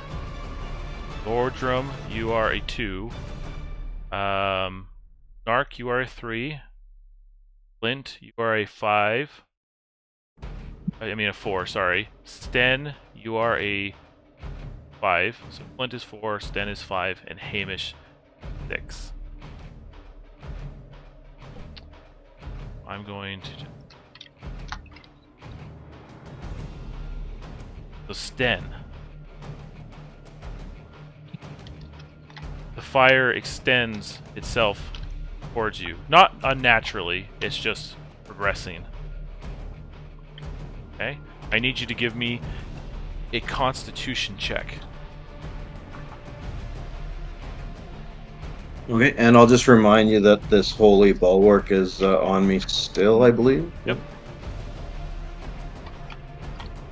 Lordrum, you are a 2. Nark, you are a 3. Flint, you are a 5. I mean a 4, sorry. Sten, you are a 5. So Flint is 4, Sten is 5, and Hamish 6. I'm going to... So Sten. The fire extends itself towards you. Not unnaturally, it's just progressing. Okay? I need you to give me a Constitution check. Okay, and I'll just remind you that this holy bulwark is on me still, I believe. Yep.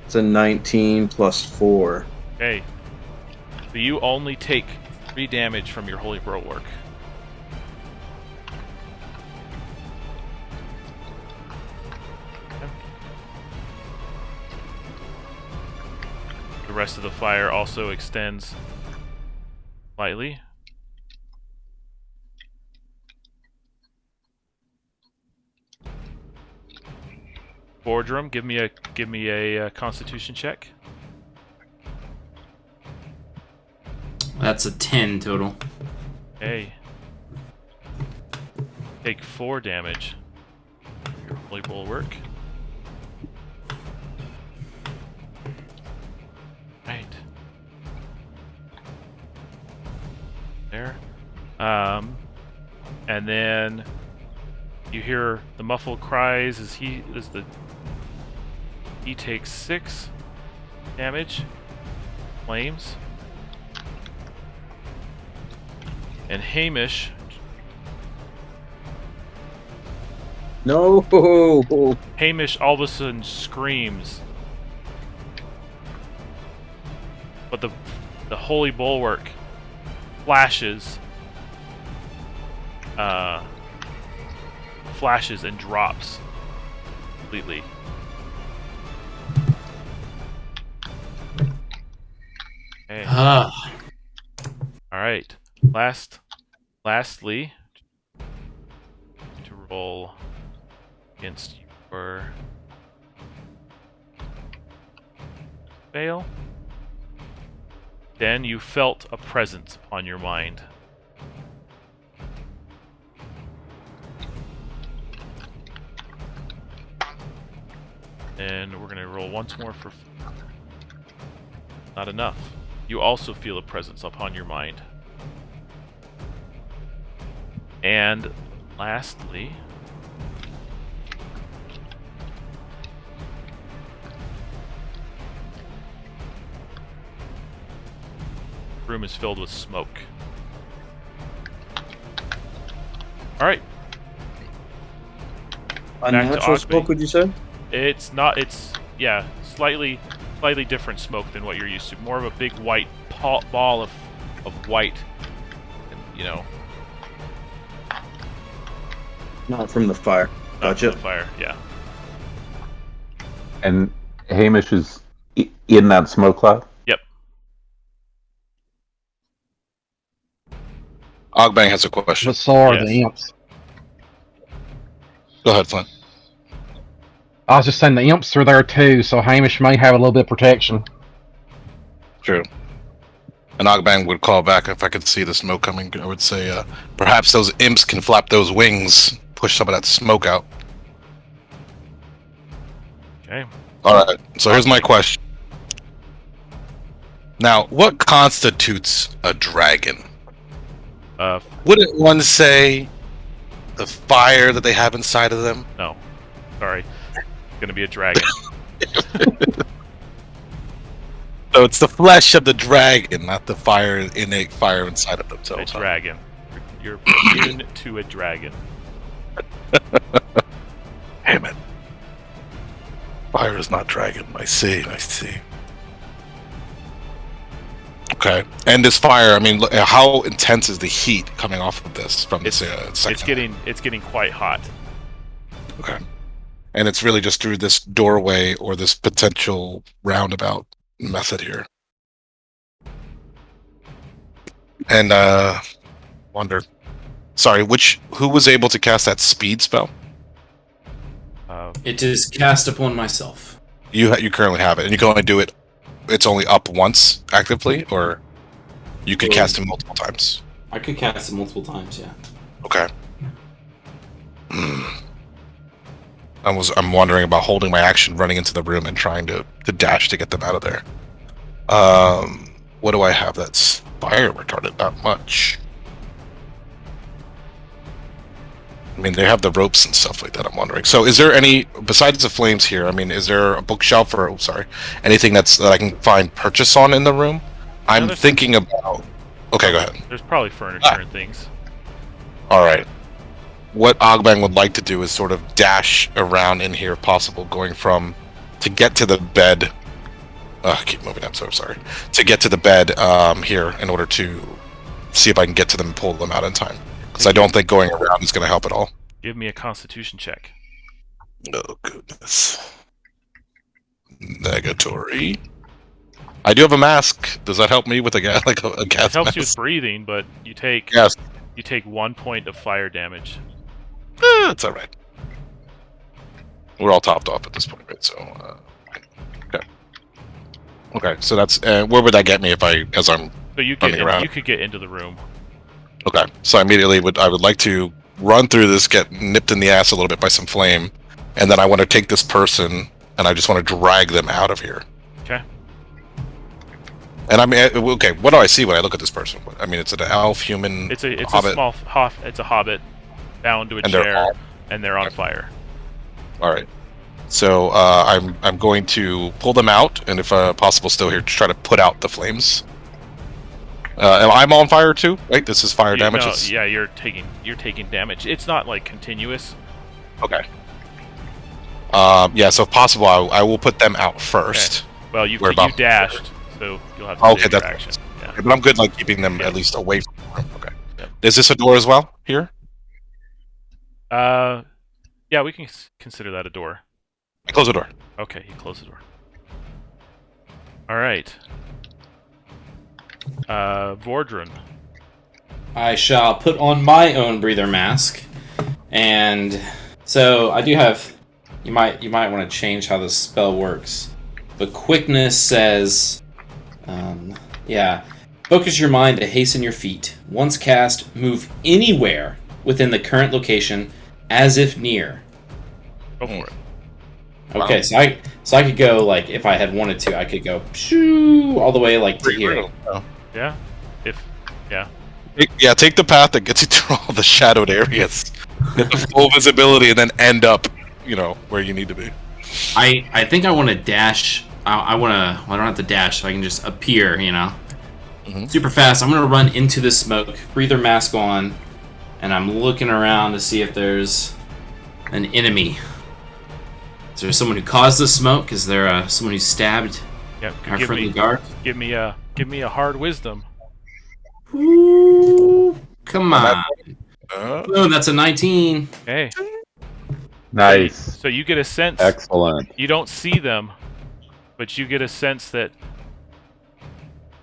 It's a 19 plus 4. Okay. So you only take 3 damage from your holy bulwark. rest of the fire also extends slightly. Boardroom, give me a Constitution check. That's a 10 total. Okay. Take 4 damage. Your holy bulwark. Right. There. And then you hear the muffled cries as he takes 6 damage. Flames. And Hamish. No. Hamish all of a sudden screams. But the holy bulwark flashes and drops completely. Okay. Alright. Lastly, to roll against your fail. Then you felt a presence upon your mind. And we're gonna roll once more for... Not enough. You also feel a presence upon your mind. And lastly... the room is filled with smoke. Alright. Unnatural smoke, would you say? It's not, yeah, slightly different smoke than what you're used to. More of a big white ball of white, you know. Not from the fire. Not from Gotcha. the fire, yeah. And Hamish is in that smoke cloud? Yep. Ogbang has a question. But so are Yes. the imps. Go ahead, Flint. I was just saying the imps are there too, so Hamish may have a little bit of protection. True. And Ogbang would call back if I could see the smoke coming. I would say, perhaps those imps can flap those wings, push some of that smoke out. Okay. Alright, so here's my question. Now, what constitutes a dragon? Wouldn't one say the fire that they have inside of them? No. Sorry. It's gonna be a dragon. So it's the flesh of the dragon, not the innate fire inside of themselves. A dragon. You're immune to a dragon. Damn it. Fire is not dragon. I see. Okay. And this fire, I mean, how intense is the heat coming off of this from this second? It's getting quite hot. Okay. And it's really just through this doorway or this potential roundabout method here. And wonder. Sorry, who was able to cast that speed spell? It is cast upon myself. You currently have it, and you can only do it. It's only up once actively, or you could cast it multiple times. I could cast it multiple times, yeah. Okay. I'm wondering about holding my action, running into the room, and trying to dash to get them out of there. What do I have that's fire retardant? Not much. I mean, they have the ropes and stuff like that. I'm wondering. So, is there any besides the flames here? I mean, is there a bookshelf or anything that I can find purchase on in the room? I'm thinking about. Okay, go ahead. There's probably furniture and things. All right. What Ogbang would like to do is sort of dash around in here if possible, going to get to the bed. Keep moving, I'm so sorry. To get to the bed here in order to see if I can get to them and pull them out in time. Because I don't think going around is going to help at all. Give me a Constitution check. Oh, goodness. Negatory. I do have a mask. Does that help me with a gas It gas helps you with mask? breathing, but you take Yes. 1 point of fire damage. It's all right. We're all topped off at this point, right? So, okay. Okay, so that's where would that get me if as I'm So you running around? you could get into the room. Okay, so I immediately would like to run through this, get nipped in the ass a little bit by some flame, and then I want to take this person and I just want to drag them out of here. Okay. And I mean, okay, what do I see when I look at this person? I mean, it's an elf, human, It's hobbit. a small it's a hobbit bound to a And they're chair, all- and they're on fire. All right. So I'm going to pull them out, and if possible, still here, try to put out the flames. I'm on fire too, right? This is fire damage. No, yeah, you're taking damage. It's not like continuous. Okay. Yeah. So if possible, I will put them out first. Okay. Well, you We're about- dashed, so you'll have to Okay, do your that's action. Yeah. But I'm good, like keeping them Yeah. at least away from the room. Okay. Yep. Is this a door as well here? Yeah, we can consider that a door. I close the door. Okay, you close the door. All right. Vordran. I shall put on my own breather mask, and so I do have. You might want to change how this spell works, but quickness says, yeah, focus your mind to hasten your feet. Once cast, move anywhere within the current location, as if near. Go for it. Okay, so I could go, like, if I had wanted to, I could go shoo all the way like to here. Yeah. Take the path that gets you through all the shadowed areas, get the full visibility, and then end up, where you need to be. I think I want to dash. I don't have to dash, so I can just appear. Super fast. I'm gonna run into the smoke, breather mask on, and I'm looking around to see if there's an enemy. Is there someone who caused the smoke? Is there someone who stabbed Yep. our friendly guard? Give me a hard wisdom. Ooh, come on. Uh, Oh, that's a 19. Okay. Nice. So you get a sense. Excellent. You don't see them, but you get a sense that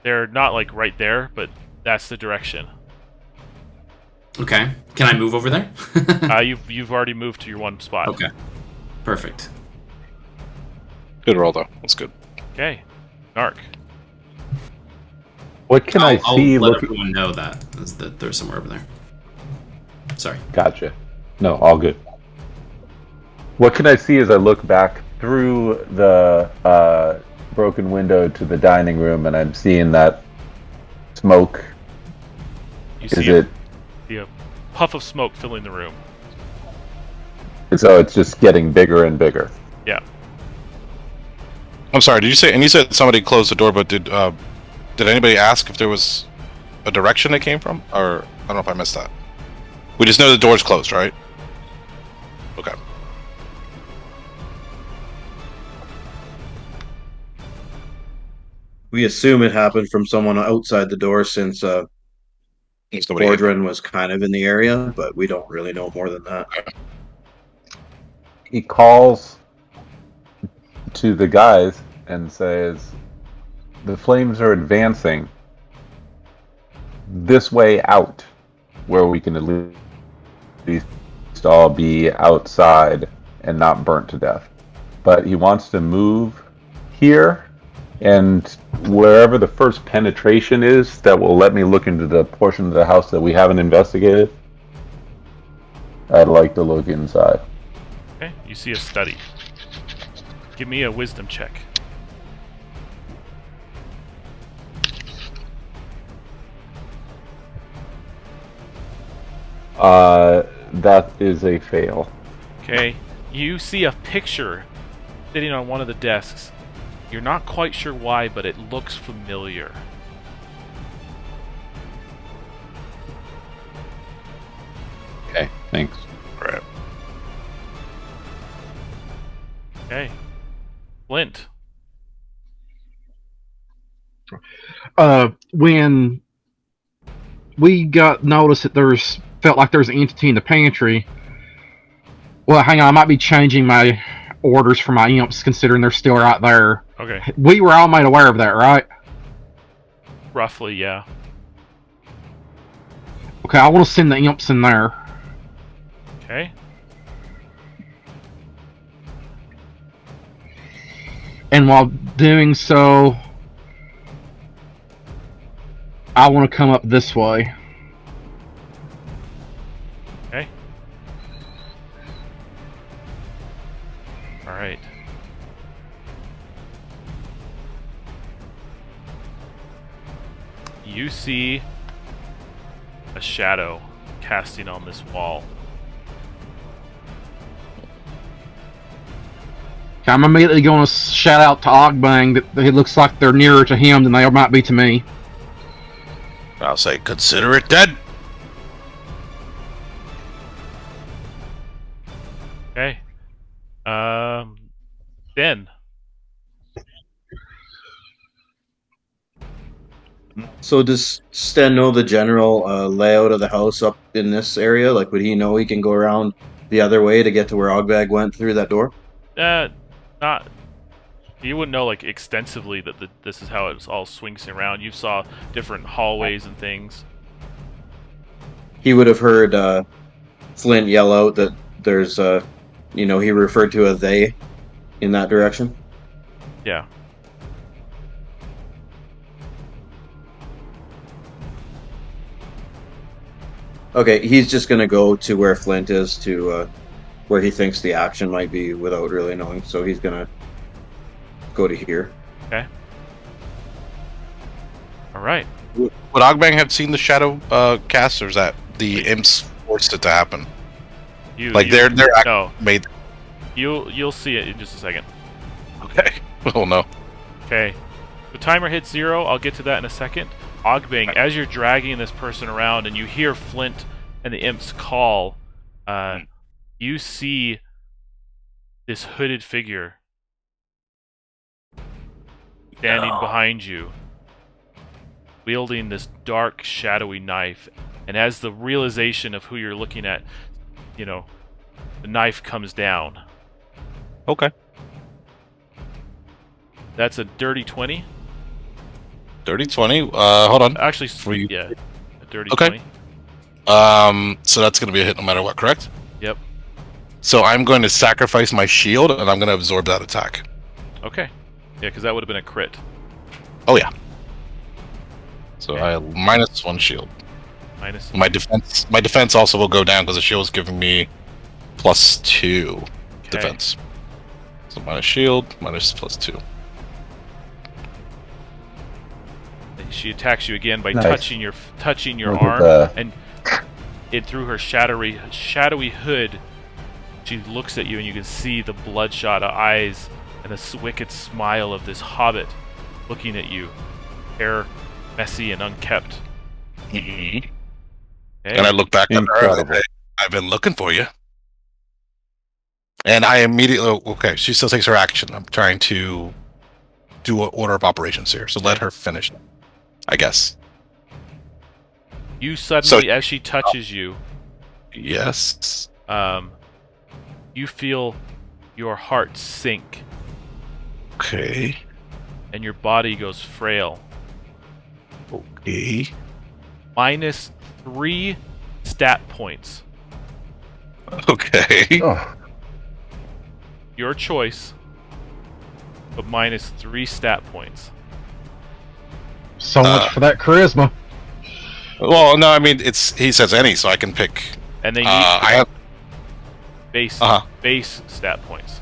they're not like right there, but that's the direction. Okay. Can I move over there? You've already moved to your one spot. Okay. Perfect. good roll though. That's good. Okay. Narc. What can I see? I'll let Looking. everyone know that they're somewhere over there. Sorry. Gotcha. No, all good. What can I see as I look back through the broken window to the dining room, and I'm seeing that smoke? You Is see it? a puff of smoke filling the room. So it's just getting bigger and bigger. Yeah. I'm sorry. Did you say? And you said somebody closed the door, but did anybody ask if there was a direction it came from, or I don't know if I missed that. We just know the door's closed, right? Okay. We assume it happened from someone outside the door since There's nobody in. Bordrin was kind of in the area, but we don't really know more than that. He calls to the guys and says, "The flames are advancing this way out, where we can at least all be outside and not burnt to death." But he wants to move here, and wherever the first penetration is that will let me look into the portion of the house that we haven't investigated, I'd like to look inside. Okay. You see a study. Give me a wisdom check. That is a fail. Okay. You see a picture sitting on one of the desks. You're not quite sure why, but it looks familiar. Okay, thanks. Right. Okay. Flint. When we got notice that felt like there's an entity in the pantry. Well, hang on, I might be changing my orders for my imps, considering they're still right there. Okay. We were all made aware of that, right? Roughly, yeah. Okay, I want to send the imps in there. Okay. And while doing so, I want to come up this way. Okay. All right. You see a shadow casting on this wall. I'm immediately going to shout out to Ogbang that it looks like they're nearer to him than they might be to me. I'll say, consider it dead. Okay. Then. So does Sten know the general layout of the house up in this area? Like, would he know he can go around the other way to get to where Ogbag went through that door? Not. You wouldn't know like extensively that this is how it all swings around. You saw different hallways and things. He would have heard Flint yell out that there's he referred to a they in that direction. Yeah. Okay, he's just gonna go to where Flint is to where he thinks the action might be without really knowing. So he's gonna go to here. Okay. All right. Would Ogbang have seen the shadow cast, or is that the imps forced it to happen? They're no. made. You'll see it in just a second. Okay. Oh no. Okay. The timer hits 0. I'll get to that in a second. Ogbang, as you're dragging this person around and you hear Flint and the imps call, you see this hooded figure standing behind you, wielding this dark, shadowy knife. And as the realization of who you're looking at, the knife comes down. Okay. That's a dirty 20. Dirty 20. Hold on. Actually, For you. yeah, a dirty Okay. 20. So that's going to be a hit no matter what, correct? Yep. So I'm going to sacrifice my shield, and I'm going to absorb that attack. Okay. Yeah, because that would have been a crit. Oh yeah. So Okay. I minus 1 shield. Minus. My defense also will go down because the shield is giving me +2 defense. So minus shield, minus +2. She attacks you again by Nice. touching your Look at arm, that. and it through her shadowy hood. She looks at you, and you can see the bloodshot eyes and the wicked smile of this hobbit looking at you, hair messy and unkept. Mm-hmm. Okay. And I look back at her and I Incredible. say, I've been looking for you. And I immediately, okay, she still takes her action. I'm trying to do an order of operations here, so let her finish, I guess. You suddenly, as she touches you, Yes. you feel your heart sink Okay. and your body goes frail. Okay. -3 stat points. Okay. Oh, Your choice, but -3 stat points. So much for that charisma. Well, no, I mean he says any, so I can pick. And then you I have. base stat points.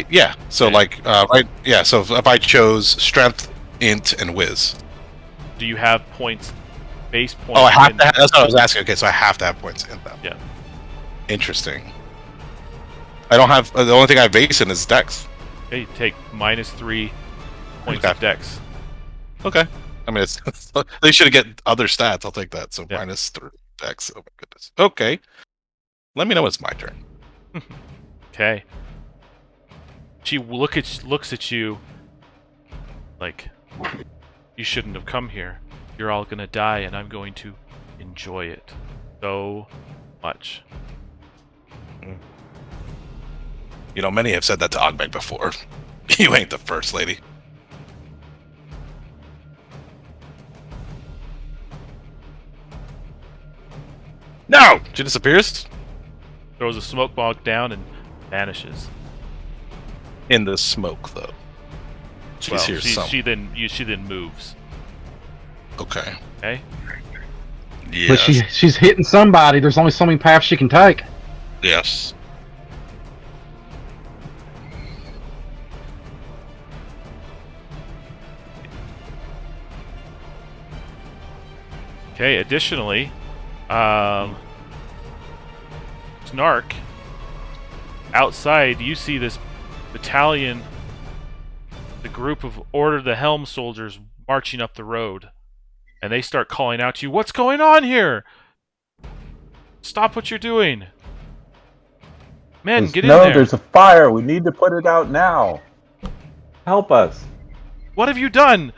Yeah. So Okay. right. Yeah. So if I chose strength, int, and whiz. Do you have points, base points? Oh, I have to. That's what I was asking. Okay, so I have to have points in them. Yeah. Interesting. I don't have. The only thing I have base in is dex. Okay, take -3 points Okay. of dex. Okay. I mean, it's they should get other stats. I'll take that. So Yeah. -3 dex. Oh my goodness. Okay. Let me know it's my turn. Okay. She looks at you like, you shouldn't have come here. You're all gonna die, and I'm going to enjoy it so much. You know, many have said that to Ogmeg before. You ain't the first, lady. No! She disappears? Throws a smoke bomb down and vanishes. In the smoke, though. She's here somewhere. She then moves. Okay. Okay? Yes. But she's hitting somebody. There's only so many paths she can take. Yes. Okay, additionally, Snark, outside, you see this battalion, the group of Order the Helm soldiers marching up the road. And they start calling out to you, "What's going on here? Stop what you're doing. Men, get in there. No, there's a fire. We need to put it out now. Help us. What have you done?"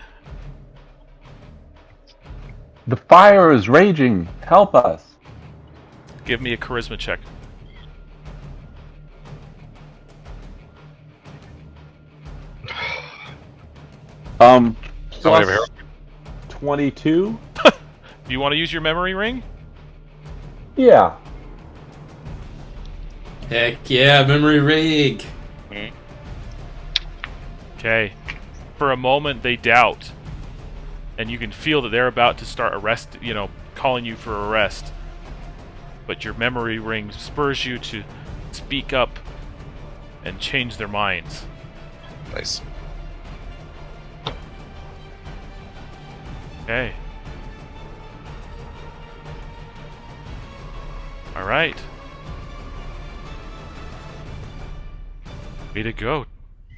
The fire is raging. Help us. Give me a charisma check. Plus 22? Do you want to use your memory ring? Yeah. Heck yeah, memory rig. Okay. For a moment, they doubt. And you can feel that they're about to start calling you for arrest. But your memory ring spurs you to speak up and change their minds. Nice. Okay. Alright. Way to go.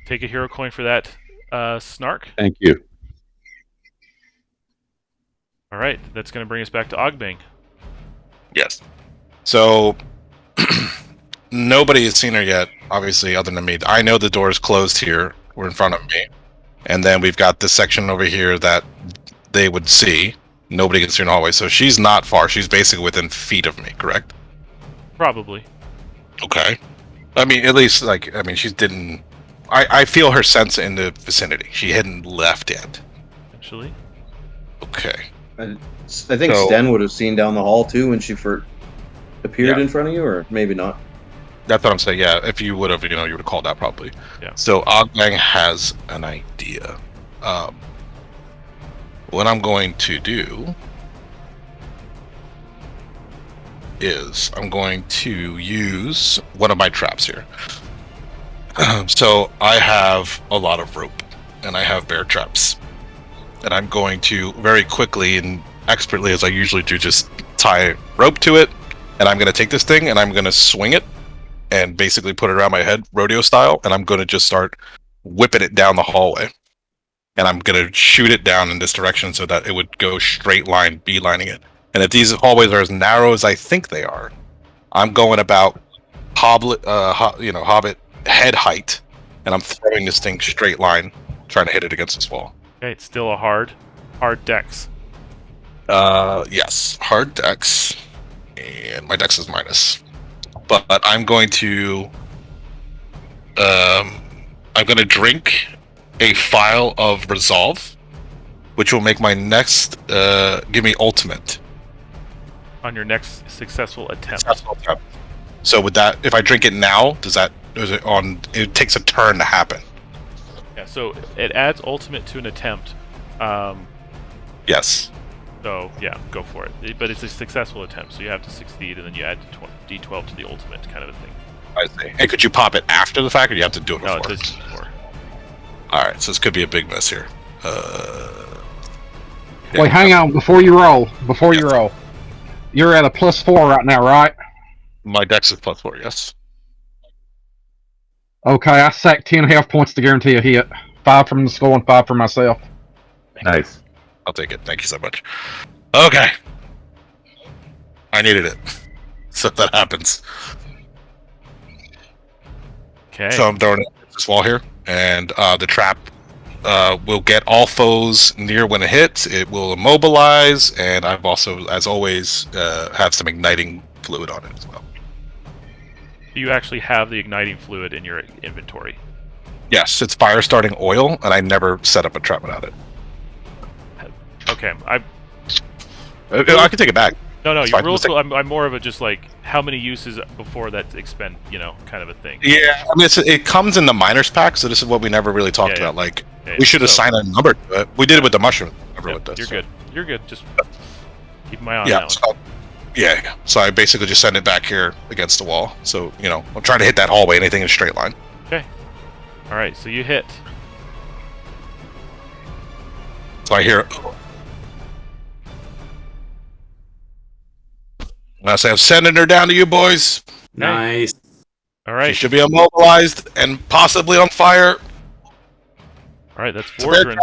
Take a hero coin for that, Snark. Thank you. Alright, that's going to bring us back to Ogbang. Yes. So, nobody has seen her yet, obviously, other than me. I know the door is closed here. We're in front of me. And then we've got this section over here that they would see. Nobody can see in the hallway. So she's not far. She's basically within feet of me, correct? Probably. Okay. I mean, at least, she didn't... I feel her sense in the vicinity. She hadn't left yet. Actually. Okay. I think Sten would have seen down the hall, too, when she appeared in front of you, or maybe not. That's what I'm saying, yeah. If you would have, you would have called out, probably. Yeah. So, Ogbang has an idea. What I'm going to do is I'm going to use one of my traps here. So I have a lot of rope, and I have bear traps. And I'm going to very quickly and expertly, as I usually do, just tie rope to it. And I'm going to take this thing, and I'm going to swing it, and basically put it around my head, rodeo style, and I'm going to just start whipping it down the hallway. And I'm going to shoot it down in this direction so that it would go straight line, beelining it. And if these hallways are as narrow as I think they are, I'm going about hobbit head height, and I'm throwing this thing straight line, trying to hit it against this wall. Okay, it's still a hard dex. Yes, hard dex, and my dex is minus. But I'm going to drink a file of resolve, which will make my next give me ultimate On your next successful attempt. So with that, if I drink it now, it takes a turn to happen. Yeah, so it adds ultimate to an attempt. Yes. So yeah, go for it. But it's a successful attempt, so you have to succeed, and then you add D12 to the ultimate, kind of a thing. I see. And could you pop it after the fact, or do you have to do it before? No, it does before. Alright, so this could be a big miss here. Wait, hang on. Before you roll. You're at a +4 right now, right? My dex is +4, yes. Okay, I sacked 10 health points to guarantee a hit. 5 from the skull and 5 for myself. Nice. I'll take it. Thank you so much. Okay. I needed it. So that happens. Okay. So I'm throwing it at this wall here, and the trap will get all foes near when it hits. It will immobilize, and I've also, as always, have some igniting fluid on it as well. You actually have the igniting fluid in your inventory. Yes, it's fire starting oil, and I never set up a trap without it. Okay, I can take it back. No, It's your fine. rules. I'm more of a just like how many uses before that expend, kind of a thing. Yeah, I mean, it comes in the miners pack, so this is what we never really talked about. Like, we should assign a number to it. We did it with the mushroom. With this. You're good. You're good. Just keep my eye on that one. So I basically just send it back here against the wall. So, I'm trying to hit that hallway, anything in a straight line. Okay. All right, so you hit. So I hear it. And I say, I'm sending her down to you, boys. Nice. All right. She should be immobilized and possibly on fire. All right, that's Vordran.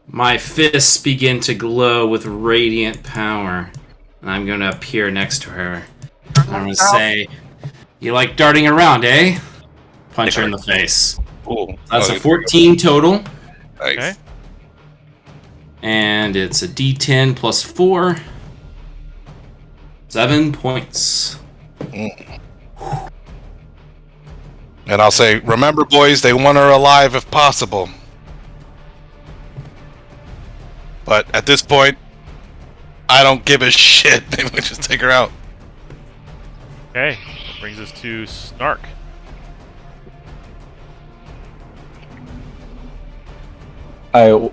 My fists begin to glow with radiant power, and I'm going to appear next to her. I'm going to say, "You like darting around, eh?" Punch her in the face. Ooh. That's a 14 total. Nice. Okay. And it's a D10 plus 4. 7 points. And I'll say, remember, boys, they want her alive if possible. But at this point, I don't give a shit. Maybe we just take her out. Okay, that brings us to Snark. I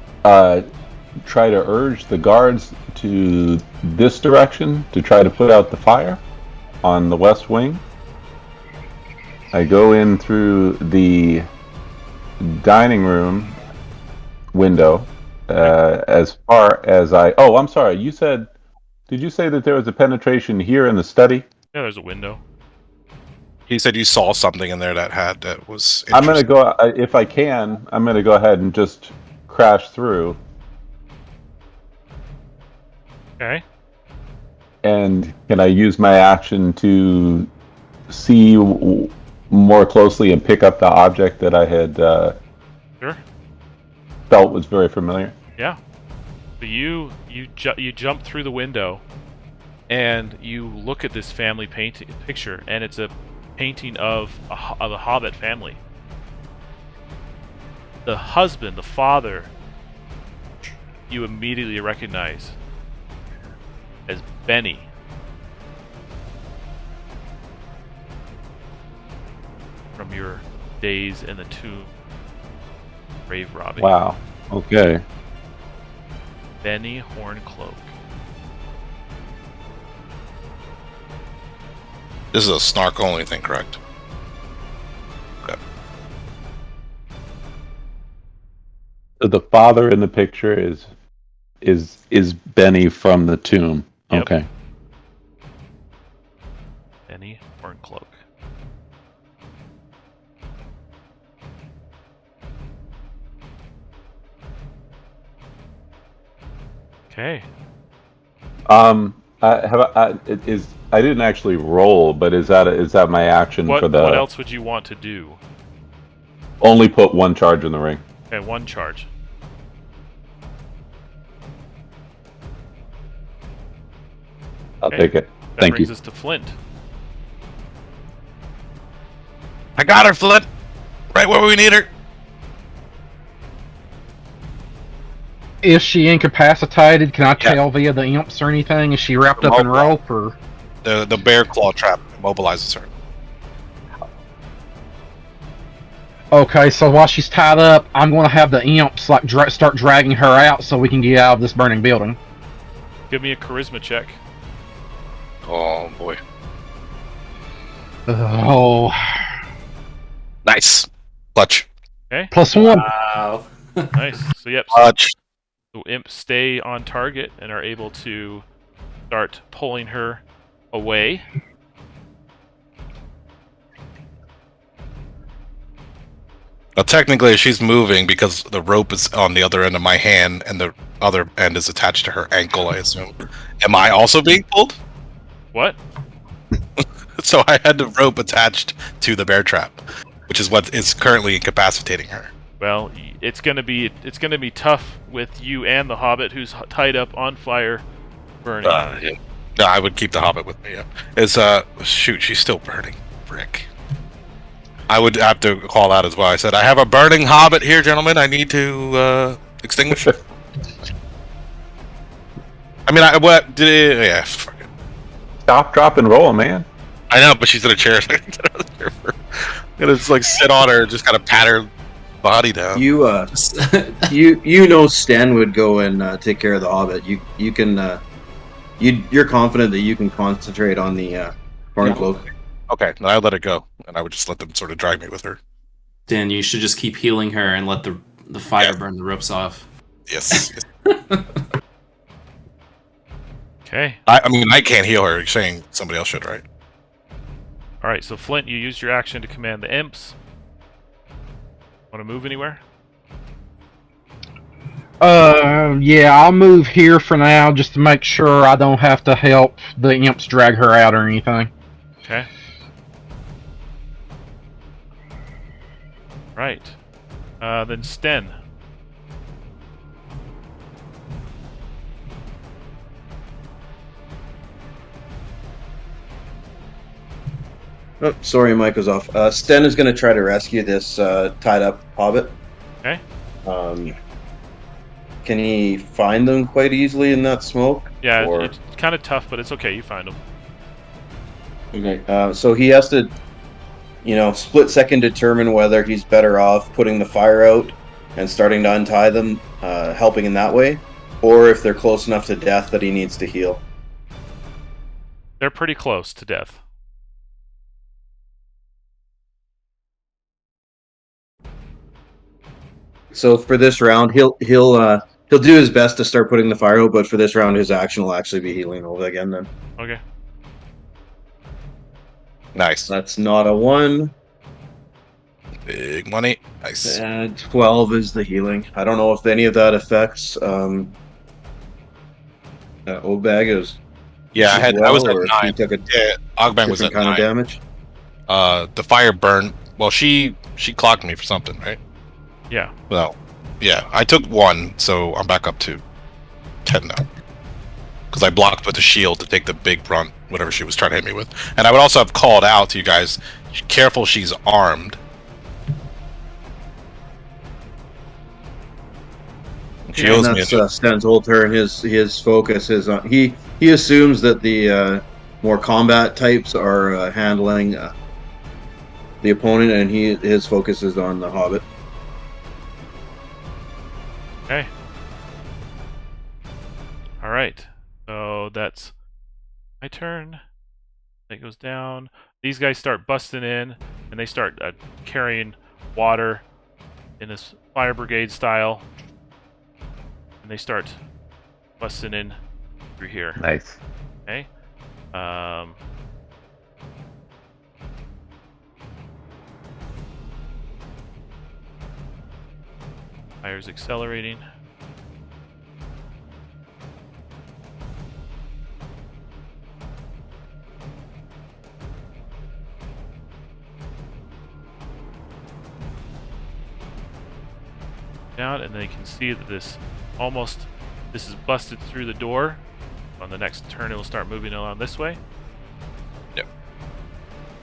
try to urge the guards to this direction to try to put out the fire on the west wing. I go in through the dining room window as far as I... Oh, I'm sorry. Did you say that there was a penetration here in the study? Yeah, there's a window. He said you saw something in there that was I'm going to go... If I can, I'm going to go ahead and just crash through. Okay. And can I use my action to see more closely and pick up the object that I had Sure. felt was very familiar? Yeah. So you jump through the window, and you look at this family picture, and it's a painting of a Hobbit family. The husband, the father, you immediately recognize as Bené. From your days in the tomb, grave robbing. Wow. Okay. Bené Horncloak. This is a snark only thing, correct? Okay. So the father in the picture is Bené from the tomb. Yep. Okay. Bené Horncloak. Okay. I didn't actually roll, but is that my action What for the? What else would you want to do? Only put one charge in the ring. Okay, one charge. I'll take it. That Thank brings you. us to Flint. I got her, Flint. Right where we need her. Is she incapacitated? Can I tell via the imps or anything? Is she wrapped up in rope or? The bear claw trap immobilizes her. Okay, so while she's tied up, I'm going to have the imps start dragging her out so we can get out of this burning building. Give me a charisma check. Oh boy. Oh. Nice. Clutch. Okay. +1. Wow. Nice. So yep. Clutch. So imps stay on target and are able to start pulling her away. Well, technically, she's moving because the rope is on the other end of my hand, and the other end is attached to her ankle, I assume. Am I also being pulled? What? So I had the rope attached to the bear trap, which is what is currently incapacitating her. Well, it's gonna be tough with you and the Hobbit, who's tied up on fire, burning. Yeah. No, I would keep the Hobbit with me. Yeah. It's shoot, she's still burning. Frick. I would have to call out as well. I said, I have a burning hobbit here, gentlemen. I need to extinguish it. I mean, what did it? Yeah, fuck it. Stop, drop, and roll, man. I know, but she's in a chair. I'm gonna just like sit on her, just kind of pat her body down. You know Stan would go and take care of the hobbit. You can you're confident that you can concentrate on the Horncloak. Okay, then I would let it go, and I would just let them sort of drag me with her. Dan, you should just keep healing her and let the fire burn the ropes off. Yes. Okay. I mean, I can't heal her. You're saying somebody else should, right? All right. So Flint, you used your action to command the imps. Want to move anywhere? Yeah, I'll move here for now just to make sure I don't have to help the imps drag her out or anything. Okay. Right. Then Sten. Oh, sorry, mic was off. Sten is going to try to rescue this tied up hobbit. Okay. Can he find them quite easily in that smoke? Yeah, Or... it's kind of tough, but it's okay. You find them. Okay. So he has to, split second determine whether he's better off putting the fire out and starting to untie them, helping in that way, or if they're close enough to death that he needs to heal. They're pretty close to death. So for this round, he'll do his best to start putting the fire out, but for this round, his action will actually be healing over again. Then. Okay. Nice. That's not a 1. Big money. Nice. And 12 is the healing. I don't know if any of that affects Obag is. Yeah, I was at or 9. He took a Ogbang was at different kind 9. of damage. The fire burned. Well, she clocked me for something, right? Yeah. Well, yeah. I took 1, so I'm back up to 10 now. Because I blocked with the shield to take the big brunt, whatever she was trying to hit me with. And I would also have called out to you guys, careful, she's armed. She owes me. That's Sten's whole turn. His focus is on he assumes that the more combat types are handling the opponent, and his focus is on the hobbit. Okay. All right. So that's my turn. That goes down. These guys start busting in, and they start carrying water in this fire brigade style. And they start busting in through here. Nice. Okay. Fire's accelerating. Down, and they can see that this is busted through the door. On the next turn, it'll start moving along this way. Yep.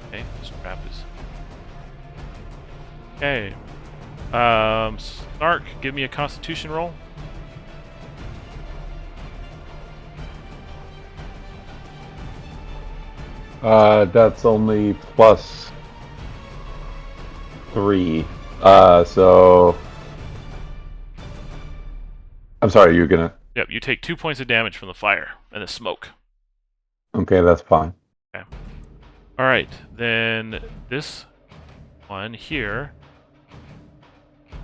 Okay, this trap is. Okay. Snark, give me a Constitution roll. That's only +3. So I'm sorry, you're gonna. Yep, you take 2 points of damage from the fire and the smoke. Okay, that's fine. Okay. All right, then this one here.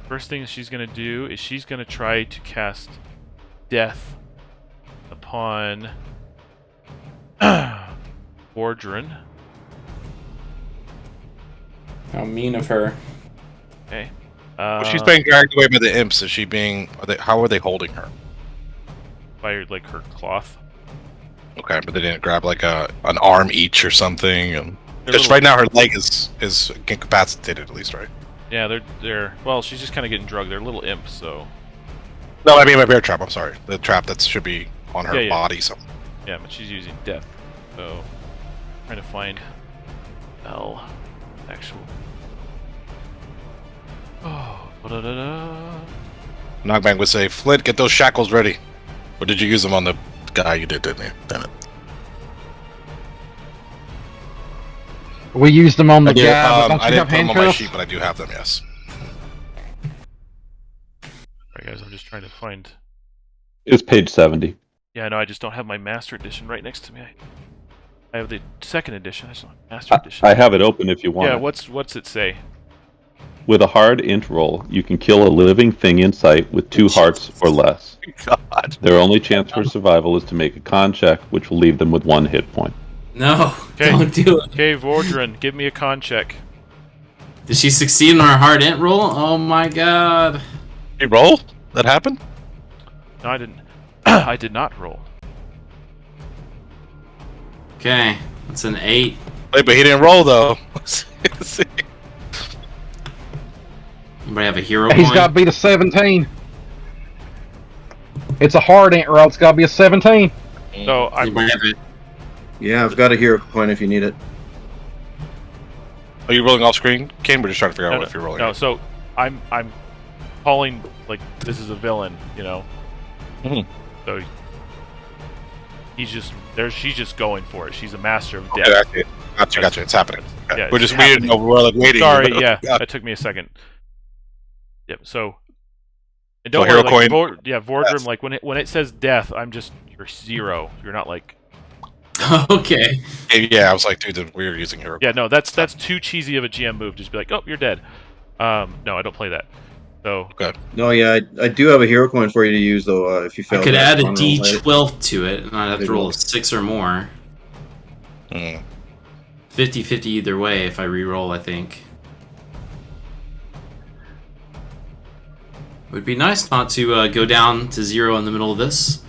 First thing she's gonna do is she's gonna try to cast Death upon Bordrin. How mean of her. Okay. Well, she's being dragged away by the imps. Is she being? How are they holding her? By like her cloth. Okay, but they didn't grab like an arm each or something. Because little- right now her leg is incapacitated, at least, right? Yeah, they're well. She's just kind of getting drugged. They're little imps, so. No, I mean my bear trap. I'm sorry, the trap that should be on her Yeah. body. So Yeah, but she's using Death, so trying to find L. Actual. Oh. Da-da-da-da. Knockbang would say, Flint, get those shackles ready. Or did you use them on the guy you did, didn't you? Damn it. We used them on the I did, guy, but don't I you didn't have put them on my handcuffs? sheet, but I do have them, yes. Alright, guys, I'm just trying to find. It's page 70. Yeah, no, I just don't have my Master Edition right next to me. I have the second edition. I just don't have Master Edition. I have it open if you want. Yeah, it. what's it say? With a hard int roll, you can kill a living thing in sight with 2 hearts or less. God. Their only chance for survival is to make a con check, which will leave them with 1 hit point. No, Okay. don't do it. Okay, Vordran, give me a con check. Did she succeed on her hard int roll? Oh my god. You roll? That happened? No, I didn't. I did not roll. Okay, that's an 8. Wait, but he didn't roll, though. Anybody have a hero He's point? got to beat a 17. It's a hard int roll. It's got to be a 17. So I'm. Anybody have it? Yeah, I've got a hero point if you need it. Are you rolling off screen? Kane, we're just trying to figure out No, if you're rolling. no, so I'm calling like this is a villain, you know. Mhm. So she's just going for it. She's a master of Okay, death. gotcha. It's happening. Okay. Yeah, we're it's just waiting. happening. We're like waiting. Sorry, yeah, God. that took me a second. Yep. So, and So don't hero worry, like, coin. Vordram. Death. Like when it says death, you're 0. You're not like. Okay. Yeah, I was like, dude, we're using hero. Yeah, no, that's too cheesy of a GM move. Just be like, oh, you're dead. No, I don't play that. So No, yeah, I do have a hero coin for you to use though. If you fail, I could that add a con roll. D12 to it, and I'd have to roll a 6 or more. Mm. 50-50 either way if I re-roll, I think. It would be nice not to go down to 0 in the middle of this.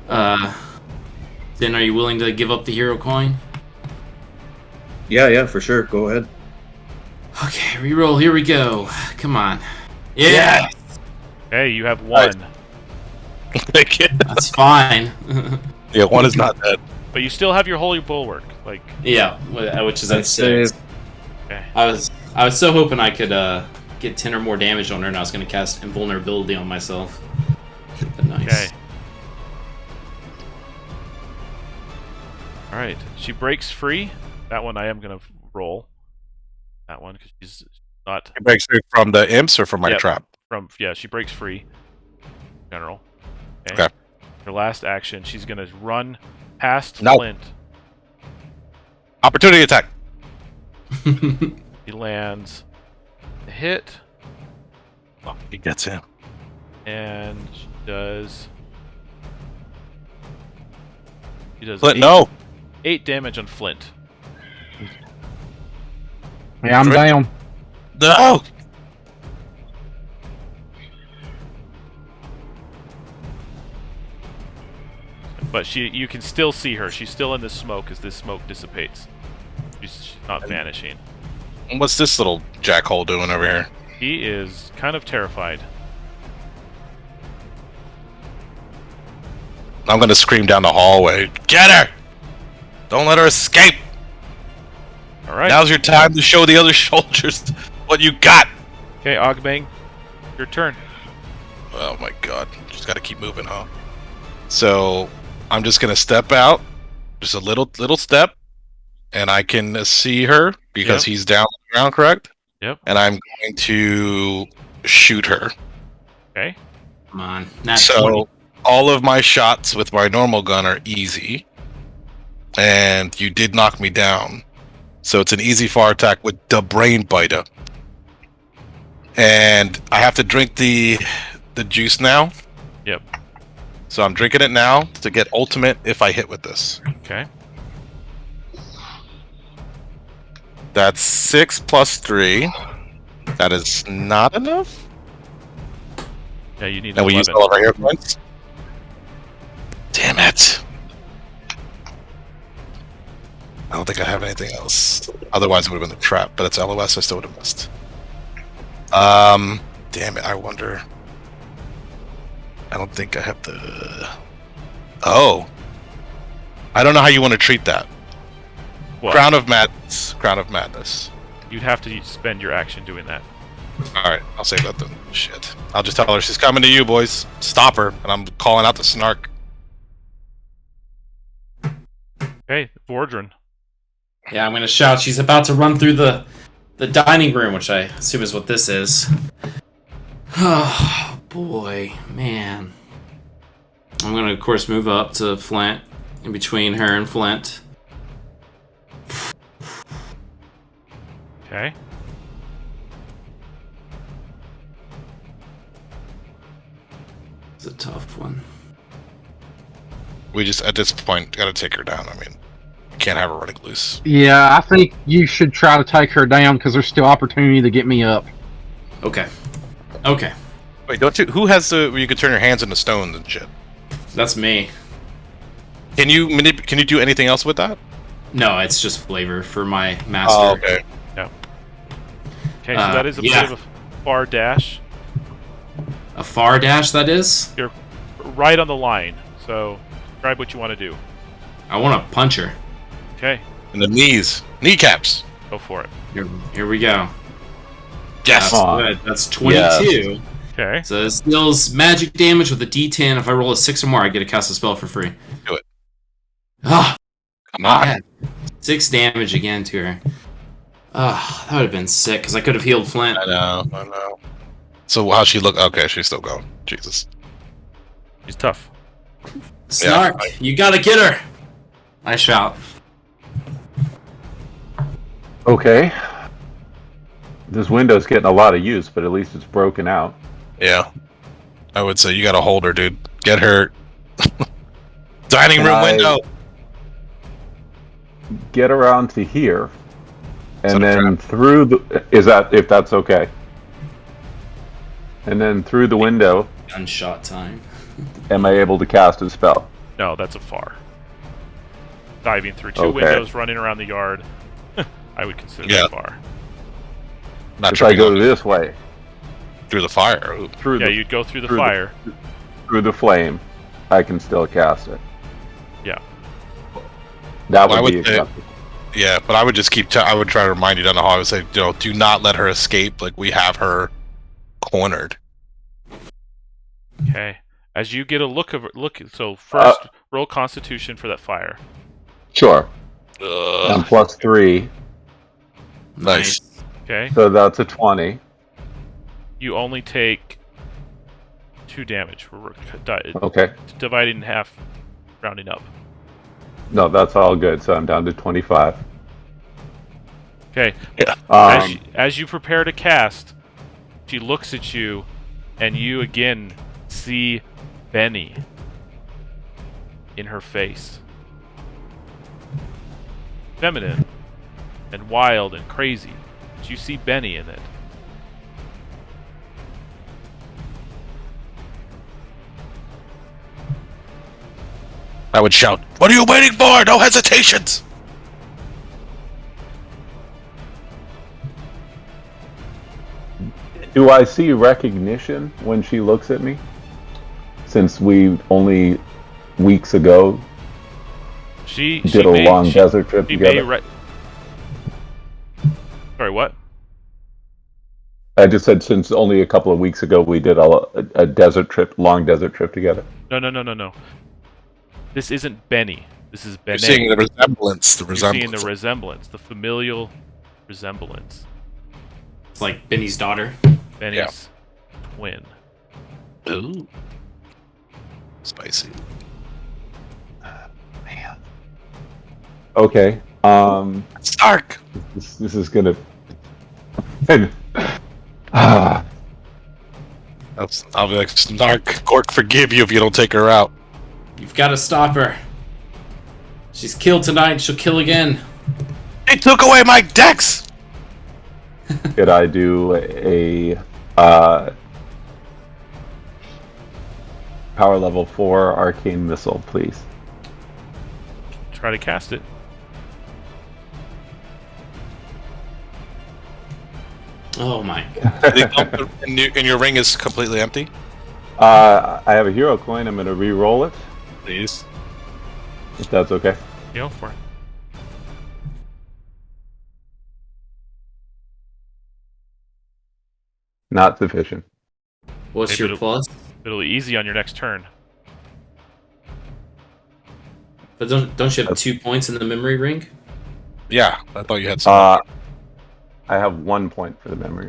Then are you willing to give up the hero coin? Yeah, for sure. Go ahead. Okay, re-roll, here we go. Come on. Yeah! hey, you have 1, Thank you. That's fine. Yeah, 1 is not dead. but you still have your holy bulwark. Like, Yeah, which is at 6. okay. I was so hoping I could get 10 or more damage on her, and I was going to cast invulnerability on myself. But nice. Okay. All right, she breaks free. That one I am gonna roll. That one because she's not It breaks through from the imps or from my Yep. trap. from. Yeah, she breaks free. General. Okay. Her last action, she's gonna run past No. Flint. Opportunity attack. He lands a hit, Oh, he gets him. and she does. She does Flint, 8, no. 8 damage on Flint. Yeah, I'm down. No. But you can still see her. She's still in the smoke as this smoke dissipates. She's not vanishing. What's this little jackhole doing over here? He is kind of terrified. I'm gonna scream down the hallway. Get her! Don't let her escape! All right. Now's your time to show the other soldiers what you got! Okay, Ogbang, your turn. Oh my god. Just gotta keep moving, huh? So, I'm just gonna step out. Just a little step. And I can see her because Yep. he's down on the ground, correct? Yep. And I'm going to shoot her. Okay. Come on. Nat So 20. all of my shots with my normal gun are easy, and you did knock me down. So it's an easy fire attack with the brain biter, and I have to drink the juice now. Yep. So I'm drinking it now to get ultimate if I hit with this. Okay. That's 6 plus 3. That is not enough. Yeah, you need And we 11. used all of our hero points. Damn it. I don't think I have anything else. Otherwise, it would have been the trap, but it's LOS. I still would have missed. Damn it. I wonder. I don't think I have the. Oh. I don't know how you want to treat that. What? Crown of Madness. Crown of Madness. You'd have to spend your action doing that. Alright, I'll save that then. Shit. I'll just tell her she's coming to you, boys. Stop her. And I'm calling out the snark. Okay, Vordran. Yeah, I'm gonna shout. She's about to run through the dining room, which I assume is what this is. Oh boy, man. I'm gonna, of course, move up to Flint, in between her and Flint. Okay. It's a tough one. We just, at this point, gotta take her down. I mean, we can't have her running loose. Yeah, I think you should try to take her down because there's still opportunity to get me up. Okay. Okay. Wait, don't you? Who has the, where you can turn your hands into stones and shit? That's me. Can you can you do anything else with that? No, it's just flavor for my master. Oh, okay. Okay, so that is a bit of a far dash. A far dash, that is? You're right on the line. So, describe what you want to do. I want to punch her. Okay, And the knees. Kneecaps. go for it. Here we go. Yes. That's good. That's 22. Okay. So this deals magic damage with a D10. If I roll a 6 or more, I get to cast a spell for free. Do it. Ah, Come on. man. 6 damage again to her. Ah, that would have been sick, because I could have healed Flint. I know. So how's she look? Okay, she's still going. Jesus. He's tough. Snark, you gotta get her! I shout. Okay. This window's getting a lot of use, but at least it's broken out. Yeah. I would say you gotta hold her, dude. Get her. Dining room window. Get around to here, and Set a then through the. Is that if that's okay? And then through the window, Gunshot time. am I able to cast a spell? No, that's a far. Diving through 2 Okay. windows, running around the yard. I would consider that far. Not If I tripping go on this way, through the fire. Ooh. through Yeah, the you'd go through the through the- fire. through the flame, I can still cast it. Yeah. That Well, I would be would say- acceptable. Yeah, but I would just keep. I would try to remind you down the hall. I would say, do not let her escape. Like we have her cornered. Okay. As you get a look. So first, roll Constitution for that fire. Sure. And plus 3, Nice. Okay. so that's a 20. You only take 2 damage. Okay. Divided in half, rounding up. No, that's all good. So I'm down to 25. Okay. Um, As you prepare to cast, she looks at you, and you again see Benny in her face. Feminine and wild and crazy. But you see Benny in it. I would shout, "What are you waiting for? No hesitations!" do I see recognition when she looks at me? Since we only weeks ago She did a long desert trip together. Sorry, what? I just said since only a couple of weeks ago we did a desert trip, long desert trip together. No. This isn't Benny. This is Bené. You're seeing the resemblance. You're seeing the resemblance, the familial resemblance. It's like Benny's daughter. Benny's twin. Ooh. Spicy. Man. Okay. Stark. This is gonna. I'll be like, Snark, Cork, forgive you if you don't take her out. You've got to stop her. She's killed tonight. She'll kill again. They took away my dex. Could I do a power level 4 arcane missile, please? Try to cast it. Oh my god. And your ring is completely empty. I have a hero coin. I'm going to re-roll it, Please. if that's okay. Go for it. Not sufficient. What's Maybe your plus? It'll be easy on your next turn. But don't you have 2 points in the memory ring? Yeah, I thought you had some. I have 1 point for the memory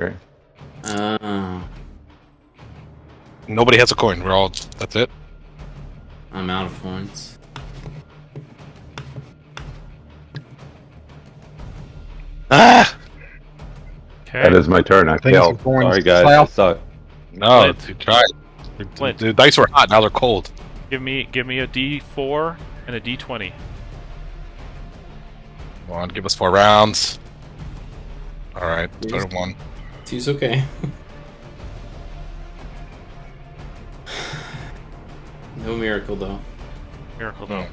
ring. Nobody has a coin. We're all. That's it. I'm out of points. Ah! Okay. That is my turn. I Things failed. are going Sorry, guys. south. I suck. No, Flint. you tried. Flint. The dice were hot. Now they're cold. Give me a D4 and a D20. Come on, give us 4 rounds. All right, third one. Two's okay. No miracle though. Miracle though.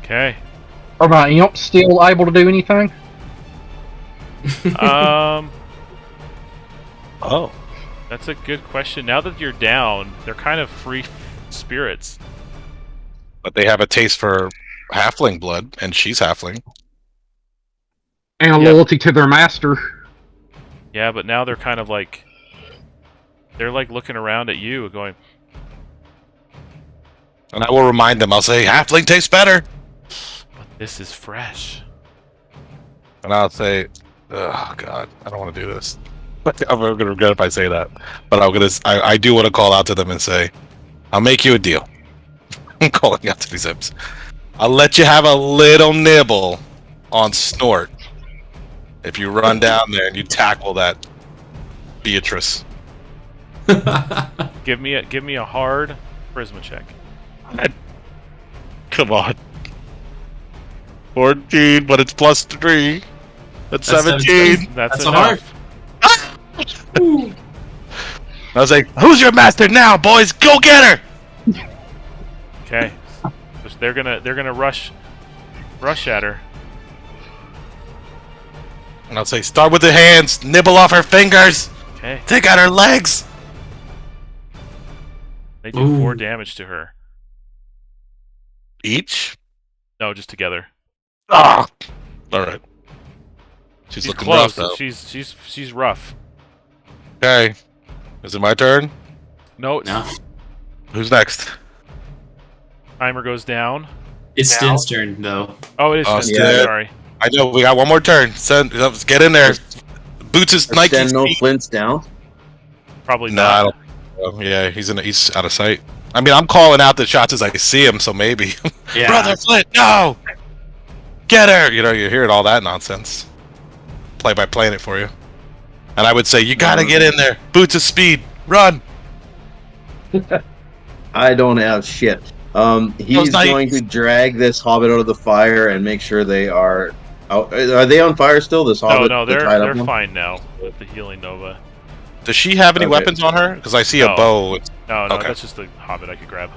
Okay. Are my imps still able to do anything? Oh. That's a good question. Now that you're down, they're kind of free spirits. But they have a taste for halfling blood, and she's halfling. And a Yep. loyalty to their master. Yeah, but now they're kind of like... They're like looking around at you and going, And I will remind them, I'll say, halfling tastes better! but this is fresh. And I'll say, oh god, I don't want to do this. I'm going to regret if I say that. But I do want to call out to them and say, I'll make you a deal. I'm calling out to these imps. I'll let you have a little nibble on Snort if you run down there and you tackle that Beatrice. Give me a hard charisma check. Come on. 14, but it's plus 3. That's 17. That's a enough. hard. I was like, who's your master now, boys? Go get her! Okay. They're gonna rush at her. And I'll say, start with the hands, nibble off her fingers, Okay. take out her legs. They do 4 Ooh. damage to her. Each? No, just together. Ah! Alright. She's looking close. rough, though. She's rough. Okay. Is it my turn? No, No. Who's next? timer goes down. It's Now? Stin's turn though. Oh, it is. Oh, Stin. Stin. Sorry. I know, we got one more turn. Let's get in there. Boots is Are Nike. Sten no Flint's down? Probably No, I not. don't. Oh, yeah, he's out of sight. I mean, I'm calling out the shots as I see him, so maybe. Yeah. Brother Flint, no! Get her! You know, you're hearing all that nonsense. Play by playing it for you. And I would say, you gotta get in there. Boots of speed. Run! I don't have shit. He's Nike. going to drag this hobbit out of the fire and make sure they are out. Are they on fire still? This hobbit? No, the they're tied up one? fine now with the healing Nova. Does she have any Okay. weapons on her? Because I see No. a bow. No, Okay. that's just the hobbit I could grab.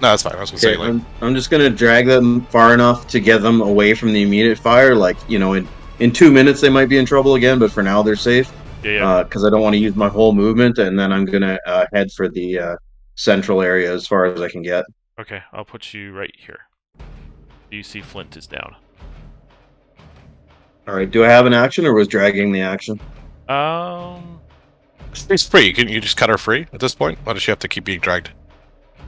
No, that's fine. I was gonna say, Okay, like, I'm just gonna drag them far enough to get them away from the immediate fire. Like, you know, in 2 minutes they might be in trouble again, but for now they're safe. Yeah. Because I don't want to use my whole movement, and then I'm gonna head for the central area as far as I can get. Okay, I'll put you right here. You see Flint is down. All right. Do I have an action, or was dragging the action? she's free. Can you just cut her free at this point? Why does she have to keep being dragged?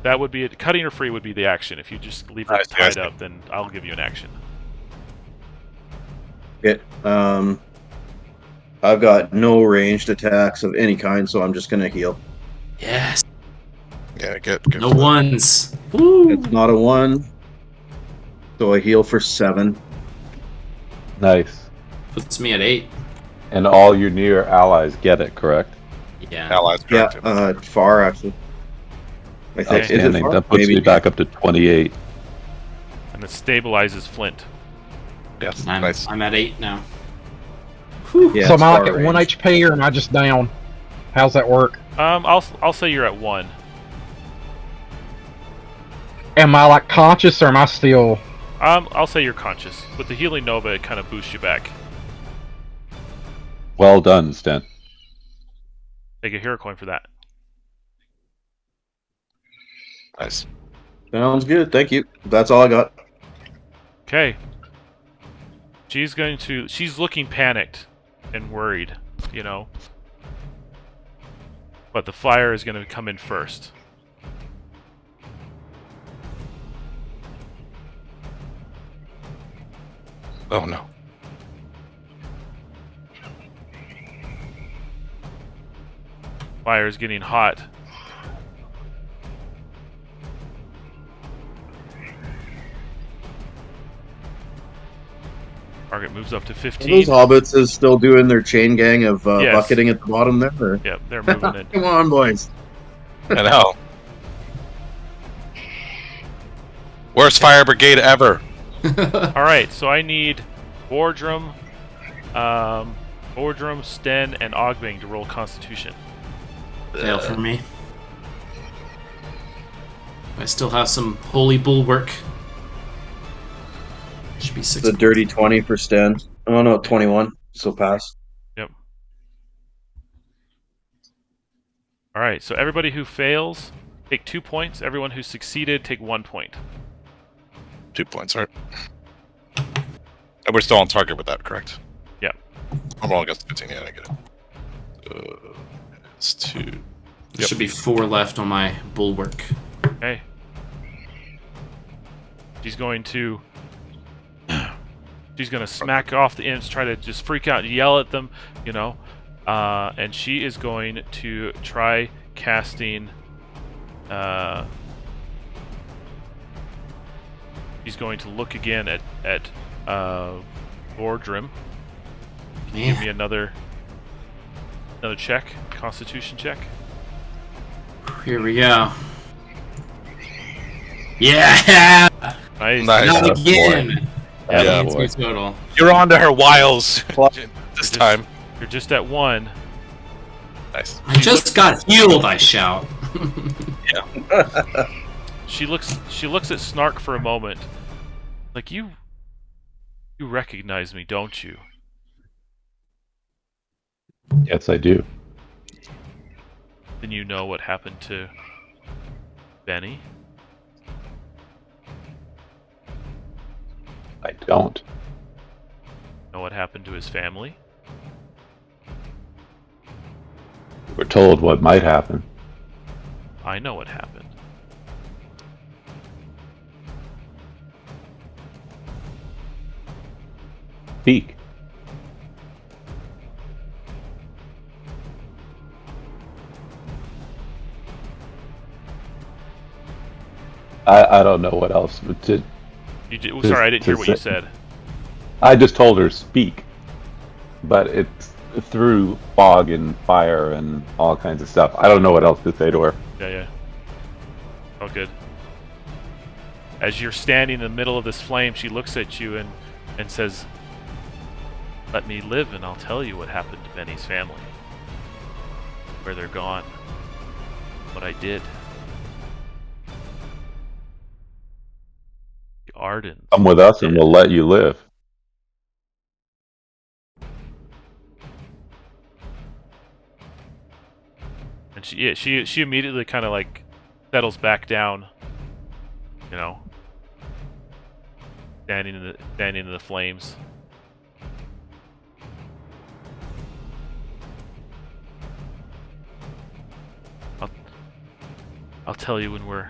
That would be it. Cutting her free would be the action. If you just leave her I see, I tied see. up, then I'll give you an action. Okay. I've got no ranged attacks of any kind, so I'm just gonna heal. Yes. Yeah, get No ones. Woo. It's not a 1, so I heal for 7. Nice. Puts me at 8. And all your near allies get it, correct? Yeah. allies. Yeah, correct. far actually. I think is it Outstanding. far? That puts Maybe. me back up to 28. And it stabilizes Flint. Yes, I'm, nice. I'm at 8 now. Yeah, so it's am I far like at 1 range. HP or am I just down? How's that work? I'll say you're at 1. Am I like conscious or am I still... I'll say you're conscious. With the healing Nova, it kind of boosts you back. Well done, Sten. Take a hero coin for that. Nice. Sounds good. Thank you. That's all I got. Okay. She's looking panicked and worried. you know. But the fire is going to come in first. Oh no. Fire is getting hot. Target moves up to 15. Are those hobbits is still doing their chain gang of Yes. bucketing at the bottom there? Or? Yep, they're moving in. Come on, boys. I know. Worst fire brigade ever. Alright, so I need Bordrum, Sten, and Ogbing to roll Constitution. Fail for me. I still have some holy bulwark. Should be 6. The dirty 20 for Stan. Oh no, 21. So pass. Yep. Alright, so everybody who fails, take 2 points. Everyone who succeeded, take 1 point. 2 points, right? And we're still on target with that, correct? Yep. I'm rolling against 15, yeah, I get it. It's 2. There should be 4 left on my bulwark. Okay. She's going to smack off the imps, try to just freak out and yell at them, you know. And she is going to try casting she's going to look again at Bordrum. Give me another check, Constitution check. Here we go. Yeah! Nice. Not again! Yeah, That's boy. my total. You're on to her wiles this time. You're just at 1. Nice. I just got healed, I shout. She looks at Snark for a moment. Like, you recognize me, don't you? Yes, I do. Then you know what happened to Benny? I don't. Know what happened to his family? We're told what might happen. I know what happened. Speak. I don't know what else to. Sorry, I didn't hear what you say- said. I just told her speak, but it's through fog and fire and all kinds of stuff. I don't know what else to say to her. Yeah. Oh, good. As you're standing in the middle of this flame, she looks at you and says, "Let me live and I'll tell you what happened to Benny's family. Where they're gone. What I did. The Ardens." Come with us and we'll let you live. And she immediately kind of like settles back down, you know, standing in the flames. I'll tell you when we're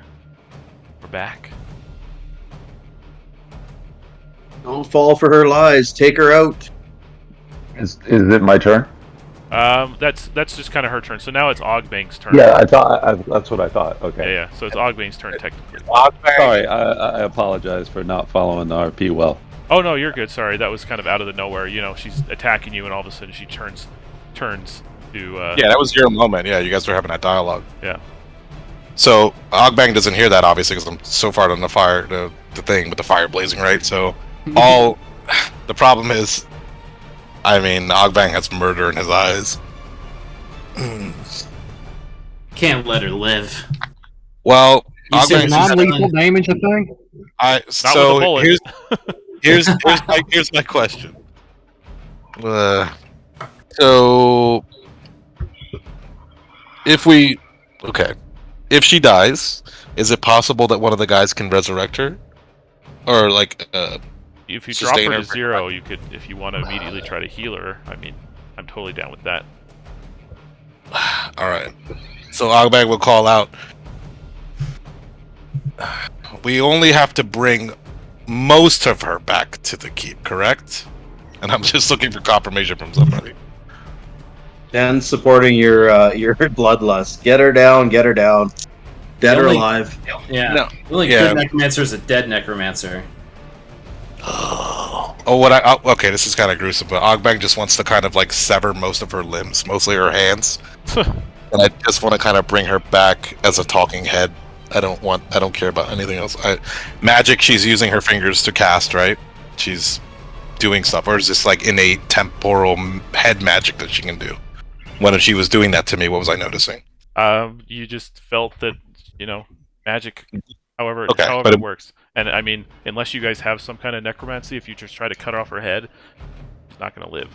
back. Don't fall for her lies. Take her out. Is it my turn? That's just kind of her turn. So now it's Ogbang's turn. Yeah, I thought that's what I thought. Okay. Yeah. So it's Ogbang's turn technically. Sorry, I apologize for not following the RP well. Oh no, you're good. Sorry, that was kind of out of the nowhere. You know, she's attacking you, and all of a sudden she turns to. Yeah, that was your moment. Yeah, you guys were having that dialogue. Yeah. So Ogbang doesn't hear that obviously because I'm so far on the fire, the thing with the fire blazing, right? So all the problem is, I mean, Ogbang has murder in his eyes. Can't let her live. Well, You said Ogbang's Non-lethal damage, I think. Not with a bullet. here's my question. So if she dies, is it possible that one of the guys can resurrect her, or like If you drop sustain her her to for- 0, you could, if you want to immediately try to heal her. I mean, I'm totally down with that. All right. So Ogbag will call out. We only have to bring most of her back to the keep, correct? And I'm just looking for confirmation from somebody. And supporting your bloodlust. Get her down. Dead The or only- alive. Yeah. No. The only Yeah. good necromancer is a dead necromancer. Okay, this is kind of gruesome, but Ogbang just wants to kind of like sever most of her limbs, mostly her hands. And I just want to kind of bring her back as a talking head. I don't care about anything else. Magic, she's using her fingers to cast, right? She's doing stuff, or is this like innate temporal head magic that she can do? When she was doing that to me, what was I noticing? You just felt that, magic, however Okay, however but it works. And I mean, unless you guys have some kind of necromancy, if you just try to cut off her head, she's not going to live.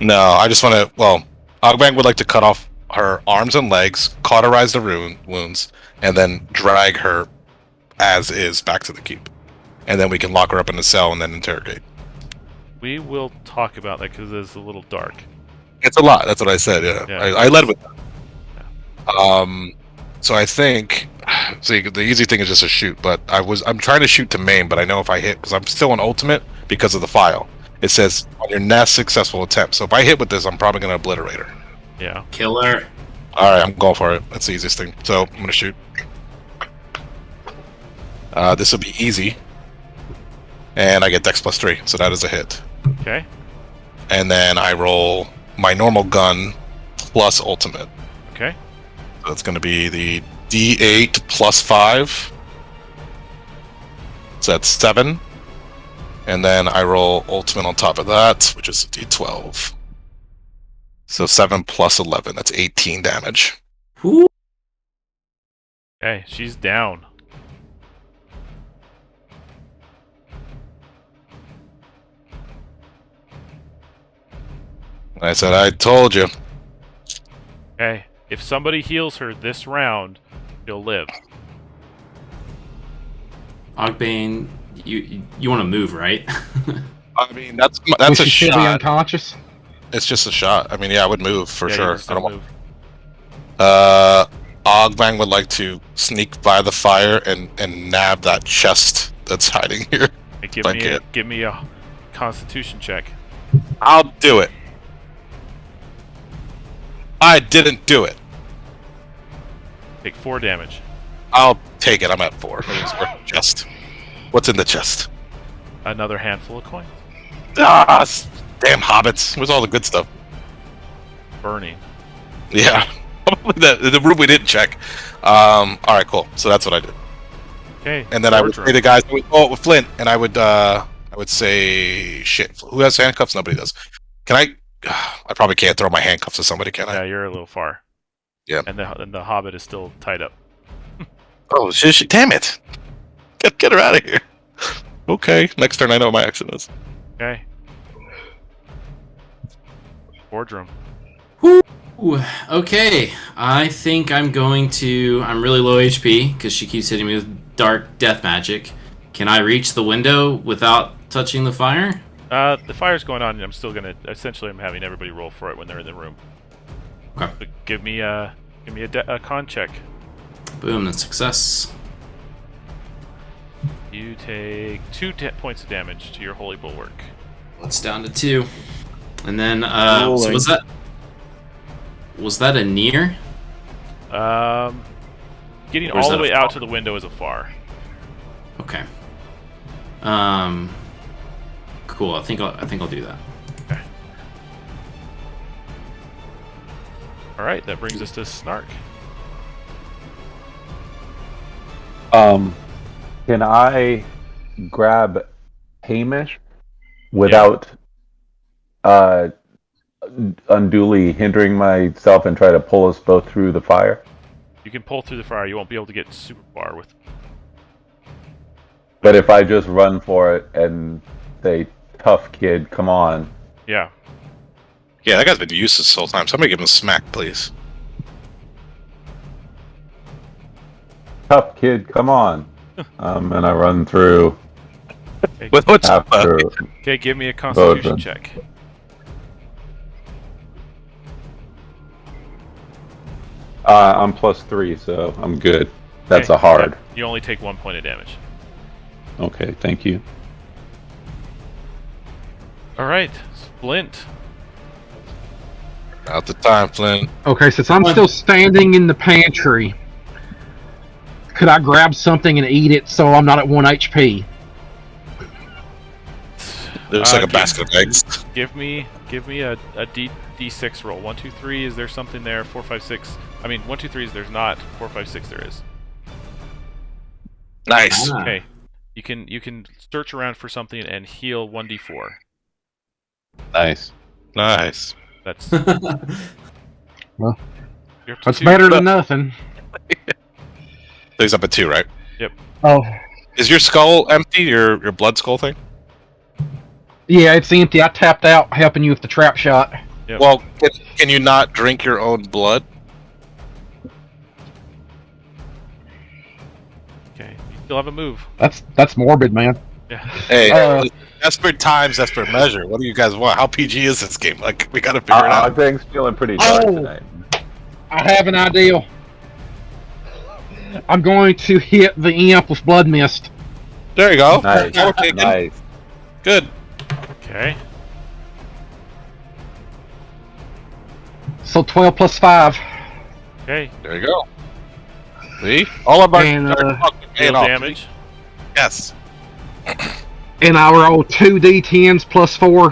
No, I just want to. Well, Ogbang would like to cut off her arms and legs, cauterize the wounds, and then drag her as is back to the keep. And then we can lock her up in a cell and then interrogate. We will talk about that because it's a little dark. It's a lot. That's what I said. Yeah, Yeah. I led with that. So I think. See, the easy thing is just a shoot, but I'm trying to shoot to maim, but I know if I hit, because I'm still on ultimate because of the file. It says on your next successful attempt. So if I hit with this, I'm probably going to obliterate her. Yeah. Killer. All right, I'm going for it. That's the easiest thing. So I'm going to shoot. This will be easy, and I get Dex +3, so that is a hit. Okay. And then I roll my normal gun plus ultimate. Okay. So it's going to be the D8 +5. So that's 7. And then I roll ultimate on top of that, which is a D12. So 7 + 11. That's 18 damage. Who? Okay, she's down. I said, I told you. Okay. If somebody heals her this round, she'll live. Ogbane, you want to move, right? I mean, that's Will a she still be shot. unconscious? It's just a shot. I mean, yeah, I would move for Yeah, you sure. can I still don't move. Ogbang would like to sneak by the fire and nab that chest that's hiding here. Hey, Like give me a Constitution check. I'll do it. I didn't do it. Take 4 damage. I'll take it. I'm at 4. Chest. What's in the chest? Another handful of coins. Damn hobbits. Where's all the good stuff? Burning. Yeah. the room we didn't check. Alright, cool. So that's what I did. Okay. And then I would wardrobe. say to guys, with Flint, and I would say, shit, who has handcuffs? Nobody does. Can I probably can't throw my handcuffs to somebody, can I? Yeah, you're a little far. Yeah. And the hobbit is still tied up. Oh, shit, damn it. Get her out of here. Okay, next turn I know what my action is. Okay. Boardroom. Ooh, okay. I think I'm really low HP because she keeps hitting me with dark death magic. Can I reach the window without touching the fire? The fire's going on, and I'm still gonna. Essentially, I'm having everybody roll for it when they're in the room. Okay. But give me a con check. Boom, that's success. You take 2 points of damage to your holy bulwark. That's down to 2. And then, so was that a near? Getting Or is all the that way a out far? to the window is a far. Okay. Cool. I think I'll do that. Okay. All right, that brings us to Snark. Can I grab Hamish without unduly hindering myself and try to pull us both through the fire? You can pull through the fire. You won't be able to get super far with. But if I just run for it and say, "Tough kid, come on." Yeah. Yeah, that guy's been useless this whole time. Somebody give him a smack, please. "Tough kid, come on." And I run through With what's after. Okay, give me a Constitution Both. check. I'm +3, so I'm good. That's Okay, a hard. yeah, you only take 1 point of damage. Okay, thank you. All right, Splint. Out the time, Flint. Okay, since I'm still standing in the pantry, could I grab something and eat it so I'm not at 1 HP? There's like a basket of eggs. Give me a D6 roll. 1, 2, 3. Is there something there? 4, 5, 6. I mean, 1, 2, 3 is there's not. 4, 5, 6 there is. Nice. Ah. Okay, you can search around for something and heal 1d4. Nice. Nice. That's Well, you're up to that's 2. better than nothing. So he's up at 2, right? Oh, Is your skull empty? Your blood skull thing? yeah, it's empty. I tapped out helping you with the trap shot. Yep. Well, can you not drink your own blood? Okay, you still have a move. That's morbid, man. Yeah. Hey, desperate times, desperate measure. What do you guys want? How PG is this game? Like, we gotta figure it out. Things feeling pretty dark Oh. tonight. I have an idea. I'm going to hit the imp with blood mist. There you go. Nice. Now we're kicking. Nice. Good. Okay. So 12 plus 5. Okay. There you go. See? All of our And, Deal damage. Yes. And I roll 2 d10s plus 4.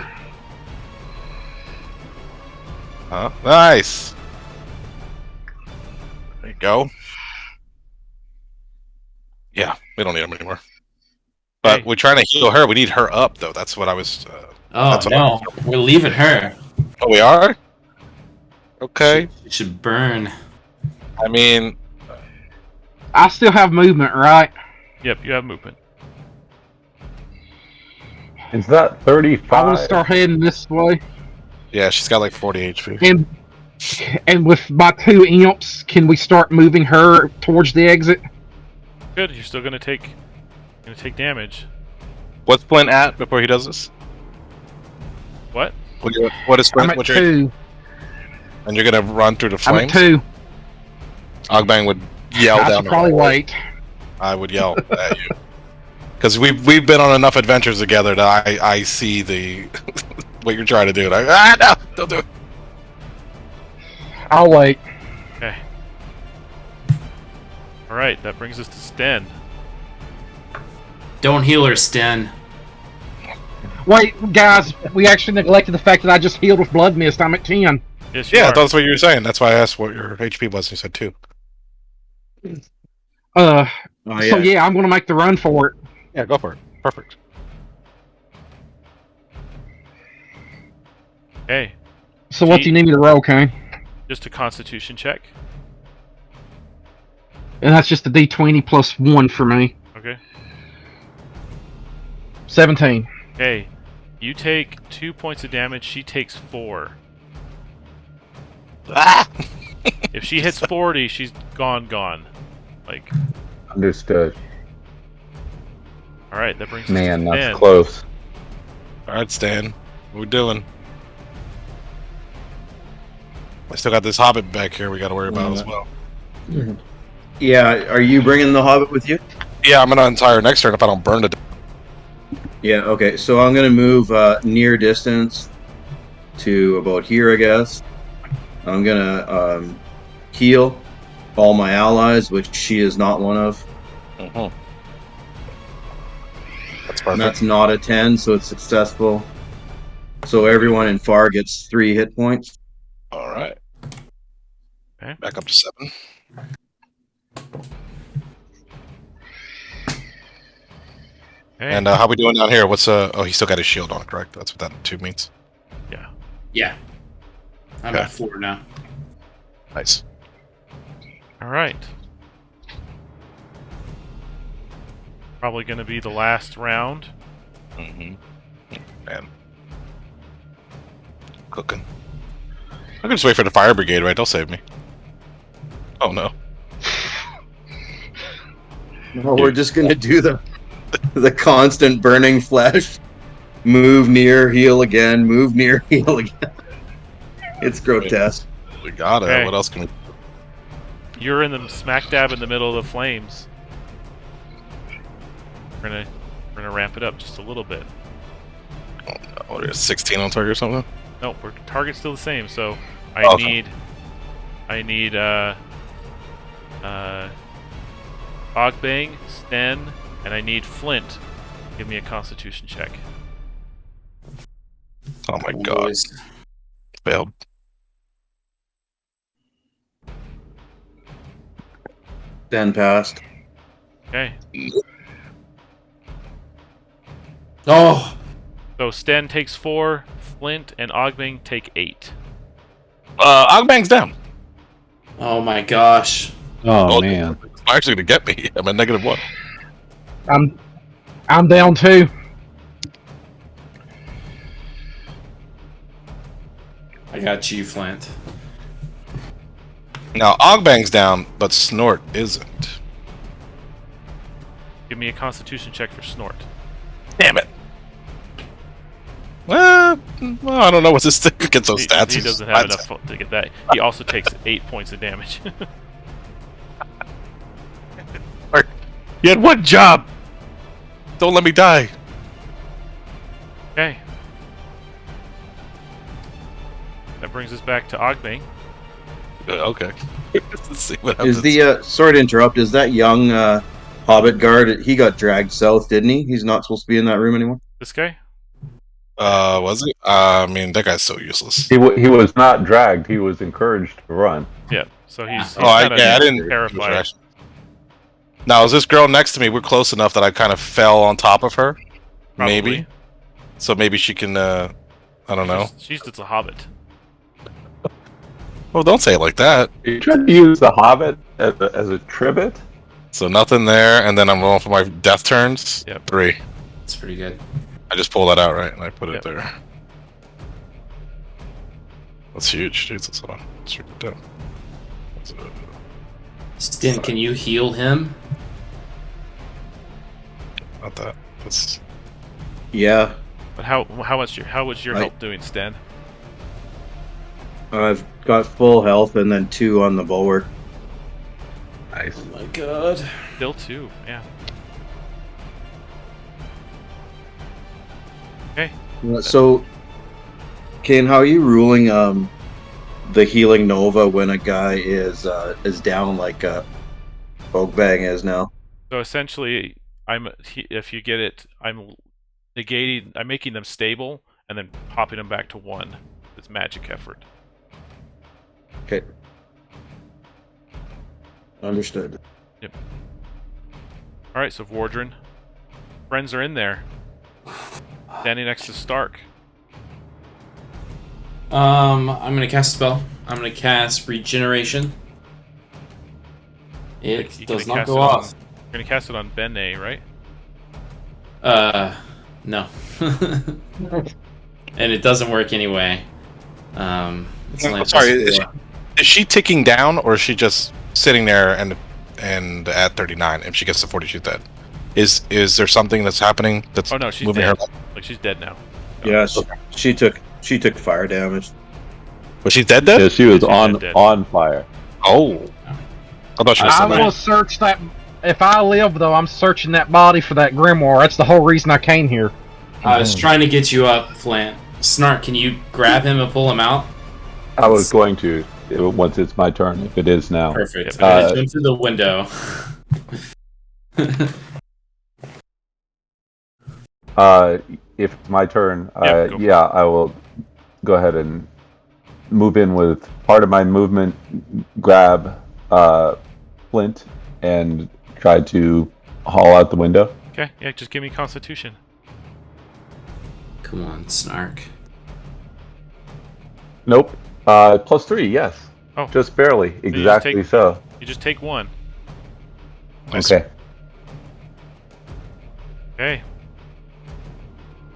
Huh? Nice. There you go. Yeah, we don't need them anymore. But Hey. we're trying to heal her. We need her up, though. That's what I was. Oh That's what no, we're leaving her. Oh, we are? Okay. It should burn. I mean, I still have movement, right? Yep, you have movement. Is that 35? I want to start heading this way. yeah, she's got like 40 HP. And with my 2 imps, can we start moving her towards the exit? Good. You're still gonna take damage. What's Flint at before he does this? What? What is I'm Flint? at What's your, 2. and you're gonna run through the I'm flames? at 2. Ogbang would yell I down should the probably road. wait. I would yell at you. Because we've been on enough adventures together that I see the what you're trying to do. And no, don't do it. I'll wait. Okay. All right. That brings us to Sten. Don't heal her, Sten. Wait, guys, we actually neglected the fact that I just healed with blood mist. I'm at 10. Yes, you Yeah, are. that's what you were saying. That's why I asked what your HP was. And you said 2. Oh, So yeah, I'm going to make the run for it. Yeah, go for it. Perfect. Okay. So what do you need me to roll, Kane? Just a Constitution check. And that's just a d20 plus 1 for me. Okay. 17. Okay. You take 2 points of damage. She takes 4. Ah! If she hits 40, she's gone. Like, Understood. all right. That brings Man, us to that's Stan. close. All right, Stan. What we doing? I still got this Hobbit back here we got to worry about as well. Yeah, are you bringing the Hobbit with you? Yeah, I'm going to entire next turn if I don't burn to death. Yeah, okay. So I'm going to move near distance to about here, I guess. I'm going to heal all my allies, which she is not one of. That's And perfect. that's not a 10, so it's successful. So everyone in FAR gets 3 hit points. All right. Okay. Back up to 7. Okay. And how we doing down here? What's oh, he still got his shield on, correct? That's what that 2 means. Yeah. I'm Okay. at 4 now. Nice. All right. Probably going to be the last round. Mm-hmm. Man. Cooking. I can just wait for the fire brigade, right? They'll save me. Oh no. No, we're just going to do the constant burning flesh. Move near, heal again. Move near, heal again. It's grotesque. We got it. Okay. What else can we do? You're in the smack dab in the middle of the flames. We're gonna ramp it up just a little bit. What is 16 on target or something? No, we're target's still the same. So I Okay. need Ogbang, Sten, and I need Flint. Give me a Constitution check. Oh my god. Boys. Failed. Dan passed. Okay. Oh, So Sten takes 4, Flint and Ogbang take 8. Ogbang's down. oh my gosh. Oh man. It's actually gonna get me. I'm at -1. I'm down too. I got you, Flint. Now Ogbang's down, but Snort isn't. Give me a Constitution check for Snort. Damn it. Well, I don't know what's his thing against those stats. He doesn't have enough to get that. He also takes 8 points of damage. He had one job. Don't let me die. Okay. That brings us back to Ogbang. Okay. Let's see what happens. Is the sorry to interrupt? Is that young Hobbit guard? He got dragged south, didn't he? He's not supposed to be in that room anymore. This guy? Was he? I mean, that guy's so useless. He was not dragged. He was encouraged to run. Yeah. So he's Oh, I kinda didn't. terrified. Now, is this girl next to me? We're close enough that I kind of fell on top of her. Probably. Maybe. So maybe she can. I don't know. She's just a hobbit. Well, don't say it like that. You tried to use the Hobbit as a trivet? So nothing there, and then I'm rolling for my death turns. Yep. 3. That's pretty good. I just pull that out, right? And I put Yep. it there. That's huge. Jesus, hold on. Let's write it down. Stin, can you heal him? Not that. That's Yeah, But how was your I- help doing, Stan? I've got full health and then 2 on the bulwark. Nice. Oh my god. Still 2. Yeah. Okay. So, Kane, how are you ruling the healing Nova when a guy is down like Ogbang is now? So essentially, if you get it, I'm making them stable and then popping them back to 1. It's magic effort. Okay. Understood. All right, so Vordran, friends are in there, standing next to Stark. I'm gonna cast a spell. I'm gonna cast Regeneration. It You does gonna not cast go it off. You're gonna cast it on Bené, right? No. And it doesn't work anyway. It's only a sorry. plus 4. Is she ticking down, or is she just sitting there and at 39? If she gets to 40, she's dead. Is there something that's happening that's Oh no, she's moving dead. her? Like she's dead now. Yeah, she took fire damage. Was she dead? Dead? Yeah, she was She's on dead. on fire. Oh, I thought she was I still there. will search that. If I live, though, I'm searching that body for that grimoire. That's the whole reason I came here. I was trying to get you up, Flint. Snark, can you grab him and pull him out? I was going to once it's my turn. If it is now. Perfect. Yeah, I'm gonna jump through the window. If it's my turn, Yeah, go for yeah, I will go ahead and move in with part of my movement, grab Flint, and try to haul out the window. Okay, yeah, just give me Constitution. Come on, Snark. Nope. +3, yes. Oh. Just barely. just Exactly take- so. You just take 1. Nice. Okay. Okay,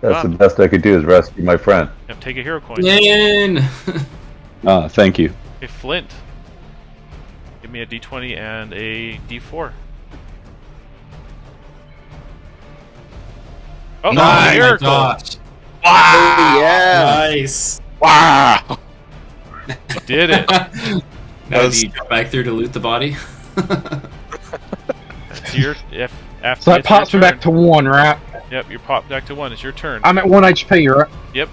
That's the best I could do is rescue my friend. now take a hero coin. In! Thank you. Okay, Flint. Give me a D20 and a D4. Oh, Nice. miracle! gosh. Yeah. Nice. Wow! Did it. Now do you jump back through to loot the body? It's your after So that it's your pops me back to turn. 1, right? Yep, you're popped back to 1. It's your turn. I'm at 1 HP, right? Yep.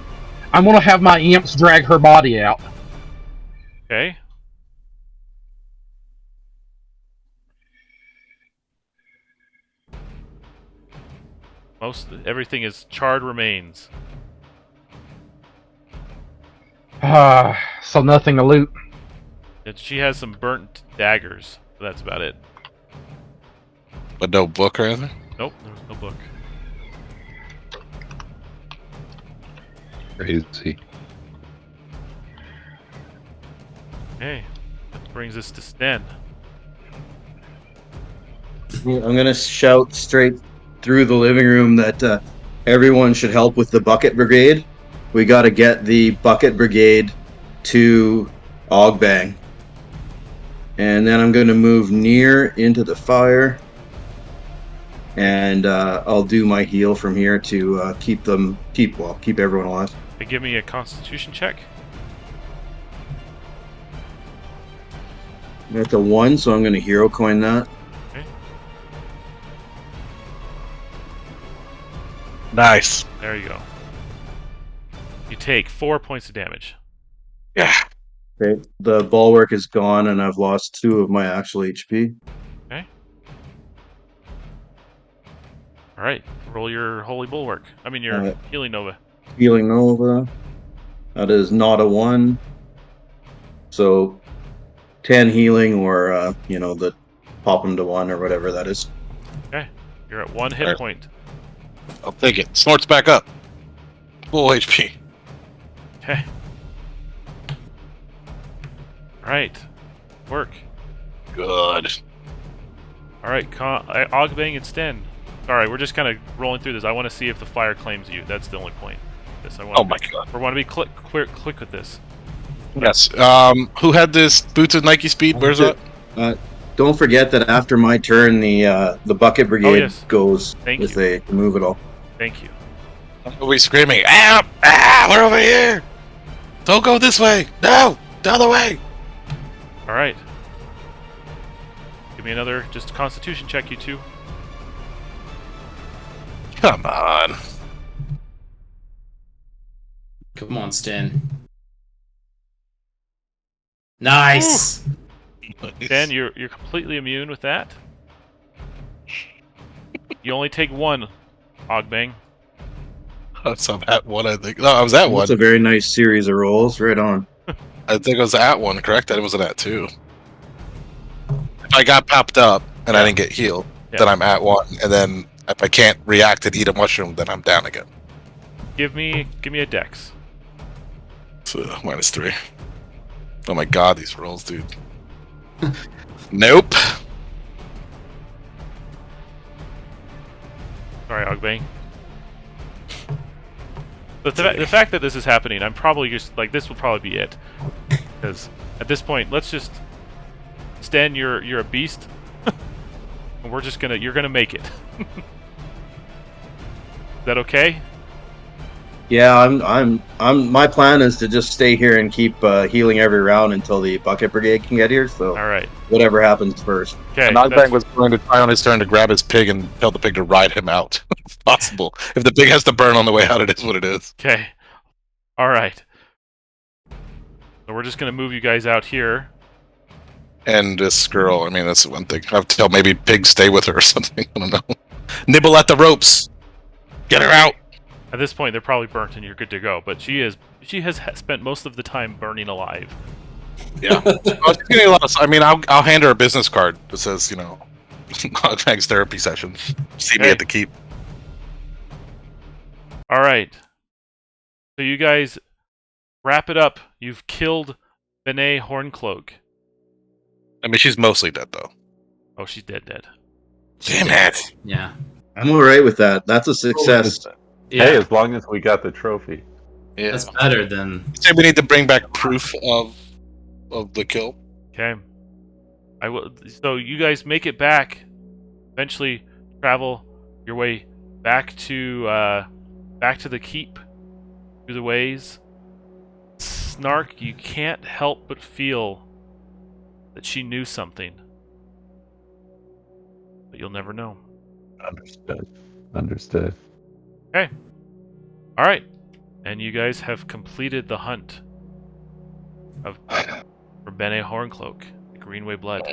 I'm gonna have my imps drag her body out. Okay. Everything is charred remains. So nothing to loot. She has some burnt daggers. But that's about it. But no book or anything? Nope, there's no book. Crazy. Okay. That brings us to Sten. I'm gonna shout straight through the living room that everyone should help with the bucket brigade. We got to get the bucket brigade to Ogbang, and then I'm going to move near into the fire, and I'll do my heal from here to keep everyone alive. Hey, give me a Constitution check. That's a 1, so I'm going to hero coin that. Nice. There you go. You take 4 points of damage. Yeah. Okay. The bulwark is gone, and I've lost 2 of my actual HP. Okay. All right. Roll your Holy Bulwark. I mean, your Healing Nova. Healing Nova. That is not a 1. So 10 healing, or the pop them to 1 or whatever that is. Okay. You're at 1 hit point. I'll take it. Snort's back up. Full HP. Okay. Alright. Work. Good. Alright, Ogbang and Sten. Alright, we're just kind of rolling through this. I want to see if the fire claims you. That's the only point. Oh my god. We want to be quick with this. Yes. Who had this boots of Nike Speed? Where's that? Don't forget that after my turn, the bucket brigade goes. Thank if you. they move at all. Thank you. Are we screaming? We're over here! Don't go this way! No! The other way! Alright. Give me another, just a Constitution check, you two. Come on. Come on, Sten. Nice! Sten, you're completely immune with that. You only take 1, Ogbang. So I'm at 1, I think. No, I was at 1. That's a very nice series of rolls. Right on. I think I was at 1, correct? I wasn't at 2. If I got popped up and I didn't get healed, then I'm at 1. And then if I can't react and eat a mushroom, then I'm down again. Give me a dex. So, -3. Oh my god, these rolls, dude. Nope. Sorry, Ogbang. The fact that this is happening, I'm probably just like, this will probably be it. Because at this point, let's just Sten, you're a beast, and you're gonna make it. Is that okay? Yeah, I'm. My plan is to just stay here and keep healing every round until the bucket brigade can get here. So, all right, whatever happens first. Okay. Nogbang was going to try on his turn to grab his pig and tell the pig to ride him out, if possible. If the pig has to burn on the way out, it is what it is. Okay. All right. So we're just gonna move you guys out here. And this girl, I mean, that's the one thing. I have to tell maybe pig stay with her or something. I don't know. Nibble at the ropes. Get her out. At this point, they're probably burnt, and you're good to go. But she has spent most of the time burning alive. Yeah. She's getting a lot of, I mean, I'll hand her a business card that says, Ogbang's therapy sessions. See me at the keep. All right. So you guys wrap it up. You've killed Bené Horncloak. I mean, she's mostly dead, though. Oh, she's dead. Damn it. Yeah. I'm all right with that. That's a success. Yeah. Hey, as long as we got the trophy. Yeah. That's better than... Say we need to bring back proof of the kill. Okay. I will. So you guys make it back. Eventually, travel your way back to the keep through the ways. Snark, you can't help but feel that she knew something. But you'll never know. Understood. Okay. All right. And you guys have completed the hunt for Bené Horncloak, the Greenway blood.